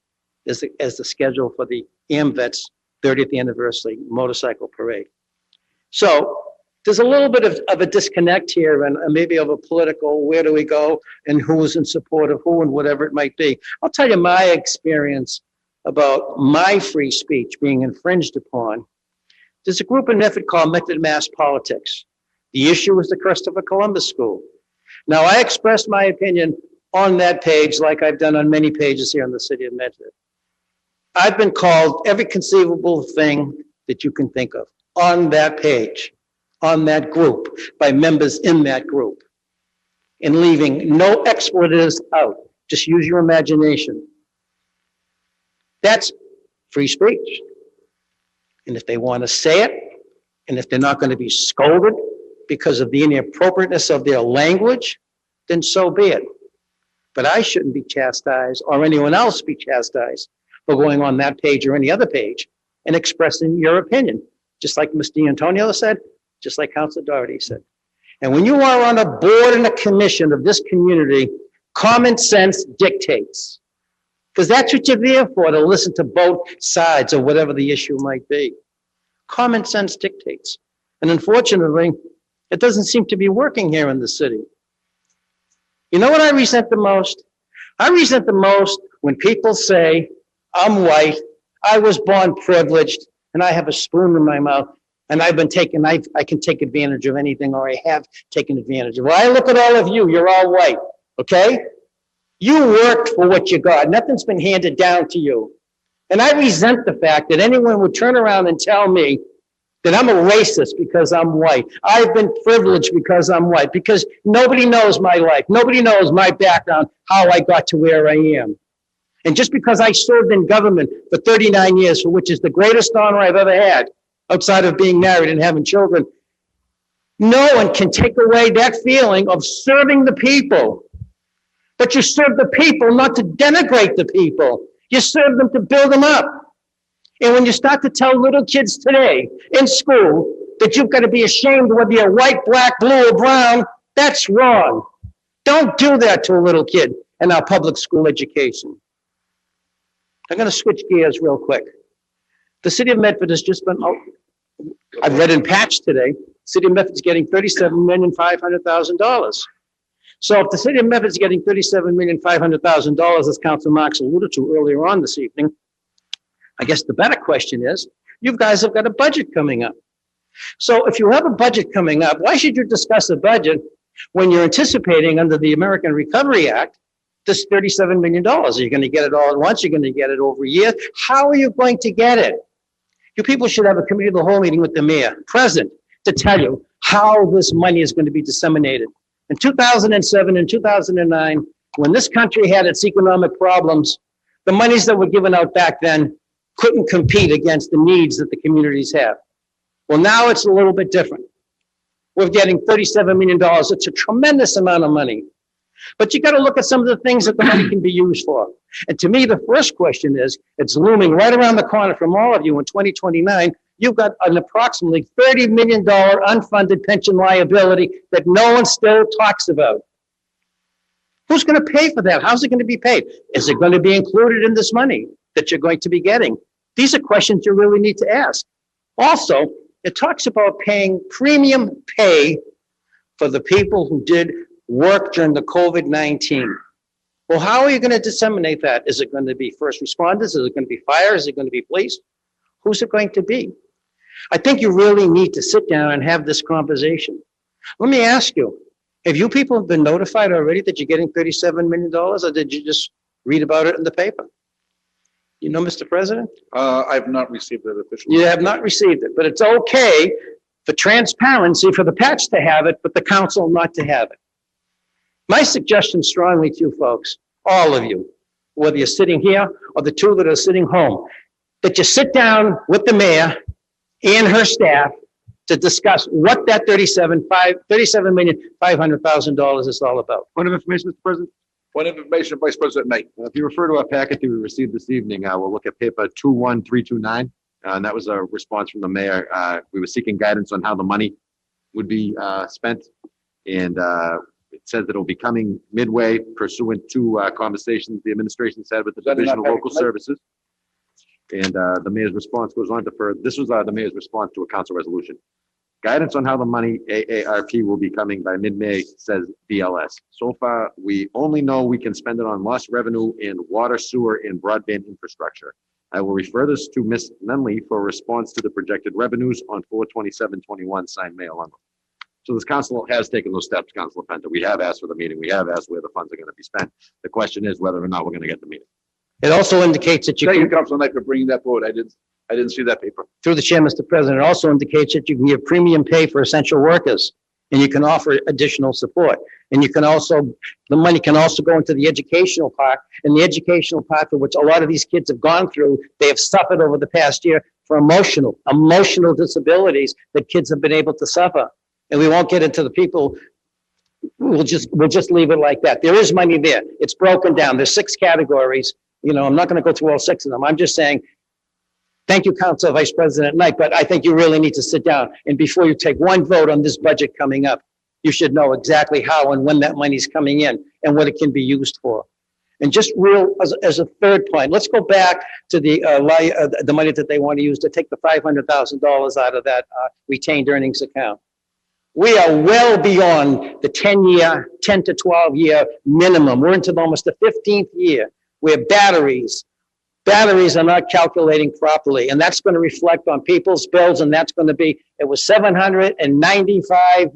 as the schedule for the AMVETS 30th anniversary motorcycle parade. So there's a little bit of a disconnect here and maybe of a political, where do we go and who's in support of who and whatever it might be. I'll tell you my experience about my free speech being infringed upon. There's a group in Medford called Medford Mass Politics. The issue was the Christopher Columbus School. Now, I expressed my opinion on that page like I've done on many pages here in the city of Medford. I've been called every conceivable thing that you can think of on that page, on that group, by members in that group, and leaving no expletives out. Just use your imagination. That's free speech. And if they want to say it, And if they're not going to be scolded because of the inappropriateness of their language, then so be it. But I shouldn't be chastised, or anyone else be chastised, for going on that page or any other page and expressing your opinion, just like Mr. Antonio said, just like Councilor Doherty said. And when you are on a board and a commission of this community, common sense dictates. Because that's what you're there for, to listen to both sides of whatever the issue might be. Common sense dictates. And unfortunately, it doesn't seem to be working here in the city. You know what I resent the most? I resent the most when people say, I'm white, I was born privileged, and I have a spoon in my mouth, and I've been taken, I can take advantage of anything, or I have taken advantage of. Well, I look at all of you, you're all white, okay? You worked for what you got. Nothing's been handed down to you. And I resent the fact that anyone would turn around and tell me that I'm a racist because I'm white. I've been privileged because I'm white, because nobody knows my life. Nobody knows my background, how I got to where I am. And just because I served in government for 39 years, for which is the greatest honor I've ever had, outside of being married and having children, no one can take away that feeling of serving the people. But you serve the people not to denigrate the people. You serve them to build them up. And when you start to tell little kids today in school that you've got to be ashamed whether you're white, black, blue, or brown, that's wrong. Don't do that to a little kid in our public school education. I'm going to switch gears real quick. The city of Medford has just been, I've read in Patch today, city of Medford's getting $37,500,000. So if the city of Medford's getting $37,500,000, as Councilor Marks alluded to earlier on this evening, I guess the better question is, you guys have got a budget coming up. So if you have a budget coming up, why should you discuss a budget when you're anticipating under the American Recovery Act this $37 million? Are you going to get it all at once? You're going to get it over a year? How are you going to get it? You people should have a committee of the whole meeting with the mayor present to tell you how this money is going to be disseminated. In 2007 and 2009, when this country had its economic problems, the monies that were given out back then couldn't compete against the needs that the communities have. Well, now it's a little bit different. We're getting $37 million. It's a tremendous amount of money. But you got to look at some of the things that the money can be used for. And to me, the first question is, it's looming right around the corner from all of you in 2029. You've got an approximately $30 million unfunded pension liability that no one still talks about. Who's going to pay for that? How's it going to be paid? Is it going to be included in this money that you're going to be getting? These are questions you really need to ask. Also, it talks about paying premium pay for the people who did work during the COVID-19. Well, how are you going to disseminate that? Is it going to be first responders? Is it going to be fire? Is it going to be police? Who's it going to be? I think you really need to sit down and have this conversation. Let me ask you, have you people been notified already that you're getting $37 million, or did you just read about it in the paper? You know, Mr. President? I've not received it officially. You have not received it, but it's okay for transparency for the Patch to have it, but the council not to have it. My suggestion strongly to you folks, all of you, whether you're sitting here or the two that are sitting home, that you sit down with the mayor and her staff to discuss what that $37,500,000 is all about. Point of information, Mr. President. Point of information, Vice President May. If you refer to our packet that we received this evening, we'll look at paper 21329, and that was a response from the mayor. We were seeking guidance on how the money would be spent, and it says that it will be coming midway pursuant to conversations the administration had with the Division of Local Services. And the mayor's response goes on to further. This was the mayor's response to a council resolution. Guidance on how the money AARP will be coming by mid-May, says BLS. So far, we only know we can spend it on lost revenue in water, sewer, and broadband infrastructure. I will refer this to Ms. Nunley for a response to the projected revenues on 4/27/21, signed Mayor Lungo. So this council has taken those steps, Councilor Penta. We have asked for the meeting. We have asked where the funds are going to be spent. The question is whether or not we're going to get the meeting. It also indicates that you Thank you, can, Councilor Knight, for bringing that forward. I didn't see that paper. through the chair, Mr. President, it also indicates that you can give premium pay for essential workers. and you can offer additional support. And you can also, the money can also go into the educational part, and the educational part for which a lot of these kids have gone through, they have suffered over the past year for emotional disabilities that kids have been able to suffer. And we won't get into the people, we'll just leave it like that. There is money there. It's broken down. There's 6 categories. You know, I'm not going to go through all 6 of them. I'm just saying, thank you, Council Vice President Knight, but I think you really need to sit down. And before you take one vote on this budget coming up, you should know exactly how and when that money's coming in and what it can be used for. And just as a third point, let's go back to the money that they want to use to take the $500,000 out of that retained earnings account. We are well beyond the 10 to 12 year minimum. We're into almost the 15th year where batteries are not calculating properly. And that's going to reflect on people's bills. And that's going to be, it was 795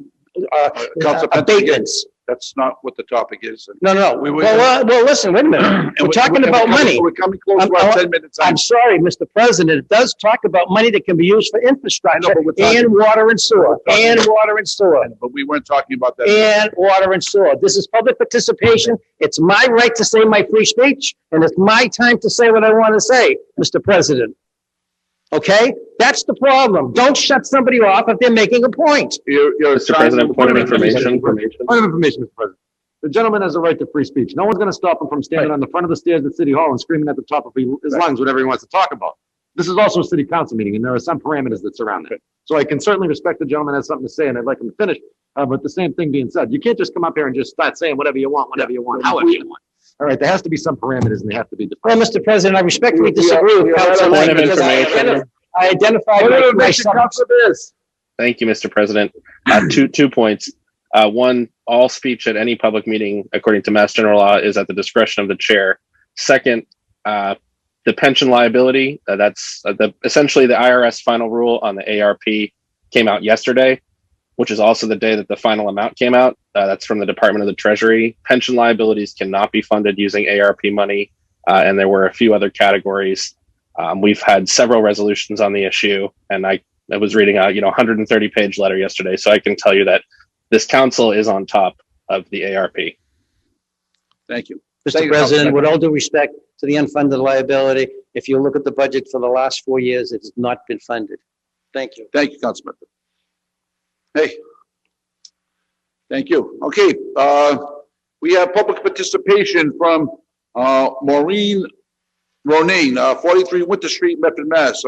abatements. That's not what the topic is. No. Well, listen, wait a minute. We're talking about money. We're coming close to our 10 minutes. I'm sorry, Mr. President. It does talk about money that can be used for infrastructure and water and sewer, But we weren't talking about that. And water and sewer. This is public participation. It's my right to say my free speech, and it's my time to say what I want to say, Mr. President. Okay? That's the problem. Don't shut somebody off if they're making a point. Mr. President, point of information. Point of information, Mr. President. The gentleman has a right to free speech. No one's going to stop him from standing on the front of the stairs at City Hall and screaming at the top of his lungs whatever he wants to talk about. This is also a city council meeting, and there are some parameters that surround that. So I can certainly respect the gentleman has something to say, and I'd like him to finish. But the same thing being said, you can't just come up here and just start saying whatever you want, however you want. All right, there has to be some parameters, and they have to be defined. Well, Mr. President, I respectfully disagree with Council Knight because I identified myself. Thank you, Mr. President. Two points. One, all speech at any public meeting, according to Mass General Law, is at the discretion of the chair. Second, the pension liability, that's essentially the IRS final rule on the ARP came out yesterday, which is also the day that the final amount came out. That's from the Department of the Treasury. Pension liabilities cannot be funded using ARP money, and there were a few other categories. We've had several resolutions on the issue, and I was reading a 130-page letter yesterday, so I can tell you that this council is on top of the ARP. Thank you. Mr. President, with all due respect to the unfunded liability, if you look at the budget for the last 4 years, it's not been funded. Thank you. Thank you, Councilman. Hey. Thank you. Okay, we have public participation from Maureen Ronayne, 43 Winter Street, Medford, Mass.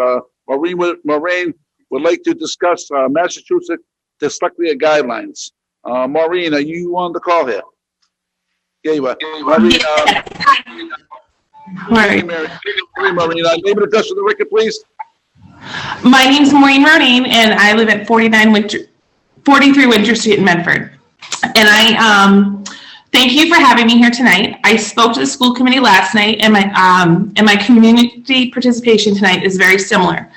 Maureen would like to discuss Massachusetts dyslexia guidelines. Maureen, are you on the call here? Yeah, you are. Maureen, Maureen, name and address for the record, please. My name's Maureen Ronayne, and I live at 43 Winter Street in Medford. And I thank you for having me here tonight. I spoke to the school committee last night, and my community participation tonight is very similar.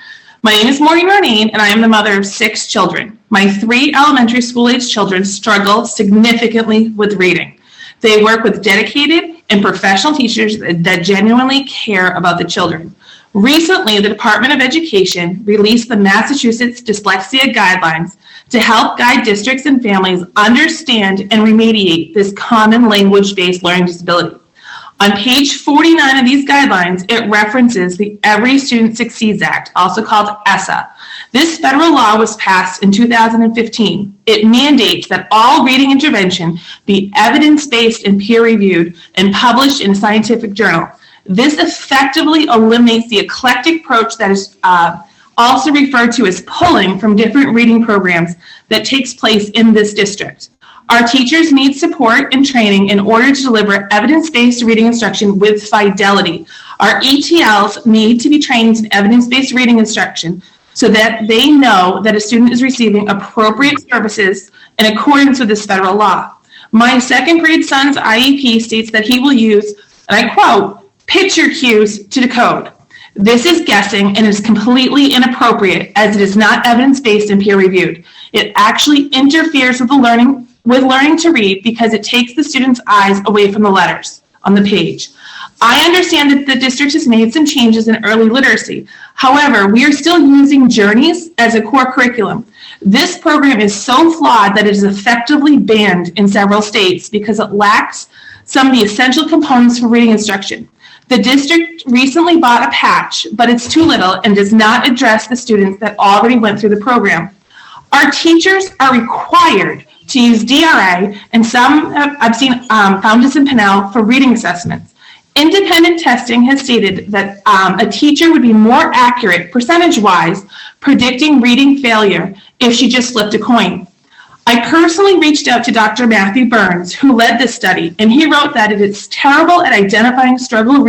My name is Maureen Ronayne, and I am the mother of 6 children. My 3 elementary school-age children struggle significantly with reading. They work with dedicated and professional teachers that genuinely care about the children. Recently, the Department of Education released the Massachusetts Dyslexia Guidelines to help guide districts and families understand and remediate this common language-based learning disability. On page 49 of these guidelines, it references the Every Student Succeeds Act, also called ESSA. This federal law was passed in 2015. It mandates that all reading intervention be evidence-based and peer-reviewed and published in a scientific journal. This effectively eliminates the eclectic approach that is also referred to as pulling from different reading programs that takes place in this district. Our teachers need support and training in order to deliver evidence-based reading instruction with fidelity. Our ETLs need to be trained in evidence-based reading instruction so that they know that a student is receiving appropriate services in accordance with this federal law. My second grade son's IEP states that he will use, and I quote, picture cues to decode. This is guessing and is completely inappropriate as it is not evidence-based and peer-reviewed. It actually interferes with learning to read because it takes the student's eyes away from the letters on the page. I understand that the district has made some changes in early literacy. However, we are still using Journeys as a core curriculum. This program is so flawed that it is effectively banned in several states because it lacks some of the essential components for reading instruction. The district recently bought a patch, but it's too little and does not address the students that already went through the program. Our teachers are required to use DRA, and some I've seen Fountas and Pinnell for reading assessments. Independent testing has stated that a teacher would be more accurate percentage-wise predicting reading failure if she just flipped a coin. I personally reached out to Dr. Matthew Burns, who led this study, and he wrote that it is terrible at identifying struggling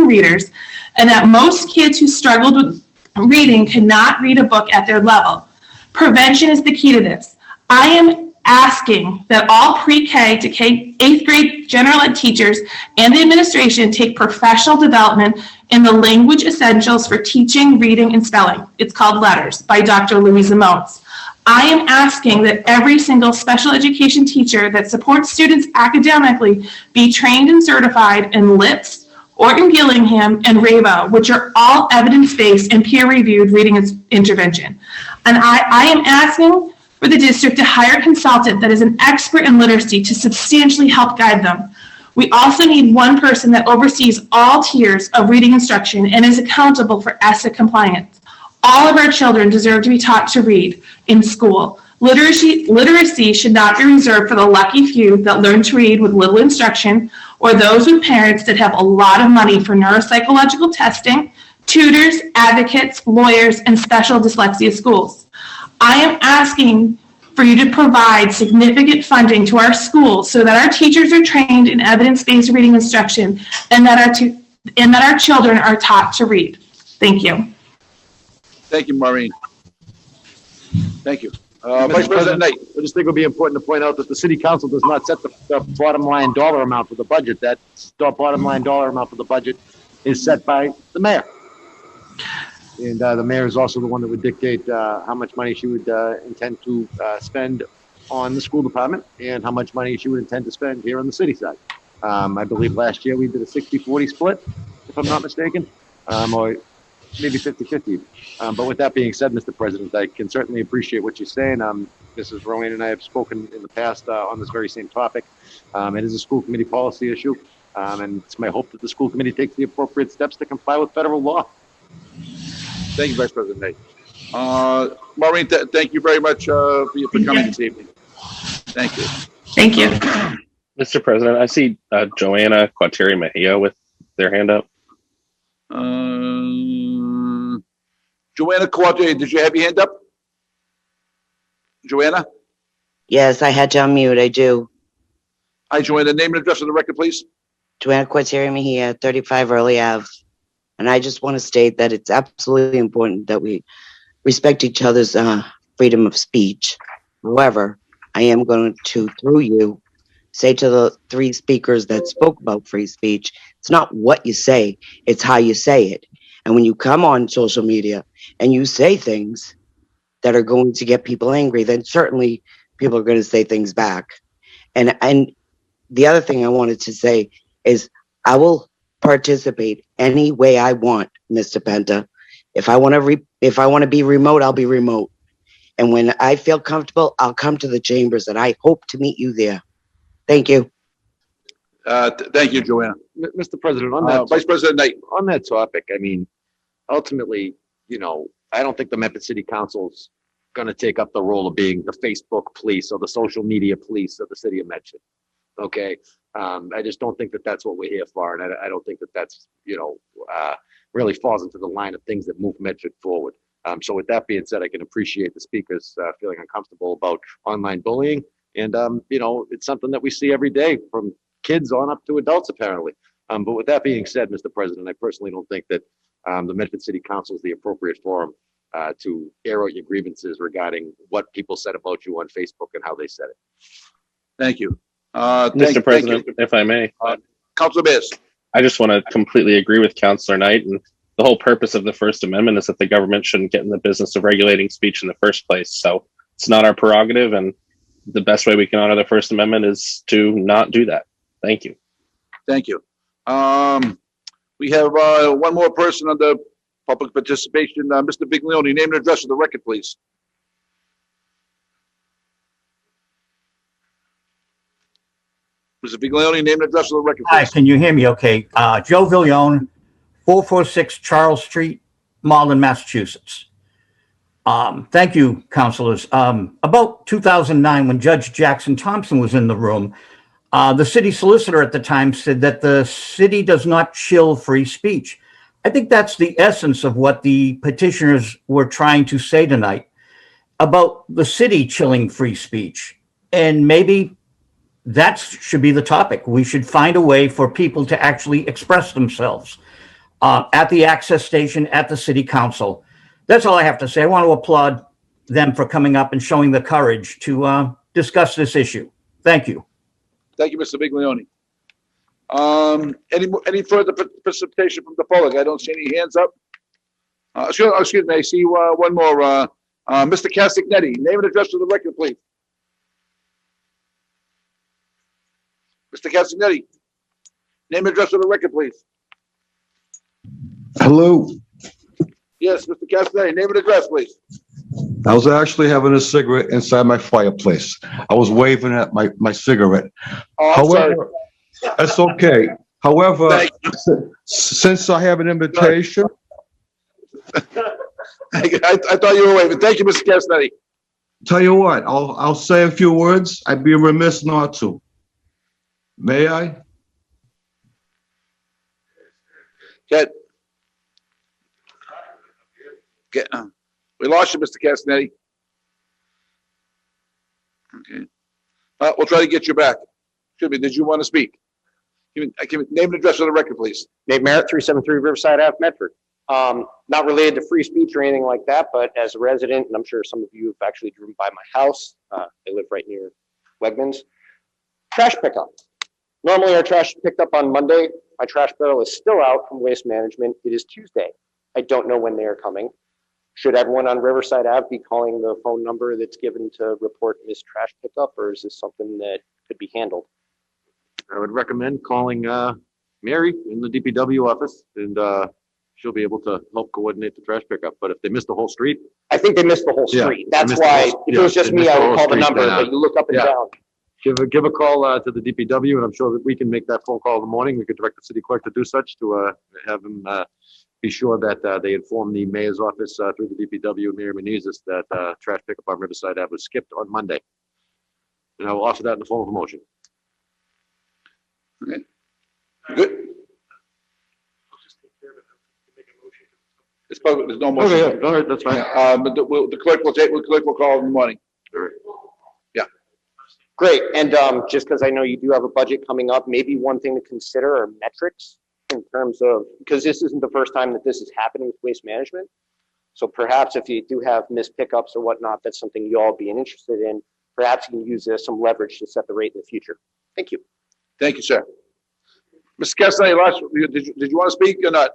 readers, and that most kids who struggled with reading cannot read a book at their level. Prevention is the key to this. I am asking that all pre-K to 8th grade general ed teachers and the administration take professional development in the language essentials for teaching, reading, and spelling. It's called Letters by Dr. Louisa Moats. I am asking that every single special education teacher that supports students academically be trained and certified in LIPS, Orton Gillingham, and RAVO, which are all evidence-based and peer-reviewed reading intervention. And I am asking for the district to hire a consultant that is an expert in literacy to substantially help guide them. We also need one person that oversees all tiers of reading instruction and is accountable for ESSA compliance. All of our children deserve to be taught to read in school. Literacy should not be reserved for the lucky few that learn to read with little instruction, or those with parents that have a lot of money for neuropsychological testing, tutors, advocates, lawyers, and special dyslexia schools. I am asking for you to provide significant funding to our schools so that our teachers are trained in evidence-based reading instruction and that our children are taught to read. Thank you. Thank you, Maureen. Thank you. Vice President Knight. I just think it would be important to point out that the city council does not set the bottom line dollar amount for the budget. That bottom line dollar amount for the budget is set by the mayor. And the mayor is also the one that would dictate how much money she would intend to spend on the school department and how much money she would intend to spend here on the city side. I believe last year we did a 60-40 split, if I'm not mistaken, or maybe 50-50. But with that being said, Mr. President, I can certainly appreciate what you're saying. Mrs. Rowan and I have spoken in the past on this very same topic. It is a school committee policy issue, and it's my hope that the school committee takes the appropriate steps to comply with federal law. Thank you, Vice President Knight. Maureen, thank you very much for coming this evening. Thank you. Thank you. Mr. President, I see Joanna Quateri Mejia with their hand up. Joanna Quateri, did you have your hand up? Joanna? Yes, I had to unmute. I do. Hi, Joanna. Name and address on the record, please. Joanna Quateri Mejia, 35 Early Ave. And I just want to state that it's absolutely important that we respect each other's freedom of speech. However, I am going to, through you, say to the three speakers that spoke about free speech, it's not what you say, it's how you say it. And when you come on social media and you say things that are going to get people angry, then certainly people are going to say things back. And the other thing I wanted to say is I will participate any way I want, Mr. Penta. If I want to be remote, I'll be remote. And when I feel comfortable, I'll come to the chambers, and I hope to meet you there. Thank you. Thank you, Joanna. Mr. President, on that Vice President Knight. On that topic, I mean, ultimately, I don't think the Medford City Council's going to take up the role of being the Facebook police or the social media police of the city of Medford. Okay. I just don't think that that's what we're here for. And I don't think that that's, really falls into the line of things that move Medford forward. So with that being said, I can appreciate the speakers feeling uncomfortable about online bullying. And, it's something that we see every day from kids on up to adults, apparently. But with that being said, Mr. President, I personally don't think that the Medford City Council is the appropriate forum to air out your grievances regarding what people said about you on Facebook and how they said it. Thank you. Mr. President, if I may. Councilor Bears. I just want to completely agree with Councilor Knight. And the whole purpose of the First Amendment is that the government shouldn't get in the business of regulating speech in the first place. So it's not our prerogative. And the best way we can honor the First Amendment is to not do that. Thank you. Thank you. We have one more person on the public participation. Mr. Biglione, name and address of the record, please. Mr. Viglione, name and address for the record, Hi, please. can you hear me okay? Joe Viglione, 446 Charles Street, Malden, Massachusetts. Thank you, councilors. About 2009, when Judge Jackson Thompson was in the room, the city solicitor at the time said that the city does not chill free speech. I think that's the essence of what the petitioners were trying to say tonight about the city chilling free speech. And maybe that should be the topic. We should find a way for people to actually express themselves at the access station, at the city council. That's all I have to say. I want to applaud them for coming up and showing the courage to discuss this issue. Thank you. Thank you, Mr. Viglione. Any further precipitation from the public? I don't see any hands up. Excuse me, I see one more. Mr. Castagnetti, name and address for the record, please. Mr. Castagnetti, name and address for the record, please. Hello. Yes, Mr. Castagnetti, name and address, please. I was actually having a cigarette inside my fireplace. I was waving at my cigarette. Oh, I'm However, that's okay. However, since I have an invitation, I thought you were waving. Thank you, Mr. Castagnetti. tell you what, I'll say a few words. I'd be remiss not to. May I? We lost you, Mr. Castagnetti. Okay. We'll try to get you back. Excuse me, did you want to speak? Name and address for the record, please. Nate Merritt, 373 Riverside Ave, Medford. Not related to free speech or anything like that, but as a resident, and I'm sure some of you have actually driven by my house, I live right near Wegmans. Trash pickup. Normally our trash is picked up on Monday. My trash barrel is still out from Waste Management. It is Tuesday. I don't know when they are coming. Should everyone on Riverside Ave be calling the phone number that's given to report missed trash pickup, or is this something that could be handled? I would recommend calling Mary in the DPW office, and she'll be able to help coordinate the trash pickup. But if they missed the whole street, I think they missed the whole Yeah, street. they That's missed the why, whole- if yeah, it was just they me, missed I the would whole call the street number, then, but you look up and yeah. down. give a call to the DPW, and I'm sure that we can make that phone call in the morning. We could direct the city clerk to do such, to have him be sure that they inform the mayor's office through the DPW, Mayor Menezes, that trash pickup on Riverside Ave was skipped on Monday. And I will offer that in the form of a motion. Okay. Good. It's public, there's no motion. Okay, yeah, all right, that's fine. But the clerk will call in the morning. Great, and just because I know you do have a budget coming up, maybe one thing to consider are metrics in terms of, because this isn't the first time that this is happening with Waste Management. So perhaps if you do have missed pickups or whatnot, that's something you all be interested in. Perhaps you can use some leverage to set the rate in the future. Thank you. Thank you, sir. Mr. Castellani, did you want to speak or not?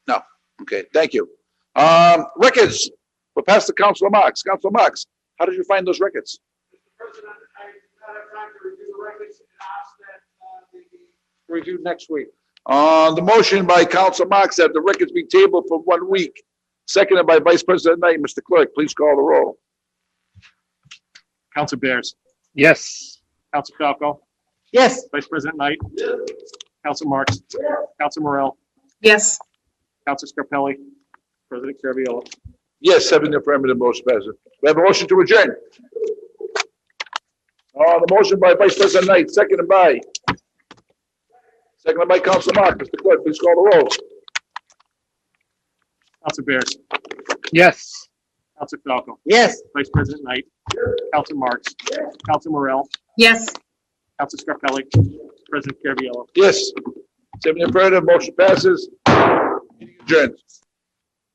No. Okay, thank you. Records, we'll pass to Councilor Marks. Councilor Marks, how did you find those records? Reviewed next week. The motion by Councilor Marks that the records be tabled for 1 week, seconded by Vice President Knight. Mr. Clerk, please call the roll. Council Bears. Yes. Council Falco. Yes. Vice President Knight. Council Marks. Council Morel. Yes. Council Scarpelli. President Carviallo. Yes, 7 affirmative, motion passes. We have a motion to adjourn. The motion by Vice President Knight, seconded by Councilor Marks. Mr. Clerk, please call the roll. Council Bears. Yes. Council Falco. Yes. Vice President Knight. Council Marks. Council Morel. Yes. Council Scarpelli. President Carviallo. Yes, 7 affirmative, motion passes. Meeting adjourned.